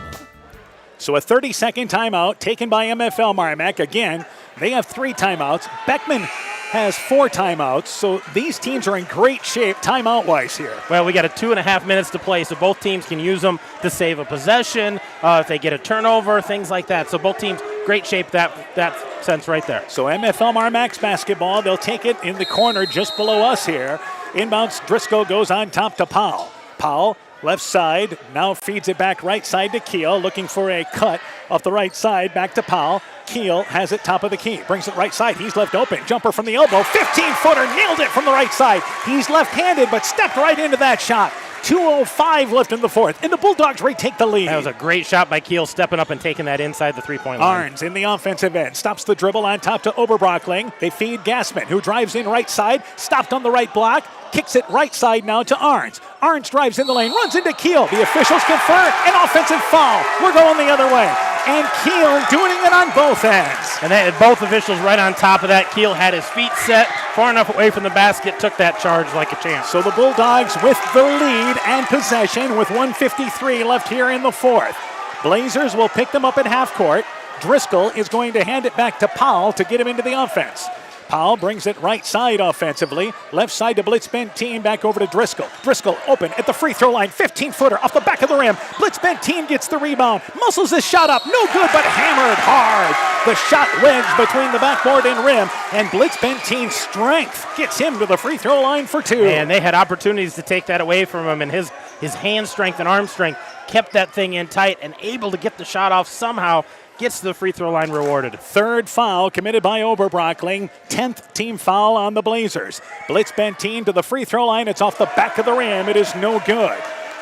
So a 30-second timeout taken by MFLMarMac. Again, they have 3 timeouts. Beckman has 4 timeouts, so these teams are in great shape timeout-wise here. Well, we got 2.5 minutes to play, so both teams can use them to save a possession, if they get a turnover, things like that. So both teams, great shape that sense right there. So MFLMarMac's basketball, they'll take it in the corner just below us here. Inbounds, Driscoll goes on top to Powell. Powell, left side, now feeds it back right side to Keel, looking for a cut off the right side, back to Powell. Keel has it top of the key, brings it right side, he's left open, jumper from the elbow, 15-footer, nailed it from the right side. He's left-handed, but stepped right into that shot. 2:05 left in the fourth, and the Bulldogs retake the lead. That was a great shot by Keel, stepping up and taking that inside the three-point line. Arns in the offensive end, stops the dribble on top to Oberbrockling. They feed Gassman, who drives in right side, stopped on the right block, kicks it right side now to Arns. Arns drives in the lane, runs into Keel. The officials confer an offensive foul. We're going the other way. And Keel doing it on both ends. And both officials right on top of that. Keel had his feet set far enough away from the basket, took that charge like a champ. So the Bulldogs with the lead and possession with 1:53 left here in the fourth. Blazers will pick them up at half court. Driscoll is going to hand it back to Powell to get him into the offense. Powell brings it right side offensively. Left side to Blitz-Benteen, back over to Driscoll. Driscoll open at the free throw line. 15-footer off the back of the rim. Blitz-Benteen gets the rebound. Muscles his shot up. No good, but hammered hard. The shot wedged between the backboard and rim. And Blitz-Benteen's strength gets him to the free throw line for 2. And they had opportunities to take that away from him. And his hand strength and arm strength kept that thing in tight and able to get the shot off somehow. Gets the free throw line rewarded. Third foul committed by Oberbrockling. 10th team foul on the Blazers. Blitz-Benteen to the free throw line. It's off the back of the rim. It is no good.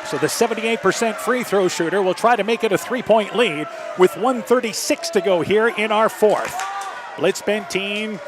So the 78% free throw shooter will try to make it a 3-point lead with 1:36 to go here in our fourth. Blitz-Benteen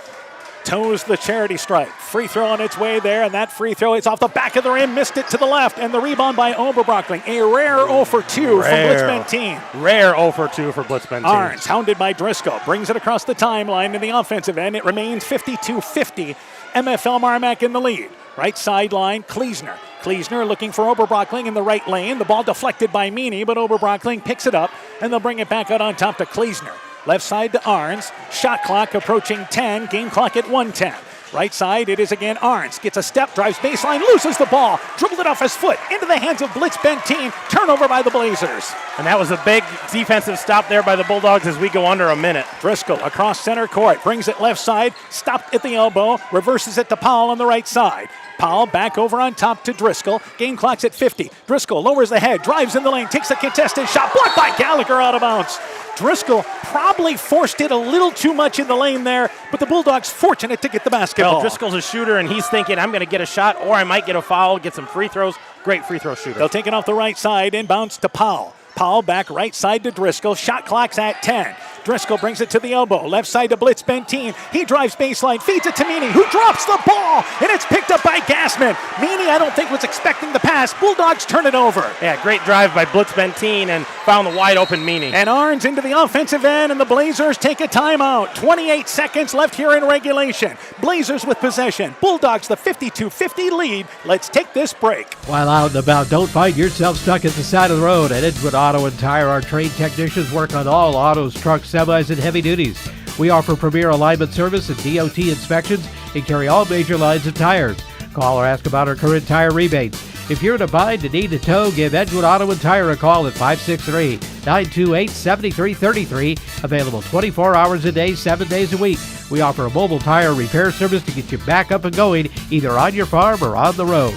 toes the charity stripe. Free throw on its way there, and that free throw is off the back of the rim, missed it to the left, and the rebound by Oberbrockling. A rare 0 for 2 from Blitz-Benteen. Rare 0 for 2 for Blitz-Benteen. Arns, hounded by Driscoll, brings it across the timeline in the offensive end. It remains 52-50. MFLMarMac in the lead. Right sideline, Kleesner. Kleesner looking for Oberbrockling in the right lane. The ball deflected by Meany, but Oberbrockling picks it up, and they'll bring it back out on top to Kleesner. Left side to Arns. Shot clock approaching 10. Game clock at 1:10. Right side, it is again Arns. Gets a step, drives baseline, loses the ball. Dribbled it off his foot into the hands of Blitz-Benteen. Turnover by the Blazers. And that was a big defensive stop there by the Bulldogs as we go under a minute. Driscoll across center court. Brings it left side. Stopped at the elbow. Reverses it to Powell on the right side. Powell back over on top to Driscoll. Game clock's at 50. Driscoll lowers the head, drives in the lane, takes a contested shot. Blocked by Gallagher out of bounds. Driscoll probably forced it a little too much in the lane there, but the Bulldogs fortunate to get the basketball. Well, Driscoll's a shooter, and he's thinking, I'm going to get a shot, or I might get a foul, get some free throws. Great free throw shooter. They'll take it off the right side, inbounds to Powell. Powell back right side to Driscoll. Shot clock's at 10. Driscoll brings it to the elbow. Left side to Blitz-Benteen. He drives baseline, feeds it to Meany, who drops the ball, and it's picked up by Gassman. Meany, I don't think, was expecting the pass. Bulldogs turn it over. Yeah, great drive by Blitz-Benteen and found the wide open Meany. And Arns into the offensive end, and the Blazers take a timeout. 28 seconds left here in regulation. Blazers with possession. Bulldogs the 52-50 lead. Let's take this break. While out and about, don't find yourself stuck at the side of the road. At Edgewood Auto and Tire, our trained technicians work on all autos, trucks, semis, and heavy duties. We offer premier alignment service and DOT inspections and carry all major lines of tires. Call or ask about our current tire rebates. If you're in a bind and need a tow, give Edgewood Auto and Tire a call at 563-928-7333. Available 24 hours a day, 7 days a week. We offer a mobile tire repair service to get you back up and going, either on your farm or on the road.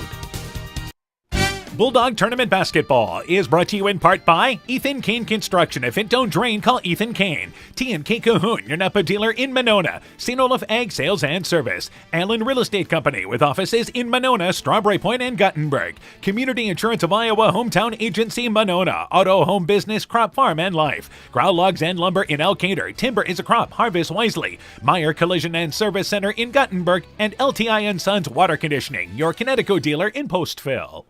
Bulldog Tournament Basketball is brought to you in part by Ethan Kane Construction. If it don't drain, call Ethan Kane. T&K Cahoon, your Napa dealer in Monona. St. Olaf Ag Sales and Service. Allen Real Estate Company with offices in Monona, Strawberry Point, and Guttenberg. Community Insurance of Iowa, Hometown Agency, Monona. Auto, Home Business, Crop Farm, and Life. Growl Logs and Lumber in Elkader. Timber is a crop. Harvest wisely. Meyer Collision and Service Center in Guttenberg. And LTI & Sons Water Conditioning, your Connecticut dealer in Postville.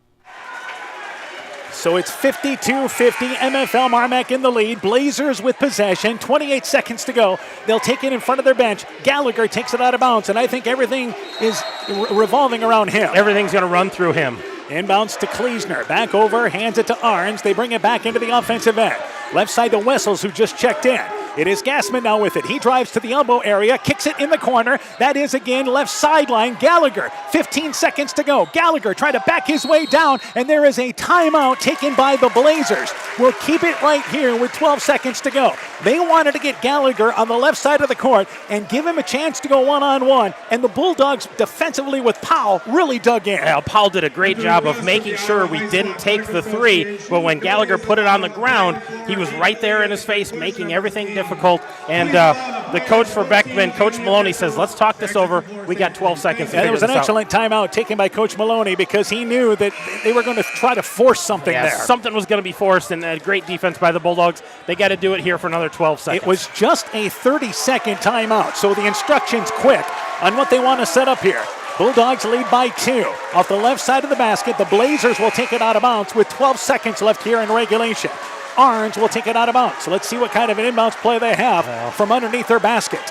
So it's 52-50, MFLMarMac in the lead. Blazers with possession, 28 seconds to go. They'll take it in front of their bench. Gallagher takes it out of bounds, and I think everything is revolving around him. Everything's going to run through him. Inbounds to Kleesner. Back over, hands it to Arns. They bring it back into the offensive end. Left side to Wessels, who just checked in. It is Gassman now with it. He drives to the elbow area, kicks it in the corner. That is again left sideline. Gallagher, 15 seconds to go. Gallagher trying to back his way down, and there is a timeout taken by the Blazers. We'll keep it right here with 12 seconds to go. They wanted to get Gallagher on the left side of the court and give him a chance to go one-on-one, and the Bulldogs defensively with Powell really dug in. Yeah, Powell did a great job of making sure we didn't take the three, but when Gallagher put it on the ground, he was right there in his face, making everything difficult. And the coach for Beckman, Coach Maloney, says, let's talk this over. We got 12 seconds to figure this out. It was an excellent timeout taken by Coach Maloney because he knew that they were going to try to force something there. Something was going to be forced, and a great defense by the Bulldogs. They got to do it here for another 12 seconds. It was just a 30-second timeout, so the instructions quick on what they want to set up here. Bulldogs lead by 2. Off the left side of the basket, the Blazers will take it out of bounds with 12 seconds left here in regulation. Arns will take it out of bounds. So let's see what kind of an inbounds play they have from underneath their basket.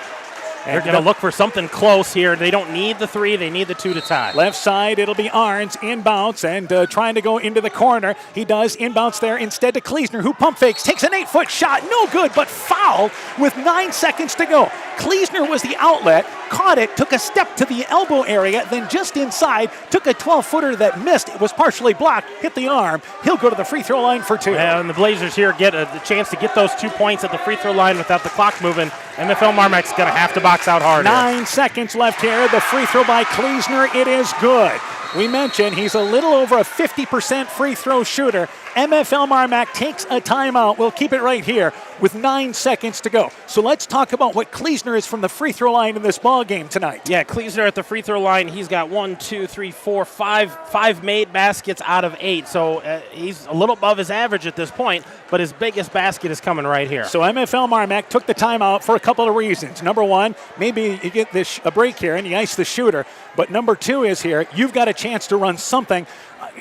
They're going to look for something close here. They don't need the 3. They need the 2 to tie. Left side, it'll be Arns inbounds and trying to go into the corner. He does inbounds there instead to Kleesner, who pump fakes, takes an 8-foot shot. No good, but fouled with 9 seconds to go. Kleesner was the outlet, caught it, took a step to the elbow area, then just inside, took a 12-footer that missed. It was partially blocked, hit the arm. He'll go to the free throw line for 2. And the Blazers here get the chance to get those 2 points at the free throw line without the clock moving. MFLMarMac's going to have to box out hard. 9 seconds left here. The free throw by Kleesner, it is good. We mentioned he's a little over a 50% free throw shooter. MFLMarMac takes a timeout. We'll keep it right here with 9 seconds to go. So let's talk about what Kleesner is from the free throw line in this ball game tonight. Yeah, Kleesner at the free throw line, he's got 5 made baskets out of 8. So he's a little above his average at this point, but his biggest basket is coming right here. So MFLMarMac took the timeout for a couple of reasons. Number one, maybe you get a break here and you ice the shooter. But number 2 is here, you've got a chance to run something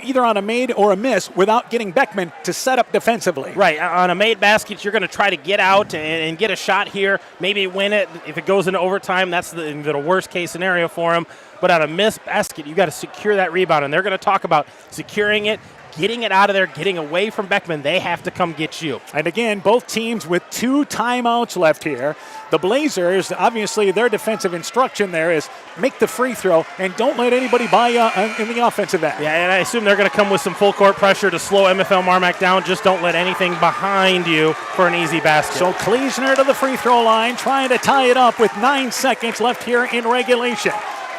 either on a made or a miss without getting Beckman to set up defensively. Right, on a made basket, you're going to try to get out and get a shot here, maybe win it. If it goes into overtime, that's the worst case scenario for him. But on a missed basket, you got to secure that rebound, and they're going to talk about securing it, getting it out of there, getting away from Beckman. They have to come get you. And again, both teams with 2 timeouts left here. The Blazers, obviously their defensive instruction there is make the free throw and don't let anybody by you in the offensive end. Yeah, and I assume they're going to come with some full court pressure to slow MFLMarMac down. Just don't let anything behind you for an easy basket. So Kleesner to the free throw line, trying to tie it up with 9 seconds left here in regulation.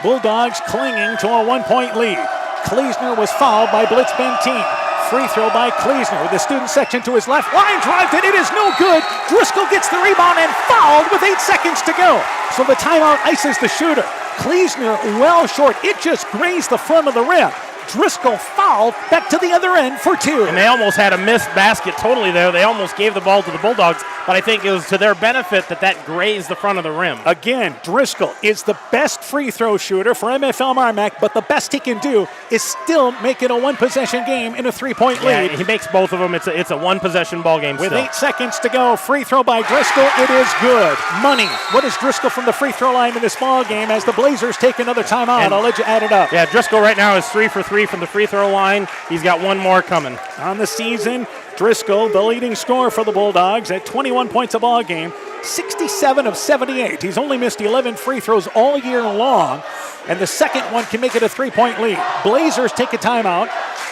Bulldogs clinging to a 1-point lead. Kleesner was fouled by Blitz Benteen. Free throw by Kleesner with the student section to his left. Line drive, and it is no good. Driscoll gets the rebound and fouled with 8 seconds to go. So the timeout ices the shooter. Kleesner well short. It just grazed the front of the rim. Driscoll fouled back to the other end for 2. And they almost had a missed basket totally there. They almost gave the ball to the Bulldogs, but I think it was to their benefit that grazed the front of the rim. Again, Driscoll is the best free throw shooter for MFLMarMac, but the best he can do is still make it a 1-possession game in a 3-point lead. He makes both of them. It's a 1-possession ball game with still. 8 seconds to go. Free throw by Driscoll. It is good. Money. What is Driscoll from the free throw line in this ball game as the Blazers take another timeout? I'll let you add it up. Yeah, Driscoll right now is 3 for 3 from the free throw line. He's got 1 more coming. On the season, Driscoll, the leading scorer for the Bulldogs at 21 points a ball game, 67 of 78. He's only missed 11 free throws all year long, and the second one can make it a 3-point lead. Blazers take a timeout,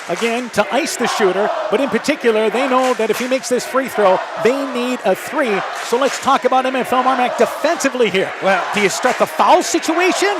again, to ice the shooter, but in particular, they know that if he makes this free throw, they need a 3. So let's talk about MFLMarMac defensively here. Well, do you start the foul situation?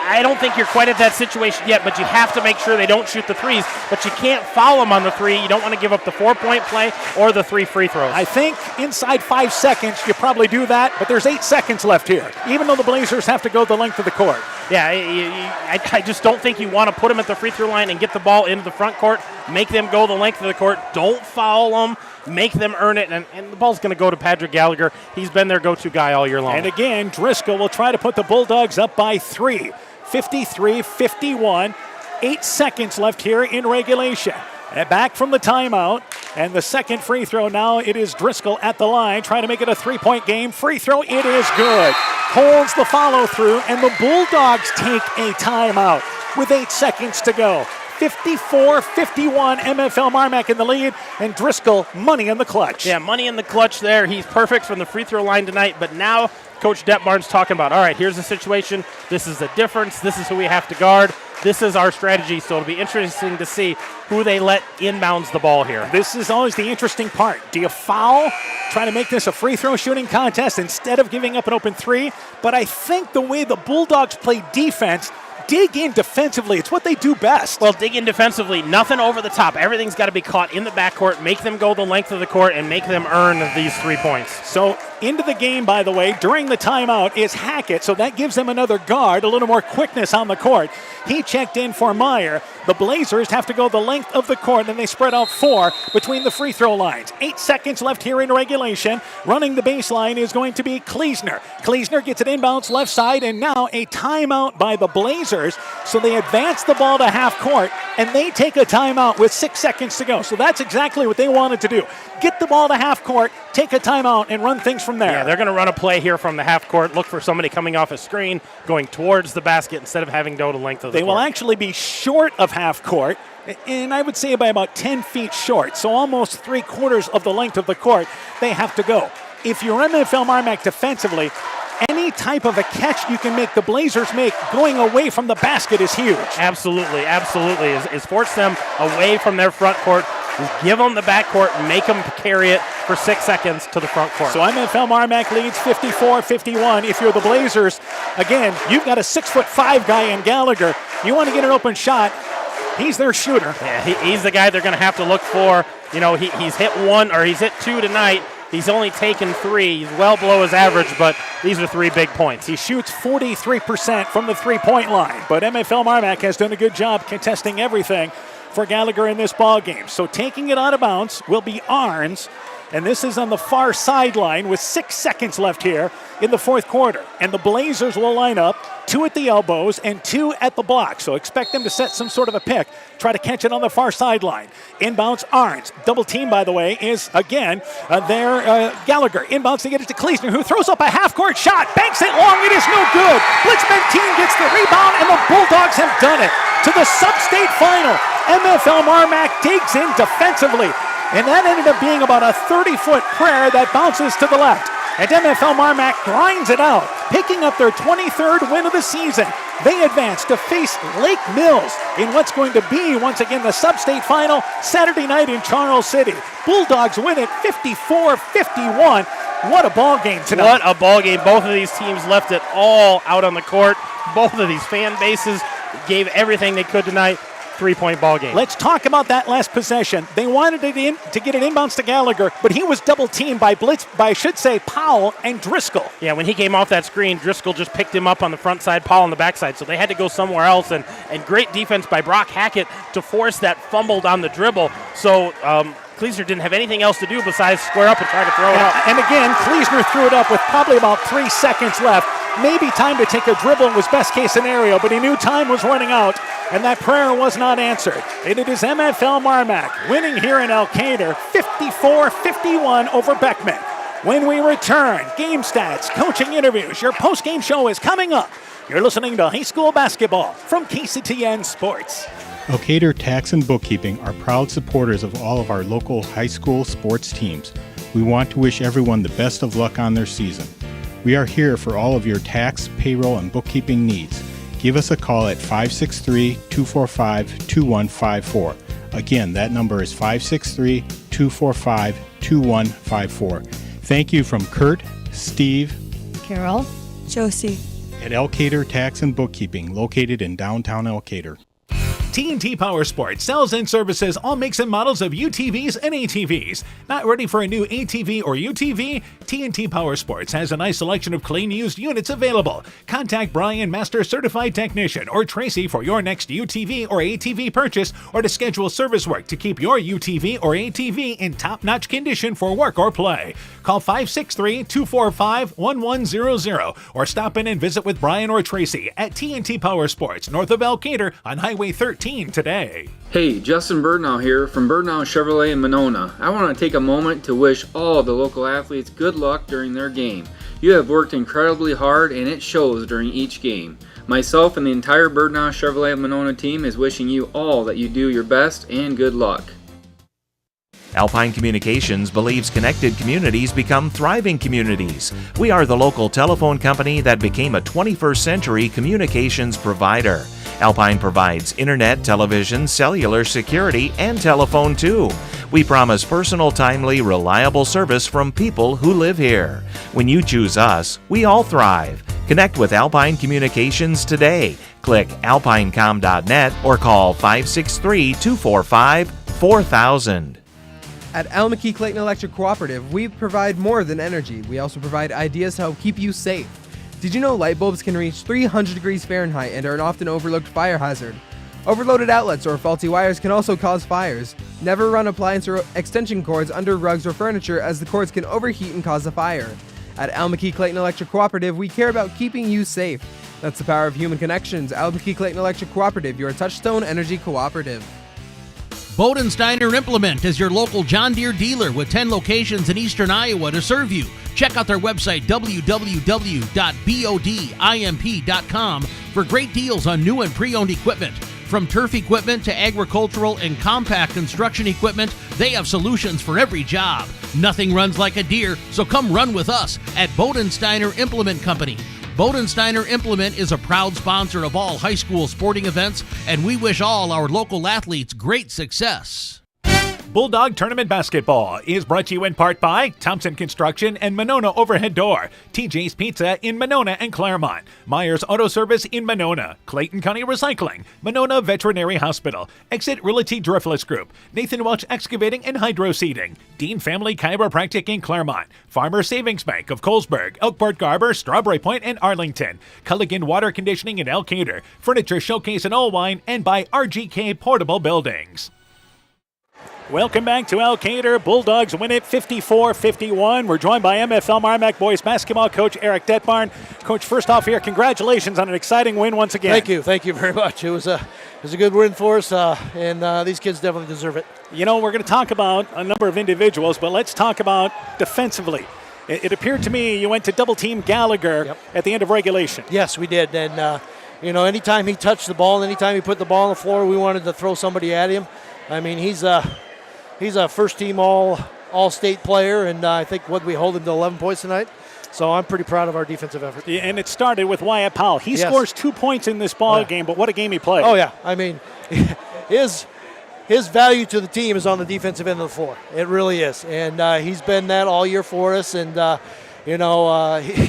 I don't think you're quite at that situation yet, but you have to make sure they don't shoot the threes. But you can't foul them on the three. You don't want to give up the 4-point play or the 3 free throws. I think inside 5 seconds you probably do that, but there's 8 seconds left here, even though the Blazers have to go the length of the court. Yeah, I just don't think you want to put them at the free throw line and get the ball into the front court, make them go the length of the court. Don't foul them. Make them earn it, and the ball's going to go to Patrick Gallagher. He's been their go-to guy all year long. And again, Driscoll will try to put the Bulldogs up by 3. 53-51. 8 seconds left here in regulation. And back from the timeout, and the second free throw now. It is Driscoll at the line, trying to make it a 3-point game. Free throw, it is good. Holds the follow-through, and the Bulldogs take a timeout with 8 seconds to go. 54-51, MFLMarMac in the lead, and Driscoll money in the clutch. Yeah, money in the clutch there. He's perfect from the free throw line tonight, but now Coach Detbarn's talking about, all right, here's the situation. This is the difference. This is who we have to guard. This is our strategy, so it'll be interesting to see who they let inbounds the ball here. This is always the interesting part. Do you foul, try to make this a free throw shooting contest instead of giving up an open three? But I think the way the Bulldogs play defense, dig in defensively. It's what they do best. Well, dig in defensively. Nothing over the top. Everything's got to be caught in the backcourt, make them go the length of the court, and make them earn these 3 points. So into the game, by the way, during the timeout is Hackett, so that gives them another guard, a little more quickness on the court. He checked in for Meyer. The Blazers have to go the length of the court, then they spread out 4 between the free throw lines. 8 seconds left here in regulation. Running the baseline is going to be Kleesner. Kleesner gets it inbounds left side, and now a timeout by the Blazers. So they advance the ball to half court, and they take a timeout with 6 seconds to go. So that's exactly what they wanted to do. Get the ball to half court, take a timeout, and run things from there. Yeah, they're going to run a play here from the half court, look for somebody coming off a screen, going towards the basket instead of having to go to length of the court. They will actually be short of half court, and I would say by about 10 feet short, so almost 3/4 of the length of the court they have to go. If you're MFLMarMac defensively, any type of a catch you can make the Blazers make going away from the basket is huge. Absolutely, absolutely. Is force them away from their front court, give them the back court, make them carry it for 6 seconds to the front court. So MFLMarMac leads 54-51. If you're the Blazers, again, you've got a 6'5" guy in Gallagher. You want to get an open shot, he's their shooter. Yeah, he's the guy they're going to have to look for. You know, he's hit 1 or he's hit 2 tonight. He's only taken 3. He's well below his average, but these are 3 big points. He shoots 43% from the three-point line, but MFLMarMac has done a good job contesting everything for Gallagher in this ball game. So taking it out of bounds will be Arns, and this is on the far sideline with 6 seconds left here in the fourth quarter. And the Blazers will line up 2 at the elbows and 2 at the block. So expect them to set some sort of a pick, try to catch it on the far sideline. Inbounds Arns. Double team, by the way, is again Gallagher. Inbounds to get it to Kleesner, who throws up a half-court shot, banks it long, it is no good. Blitzman team gets the rebound, and the Bulldogs have done it. To the sub-state final, MFLMarMac digs in defensively, and that ended up being about a 30-foot prayer that bounces to the left. And MFLMarMac grinds it out, picking up their 23rd win of the season. They advance to face Lake Mills in what's going to be, once again, the sub-state final Saturday night in Charles City. Bulldogs win it 54-51. What a ball game tonight. What a ball game. Both of these teams left it all out on the court. Both of these fan bases gave everything they could tonight. 3-point ball game. Let's talk about that last possession. They wanted it in to get it inbounds to Gallagher, but he was double teamed by Powell and Driscoll. Yeah, when he came off that screen, Driscoll just picked him up on the front side, Powell on the backside, so they had to go somewhere else, and great defense by Brock Hackett to force that fumble down the dribble. So Kleesner didn't have anything else to do besides square up and try to throw it up. And again, Kleesner threw it up with probably about 3 seconds left. Maybe time to take a dribble was best case scenario, but he knew time was running out, and that prayer was not answered. And it is MFLMarMac winning here in Elkader, 54-51 over Beckman. When we return, game stats, coaching interviews, your post-game show is coming up. You're listening to high school basketball from KCTN Sports. Elkader Tax and Bookkeeping are proud supporters of all of our local high school sports teams. We want to wish everyone the best of luck on their season. We are here for all of your tax, payroll, and bookkeeping needs. Give us a call at 563-245-2154. Again, that number is 563-245-2154. Thank you from Kurt, Steve, Carol, Josie, at Elkader Tax and Bookkeeping, located in downtown Elkader. TNT Power Sports sells and services all makes and models of UTVs and ATVs. Not ready for a new ATV or UTV? TNT Power Sports has a nice selection of clean used units available. Contact Brian, Master Certified Technician, or Tracy for your next UTV or ATV purchase, or to schedule service work to keep your UTV or ATV in top-notch condition for work or play. Call 563-245-1100 or stop in and visit with Brian or Tracy at TNT Power Sports, north of Elkader on Highway 13 today. Hey, Justin Birdnow here from Birdnow Chevrolet in Monona. I want to take a moment to wish all the local athletes good luck during their game. You have worked incredibly hard and it shows during each game. Myself and the entire Birdnow Chevrolet Monona team is wishing you all that you do your best and good luck. Alpine Communications believes connected communities become thriving communities. We are the local telephone company that became a 21st century communications provider. Alpine provides internet, television, cellular security, and telephone too. We promise personal, timely, reliable service from people who live here. When you choose us, we all thrive. Connect with Alpine Communications today. Click alpinecom.net or call 563-245-4000. At Al-McKee Clayton Electric Cooperative, we provide more than energy. We also provide ideas to help keep you safe. Did you know light bulbs can reach 300 degrees Fahrenheit and are an often overlooked fire hazard? Overloaded outlets or faulty wires can also cause fires. Never run appliance or extension cords under rugs or furniture, as the cords can overheat and cause a fire. At Al-McKee Clayton Electric Cooperative, we care about keeping you safe. That's the power of human connections. Al-McKee Clayton Electric Cooperative, your touchstone energy cooperative. Bodensteiner Implement is your local John Deere dealer with 10 locations in eastern Iowa to serve you. Check out their website, www.bodimp.com, for great deals on new and pre-owned equipment. From turf equipment to agricultural and compact construction equipment, they have solutions for every job. Nothing runs like a Deere, so come run with us at Bodensteiner Implement Company. Bodensteiner Implement is a proud sponsor of all high school sporting events, and we wish all our local athletes great success. Bulldog Tournament Basketball is brought to you in part by Thompson Construction and Monona Overhead Door, TJ's Pizza in Monona and Claremont, Myers Auto Service in Monona, Clayton County Recycling, Monona Veterinary Hospital, Exit Realty Driftless Group, Nathan Welch Excavating and Hydro Seeding, Dean Family Chiropractic in Claremont, Farmer Savings Bank of Colesburg, Elkport Garber, Strawberry Point, and Arlington, Culligan Water Conditioning in Elkader, Furniture Showcase in Olwine, and by RGK Portable Buildings. Welcome back to Elkader. Bulldogs win it 54-51. We're joined by MFLMarMac boys basketball coach Eric Detbarn. Coach, first off here, congratulations on an exciting win once again. Thank you very much. It was a good win for us, and these kids definitely deserve it. You know, we're going to talk about a number of individuals, but let's talk about defensively. It appeared to me you went to double-team Gallagher at the end of regulation. Yes, we did, and anytime he touched the ball, anytime he put the ball on the floor, we wanted to throw somebody at him. I mean, he's a first-team all-state player, and I think we hold him to 11 points tonight. So I'm pretty proud of our defensive effort. Yeah, and it started with Wyatt Powell. He scores 2 points in this ball game, but what a game he played. Oh, yeah. I mean, his value to the team is on the defensive end of the floor. It really is. And he's been that all year for us, and he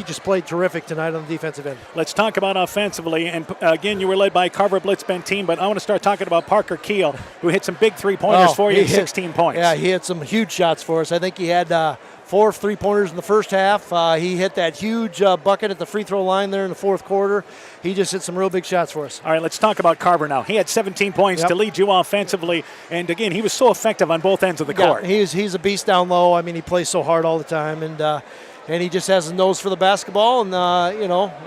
just played terrific tonight on the defensive end. Let's talk about offensively. And again, you were led by Carver Blitzbentine, but I want to start talking about Parker Keel, who hit some big three-pointers for you, 16 points. Yeah, he hit some huge shots for us. I think he had 4 three-pointers in the first half. He hit that huge bucket at the free throw line there in the fourth quarter. He just hit some real big shots for us. All right, let's talk about Carver now. He had 17 points to lead you offensively. And again, he was so effective on both ends of the court. He's a beast down low. I mean, he plays so hard all the time. And he just has a nose for the basketball, and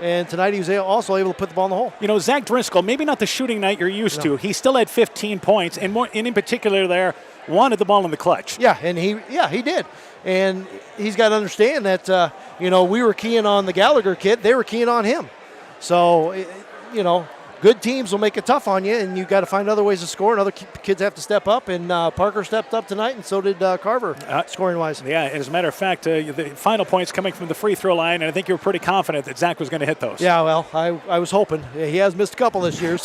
and tonight he was also able to put the ball in the hole. You know, Zach Driscoll, maybe not the shooting night you're used to. He still had 15 points, and in particular there, wanted the ball in the clutch. Yeah, and he did. And he's got to understand that, we were keying on the Gallagher kid. They were keying on him. So, good teams will make it tough on you, and you got to find other ways to score, and other kids have to step up. And Parker stepped up tonight, and so did Carver, scoring-wise. Yeah, as a matter of fact, the final points coming from the free throw line, and I think you were pretty confident that Zach was going to hit those. Yeah, well, I was hoping. Yeah, he has missed a couple this year,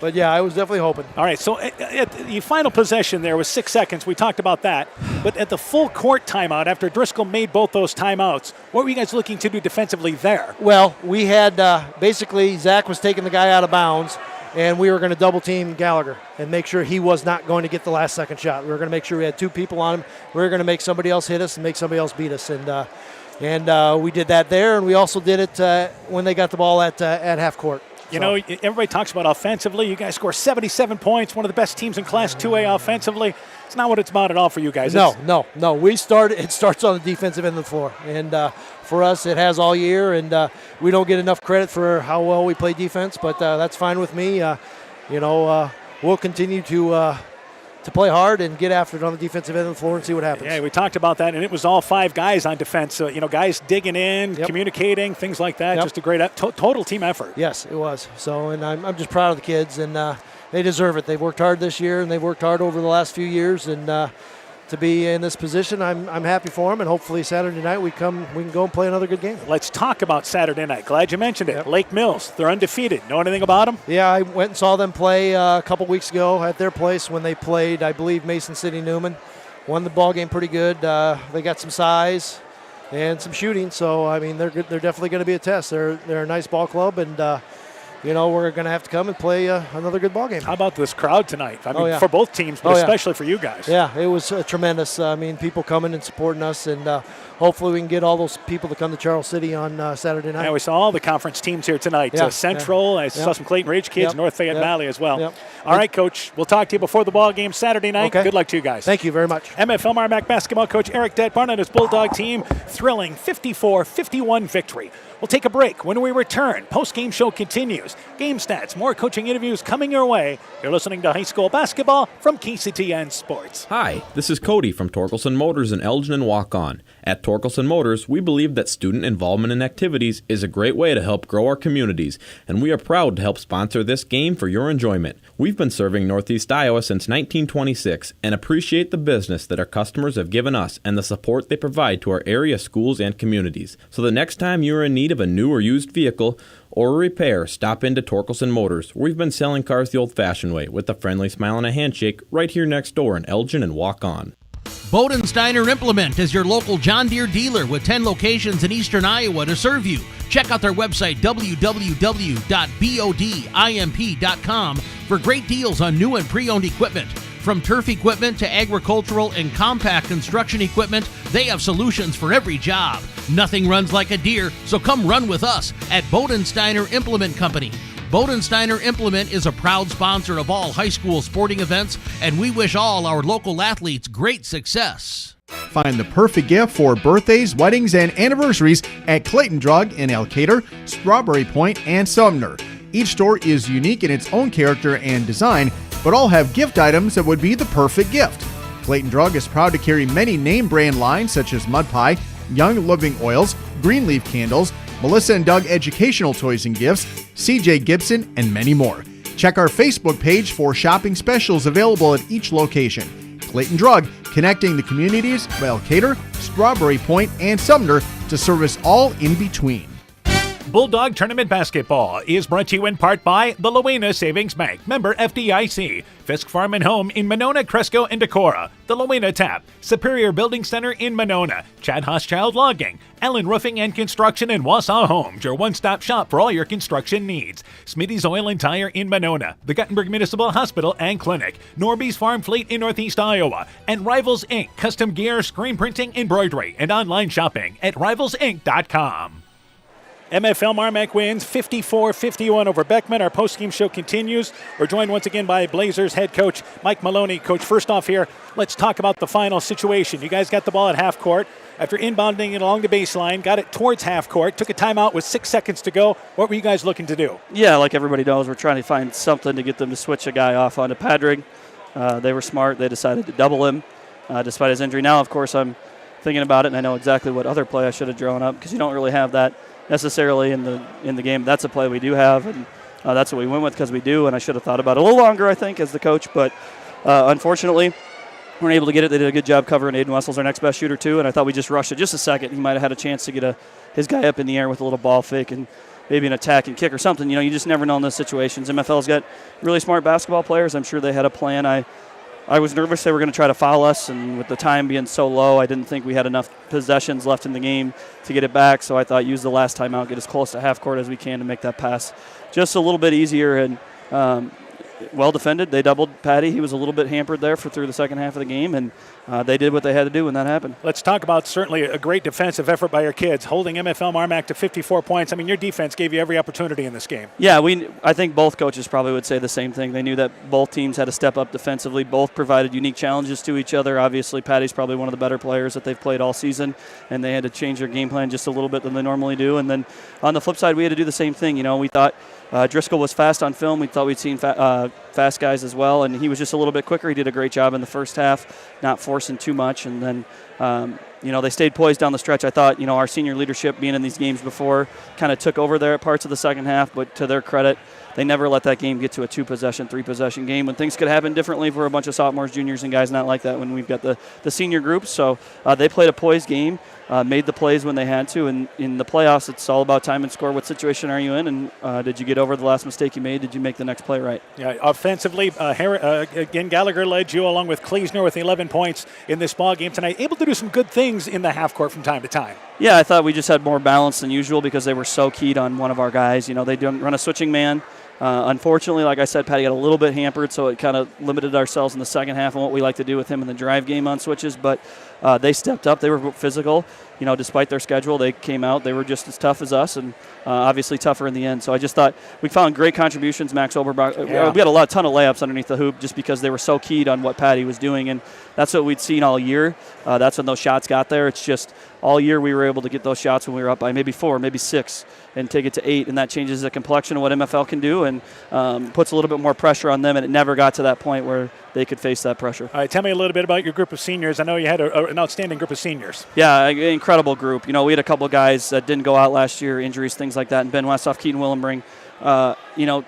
but yeah, I was definitely hoping. All right, so at the final possession there was 6 seconds. We talked about that. But at the full court timeout, after Driscoll made both those timeouts, what were you guys looking to do defensively there? Well, we had basically Zach was taking the guy out of bounds, and we were going to double team Gallagher and make sure he was not going to get the last second shot. We were going to make sure we had 2 people on him. We were going to make somebody else hit us and make somebody else beat us. And we did that there, and we also did it when they got the ball at half court. You know, everybody talks about offensively. You guys score 77 points, one of the best teams in Class 2A offensively. It's not what it's about at all for you guys. No. It starts on the defensive end of the floor. And for us, it has all year, and we don't get enough credit for how well we play defense, but that's fine with me. We'll continue to play hard and get after it on the defensive end of the floor and see what happens. Yeah, we talked about that, and it was all 5 guys on defense. Guys digging in, communicating, things like that. Just a great total team effort. Yes, it was. So, and I'm just proud of the kids, and they deserve it. They've worked hard this year, and they've worked hard over the last few years, and to be in this position, I'm happy for them, and hopefully Saturday night we can go and play another good game. Let's talk about Saturday night. Glad you mentioned it. Lake Mills, they're undefeated. Know anything about them? Yeah, I went and saw them play a couple weeks ago at their place when they played, I believe, Mason City Newman. Won the ball game pretty good. They got some size and some shooting, so I mean they're definitely going to be a test. They're a nice ball club, and we're going to have to come and play another good ball game. How about this crowd tonight? I mean, for both teams, but especially for you guys. Yeah, it was tremendous. I mean, people coming and supporting us, and hopefully we can get all those people to come to Charles City on Saturday night. Yeah, we saw all the conference teams here tonight. Central, I saw some Clayton Ridge kids, North Fayette Valley as well. All right, Coach, we'll talk to you before the ball game Saturday night. Okay. Good luck to you guys. Thank you very much. MFLMarMac basketball coach Eric Detbarn and his Bulldog team, thrilling 54-51 victory. We'll take a break. When we return, post-game show continues. Game stats, more coaching interviews coming your way. You're listening to high school basketball from KCTN Sports. Hi, this is Cody from Torkelson Motors in Elgin and Walk-On. At Torkelson Motors, we believe that student involvement in activities is a great way to help grow our communities, and we are proud to help sponsor this game for your enjoyment. We've been serving Northeast Iowa since 1926 and appreciate the business that our customers have given us and the support they provide to our area schools and communities. So the next time you are in need of a new or used vehicle or a repair, stop into Torkelson Motors. We've been selling cars the old-fashioned way with a friendly smile and a handshake right here next door in Elgin and Walk-On. Bodensteiner Implement is your local John Deere dealer with 10 locations in eastern Iowa to serve you. Check out their website, www.bodimp.com, for great deals on new and pre-owned equipment. From turf equipment to agricultural and compact construction equipment, they have solutions for every job. Nothing runs like a Deere, so come run with us at Bodensteiner Implement Company. Bodensteiner Implement is a proud sponsor of all high school sporting events, and we wish all our local athletes great success. Find the perfect gift for birthdays, weddings, and anniversaries at Clayton Drug in Elkader, Strawberry Point, and Sumner. Each store is unique in its own character and design, but all have gift items that would be the perfect gift. Clayton Drug is proud to carry many name brand lines such as Mud Pie, Young Living Oils, Greenleaf Candles, Melissa and Doug Educational Toys and Gifts, CJ Gibson, and many more. Check our Facebook page for shopping specials available at each location. Clayton Drug, connecting the communities of Elkader, Strawberry Point, and Sumner to service all in between. Bulldog Tournament Basketball is brought to you in part by the Lowena Savings Bank, member FDIC, Fisk Farm and Home in Monona, Cresco, and Decorah, the Lowena Tap, Superior Building Center in Monona, Chad Hochschild Logging, Allen Roofing and Construction in Wausau Homes, your one-stop shop for all your construction needs, Smitty's Oil and Tire in Monona, the Guttenberg Municipal Hospital and Clinic, Norby's Farm Fleet in Northeast Iowa, and Rivals Inc., custom gear, screen printing, embroidery, and online shopping at rivalsinc.com. MFLMarMac wins 54-51 over Beckman. Our postgame show continues. We're joined once again by Blazers head coach Mike Maloney. Coach, first off here, let's talk about the final situation. You guys got the ball at half court. After inbounding it along the baseline, got it towards half court, took a timeout with 6 seconds to go. What were you guys looking to do? Yeah, like everybody knows, we're trying to find something to get them to switch a guy off onto Padrig. They were smart. They decided to double him despite his injury. Now, of course, I'm thinking about it, and I know exactly what other play I should have drawn up because you don't really have that necessarily in the game. That's a play we do have, and that's what we went with because we do, and I should have thought about it a little longer, I think, as the coach. But unfortunately, we weren't able to get it. They did a good job covering. Aiden Wessel's our next best shooter, too, and I thought we just rushed it just a second. He might have had a chance to get his guy up in the air with a little ball fake and maybe an attack and kick or something. You just never know in those situations. MFL's got really smart basketball players. I'm sure they had a plan. I was nervous they were going to try to foul us, and with the time being so low, I didn't think we had enough possessions left in the game to get it back, so I thought use the last timeout, get as close to half court as we can to make that pass just a little bit easier. And well defended. They doubled Patty. He was a little bit hampered there through the second half of the game, and they did what they had to do when that happened. Let's talk about certainly a great defensive effort by your kids, holding MFLMarMac to 54 points. I mean, your defense gave you every opportunity in this game. Yeah, I think both coaches probably would say the same thing. They knew that both teams had to step up defensively. Both provided unique challenges to each other. Obviously, Patty's probably one of the better players that they've played all season, and they had to change their game plan just a little bit than they normally do. And then on the flip side, we had to do the same thing. We thought Driscoll was fast on film. We thought we'd seen fast guys as well, and he was just a little bit quicker. He did a great job in the first half, not forcing too much. And then, they stayed poised down the stretch. I thought, our senior leadership being in these games before kind of took over there at parts of the second half, but to their credit, they never let that game get to a 2-possession, 3-possession game when things could happen differently for a bunch of sophomores, juniors, and guys not like that when we've got the senior group. So they played a poised game, made the plays when they had to, and in the playoffs, it's all about time and score. What situation are you in, and did you get over the last mistake you made? Did you make the next play right? Yeah, offensively, again, Gallagher led you along with Kleesner with 11 points in this ball game tonight, able to do some good things in the half court from time to time. Yeah, I thought we just had more balance than usual because they were so keyed on one of our guys. They didn't run a switching man. Unfortunately, like I said, Patty got a little bit hampered, so it kind of limited ourselves in the second half and what we like to do with him in the drive game on switches. But they stepped up. They were physical. Despite their schedule, they came out. They were just as tough as us and obviously tougher in the end. So I just thought we found great contributions. Max Oberbach, we had a ton of layups underneath the hoop just because they were so keyed on what Patty was doing. And that's what we'd seen all year. That's when those shots got there. It's just all year we were able to get those shots when we were up by maybe 4, maybe 6, and take it to 8. And that changes the complexion of what MFL can do and puts a little bit more pressure on them. And it never got to that point where they could face that pressure. All right, tell me a little bit about your group of seniors. I know you had an outstanding group of seniors. Yeah, incredible group. We had a couple of guys that didn't go out last year, injuries, things like that. And Ben Westhoff, Keaton Willenbring.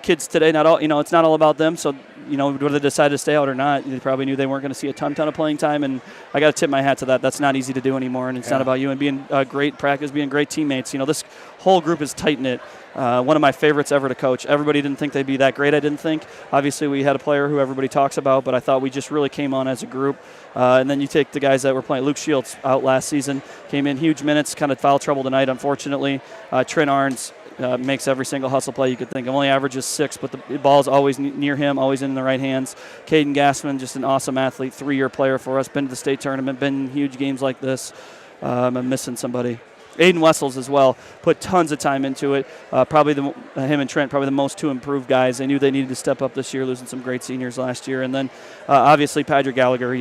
Kids today, not all. It's not all about them. So, whether they decided to stay out or not, they probably knew they weren't going to see a ton of playing time. And I got to tip my hat to that. That's not easy to do anymore. And it's not about you and being great practice, being great teammates. This whole group is tight knit. One of my favorites ever to coach. Everybody didn't think they'd be that great. I didn't think. Obviously, we had a player who everybody talks about, but I thought we just really came on as a group. And then you take the guys that were playing. Luke Shields out last season, came in huge minutes, kind of foul trouble tonight, unfortunately. Trent Arns makes every single hustle play you could think of. Only averages 6, but the ball's always near him, always in the right hands. Caden Gassman, just an awesome athlete, 3-year player for us, been to the state tournament, been in huge games like this. I'm missing somebody. Aiden Wessels as well, put tons of time into it. Probably him and Trent, probably the most 2 improved guys. They knew they needed to step up this year, losing some great seniors last year. And then obviously Patrick Gallagher,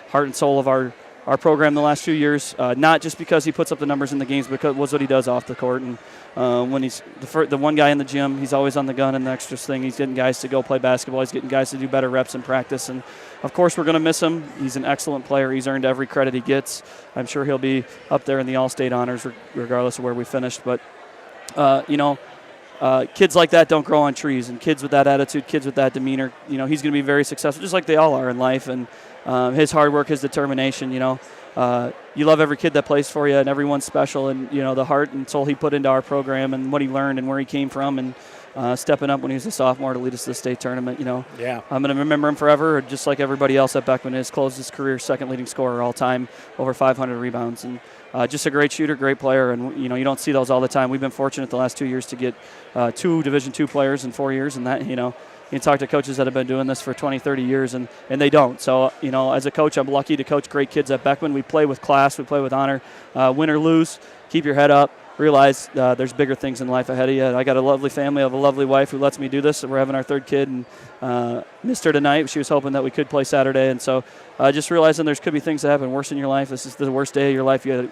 heart and soul of our program the last few years, not just because he puts up the numbers in the games, but was what he does off the court. And when he's the one guy in the gym, he's always on the gun and the extras thing. He's getting guys to go play basketball. He's getting guys to do better reps in practice. And, of course, we're going to miss him. He's an excellent player. He's earned every credit he gets. I'm sure he'll be up there in the All-State honors regardless of where we finished. But, kids like that don't grow on trees. And kids with that attitude, kids with that demeanor, he's going to be very successful, just like they all are in life. And his hard work, his determination, you love every kid that plays for you, and everyone's special. And, the heart and soul he put into our program and what he learned and where he came from and stepping up when he was a sophomore to lead us to the state tournament, Yeah. I'm going to remember him forever, just like everybody else at Beckman is. Closed his career second leading scorer all time, over 500 rebounds. And just a great shooter, great player. And, you don't see those all the time. We've been fortunate the last 2 years to get 2 Division II players in 4 years. And that, you talk to coaches that have been doing this for 20, 30 years, and they don't. So, as a coach, I'm lucky to coach great kids at Beckman. We play with class. We play with honor. Win or lose, keep your head up. Realize there's bigger things in life ahead of you. I got a lovely family. I have a lovely wife who lets me do this. We're having our 3rd kid, and missed her tonight. She was hoping that we could play Saturday. And so just realizing there could be things that happen worse in your life. This is the worst day of your life. You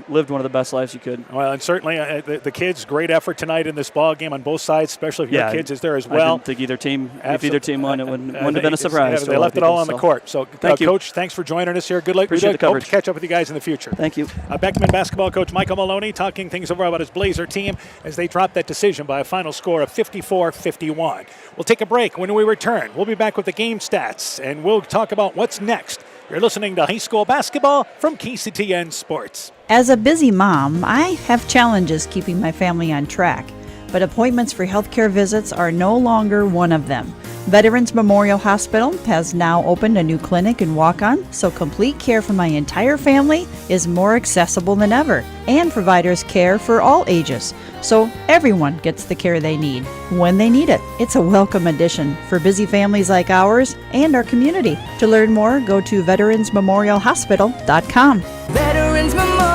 lived one of the best lives you could. Well, and certainly the kids, great effort tonight in this ball game on both sides, especially if your kids is there as well. I didn't think either team, if either team won, it wouldn't have been a surprise. They left it all on the court. So, thank you. Coach, thanks for joining us here. Good luck. Appreciate the coverage. Hope to catch up with you guys in the future. Thank you. Beckman basketball coach Michael Maloney talking things over about his Blazer team as they dropped that decision by a final score of 54-51. We'll take a break. When we return, we'll be back with the game stats, and we'll talk about what's next. You're listening to high school basketball from KCTN Sports. As a busy mom, I have challenges keeping my family on track, but appointments for healthcare visits are no longer one of them. Veterans Memorial Hospital has now opened a new clinic and walk-on, so complete care for my entire family is more accessible than ever, and providers care for all ages, so everyone gets the care they need when they need it. It's a welcome addition for busy families like ours and our community. To learn more, go to veteransmemorialhospital.com. Veterans Memorial.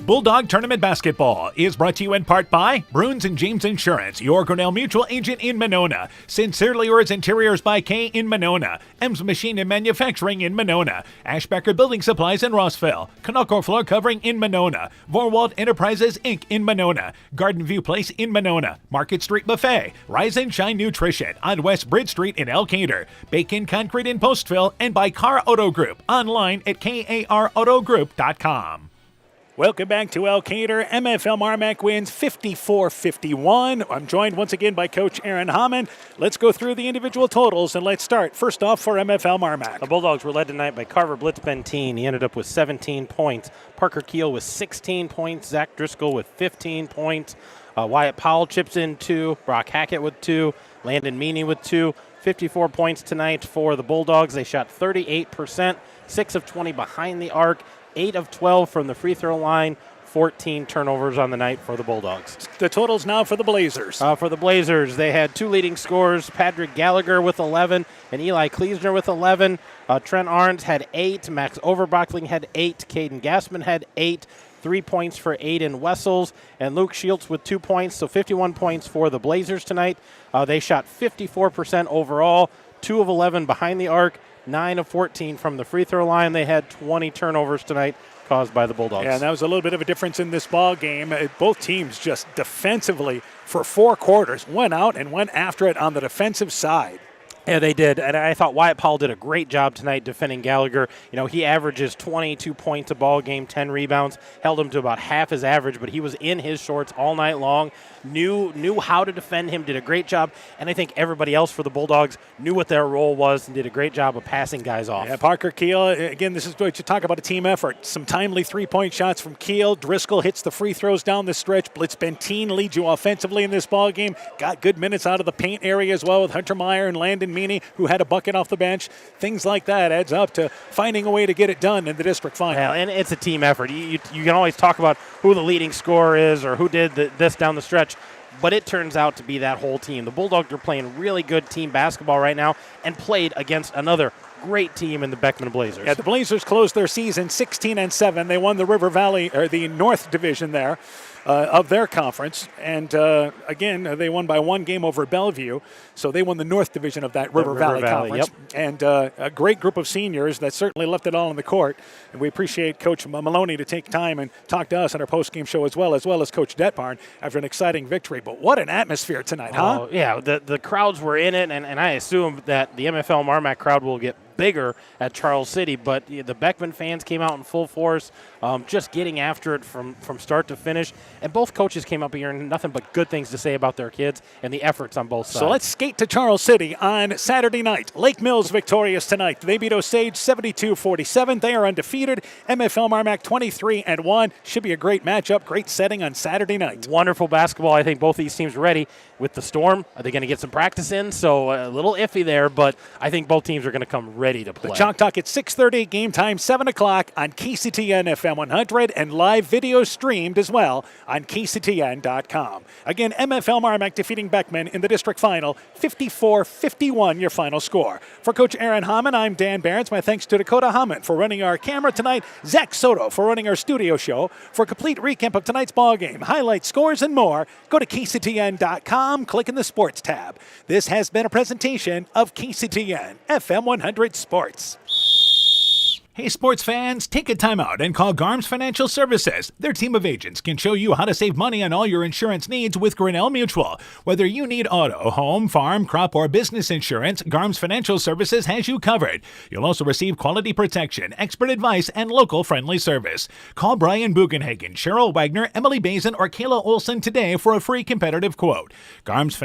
Bulldog Tournament Basketball is brought to you in part by Bruins and James Insurance, your Grinnell Mutual agent in Monona, Sincerely Yours Interiors by K in Monona, M's Machine and Manufacturing in Monona, Ashbecker Building Supplies in Rossville, Canucco Floor Covering in Monona, Vorwald Enterprises Inc. in Monona, Garden View Place in Monona, Market Street Buffet, Rise and Shine Nutrition on West Bridge Street in Elkader, Bacon Concrete in Postville, and by Car Auto Group, online at karautogroup.com. Welcome back to Elkader. MFLMarMac wins 54-51. I'm joined once again by Coach Aaron Hammond. Let's go through the individual totals, and let's start first off for MFLMarMac. The Bulldogs were led tonight by Carver Blitzbentine. He ended up with 17 points. Parker Keel with 16 points. Zach Driscoll with 15 points. Wyatt Powell chips in 2. Brock Hackett with 2. Landon Meany with 2. 54 points tonight for the Bulldogs. They shot 38%, 6 of 20 behind the arc. 8 of 12 from the free throw line, 14 turnovers on the night for the Bulldogs. The totals now for the Blazers. For the Blazers, they had 2 leading scorers, Patrick Gallagher with 11 and Eli Kleesner with 11. Trent Arns had 8, Max Overbrockling had 8, Caden Gassman had 8, 3 points for Aiden Wessels, and Luke Shields with 2 points, so 51 points for the Blazers tonight. They shot 54% overall, 2 of 11 behind the arc, 9 of 14 from the free throw line. They had 20 turnovers tonight caused by the Bulldogs. Yeah, and that was a little bit of a difference in this ball game. Both teams just defensively for 4 quarters went out and went after it on the defensive side. Yeah, they did, and I thought Wyatt Powell did a great job tonight defending Gallagher. You know, he averages 22 points a ball game, 10 rebounds, held him to about half his average, but he was in his shorts all night long, knew how to defend him, did a great job, and I think everybody else for the Bulldogs knew what their role was and did a great job of passing guys off. Yeah, Parker Keel, again, this is what you talk about a team effort. Some timely three-point shots from Keel. Driscoll hits the free throws down the stretch. Blitzbentine leads you offensively in this ball game. Got good minutes out of the paint area as well with Hunter Meyer and Landon Meany, who had a bucket off the bench. Things like that adds up to finding a way to get it done in the district final. Yeah, and it's a team effort. You can always talk about who the leading scorer is or who did this down the stretch, but it turns out to be that whole team. The Bulldogs are playing really good team basketball right now and played against another great team in the Beckman Blazers. Yeah, the Blazers closed their season 16-7. They won the River Valley, or the North Division there. Of their conference, and again, they won by 1 game over Bellevue, so they won the North Division of that River Valley Conference. Yep. And a great group of seniors that certainly left it all on the court, and we appreciate Coach Maloney to take time and talk to us on our post-game show as well as Coach Detbarn after an exciting victory. But what an atmosphere tonight, huh? Oh, yeah, the crowds were in it, and I assume that the MFLMarMac crowd will get bigger at Charles City, but the Beckman fans came out in full force, just getting after it from start to finish. And both coaches came up here and nothing but good things to say about their kids and the efforts on both sides. So let's skate to Charles City on Saturday night. Lake Mills victorious tonight. They beat Osage 72-47. They are undefeated. MFLMarMac 23-1. Should be a great matchup, great setting on Saturday night. Wonderful basketball. I think both these teams are ready. With the storm, are they going to get some practice in? So a little iffy there, but I think both teams are going to come ready to play. The Chalk Talk at 6:30, game time 7 o'clock on KCTN FM 100 and live video streamed as well on KCTN.com. Again, MFLMarMac defeating Beckman in the district final, 54-51 your final score. For Coach Aaron Hammond, I'm Dan Barons. My thanks to Dakota Hammond for running our camera tonight, Zach Soto for running our studio show. For a complete recap of tonight's ball game, highlights, scores, and more, go to KCTN.com, click in the Sports tab. This has been a presentation of KCTN FM 100 Sports. Hey, sports fans, take a time out and call Garms Financial Services. Their team of agents can show you how to save money on all your insurance needs with Grinnell Mutual. Whether you need auto, home, farm, crop, or business insurance, Garms Financial Services has you covered. You'll also receive quality protection, expert advice, and local friendly service. Call Brian Bugenhagen, Cheryl Wagner, Emily Bazin, or Kayla Olson today for a free competitive quote. Garms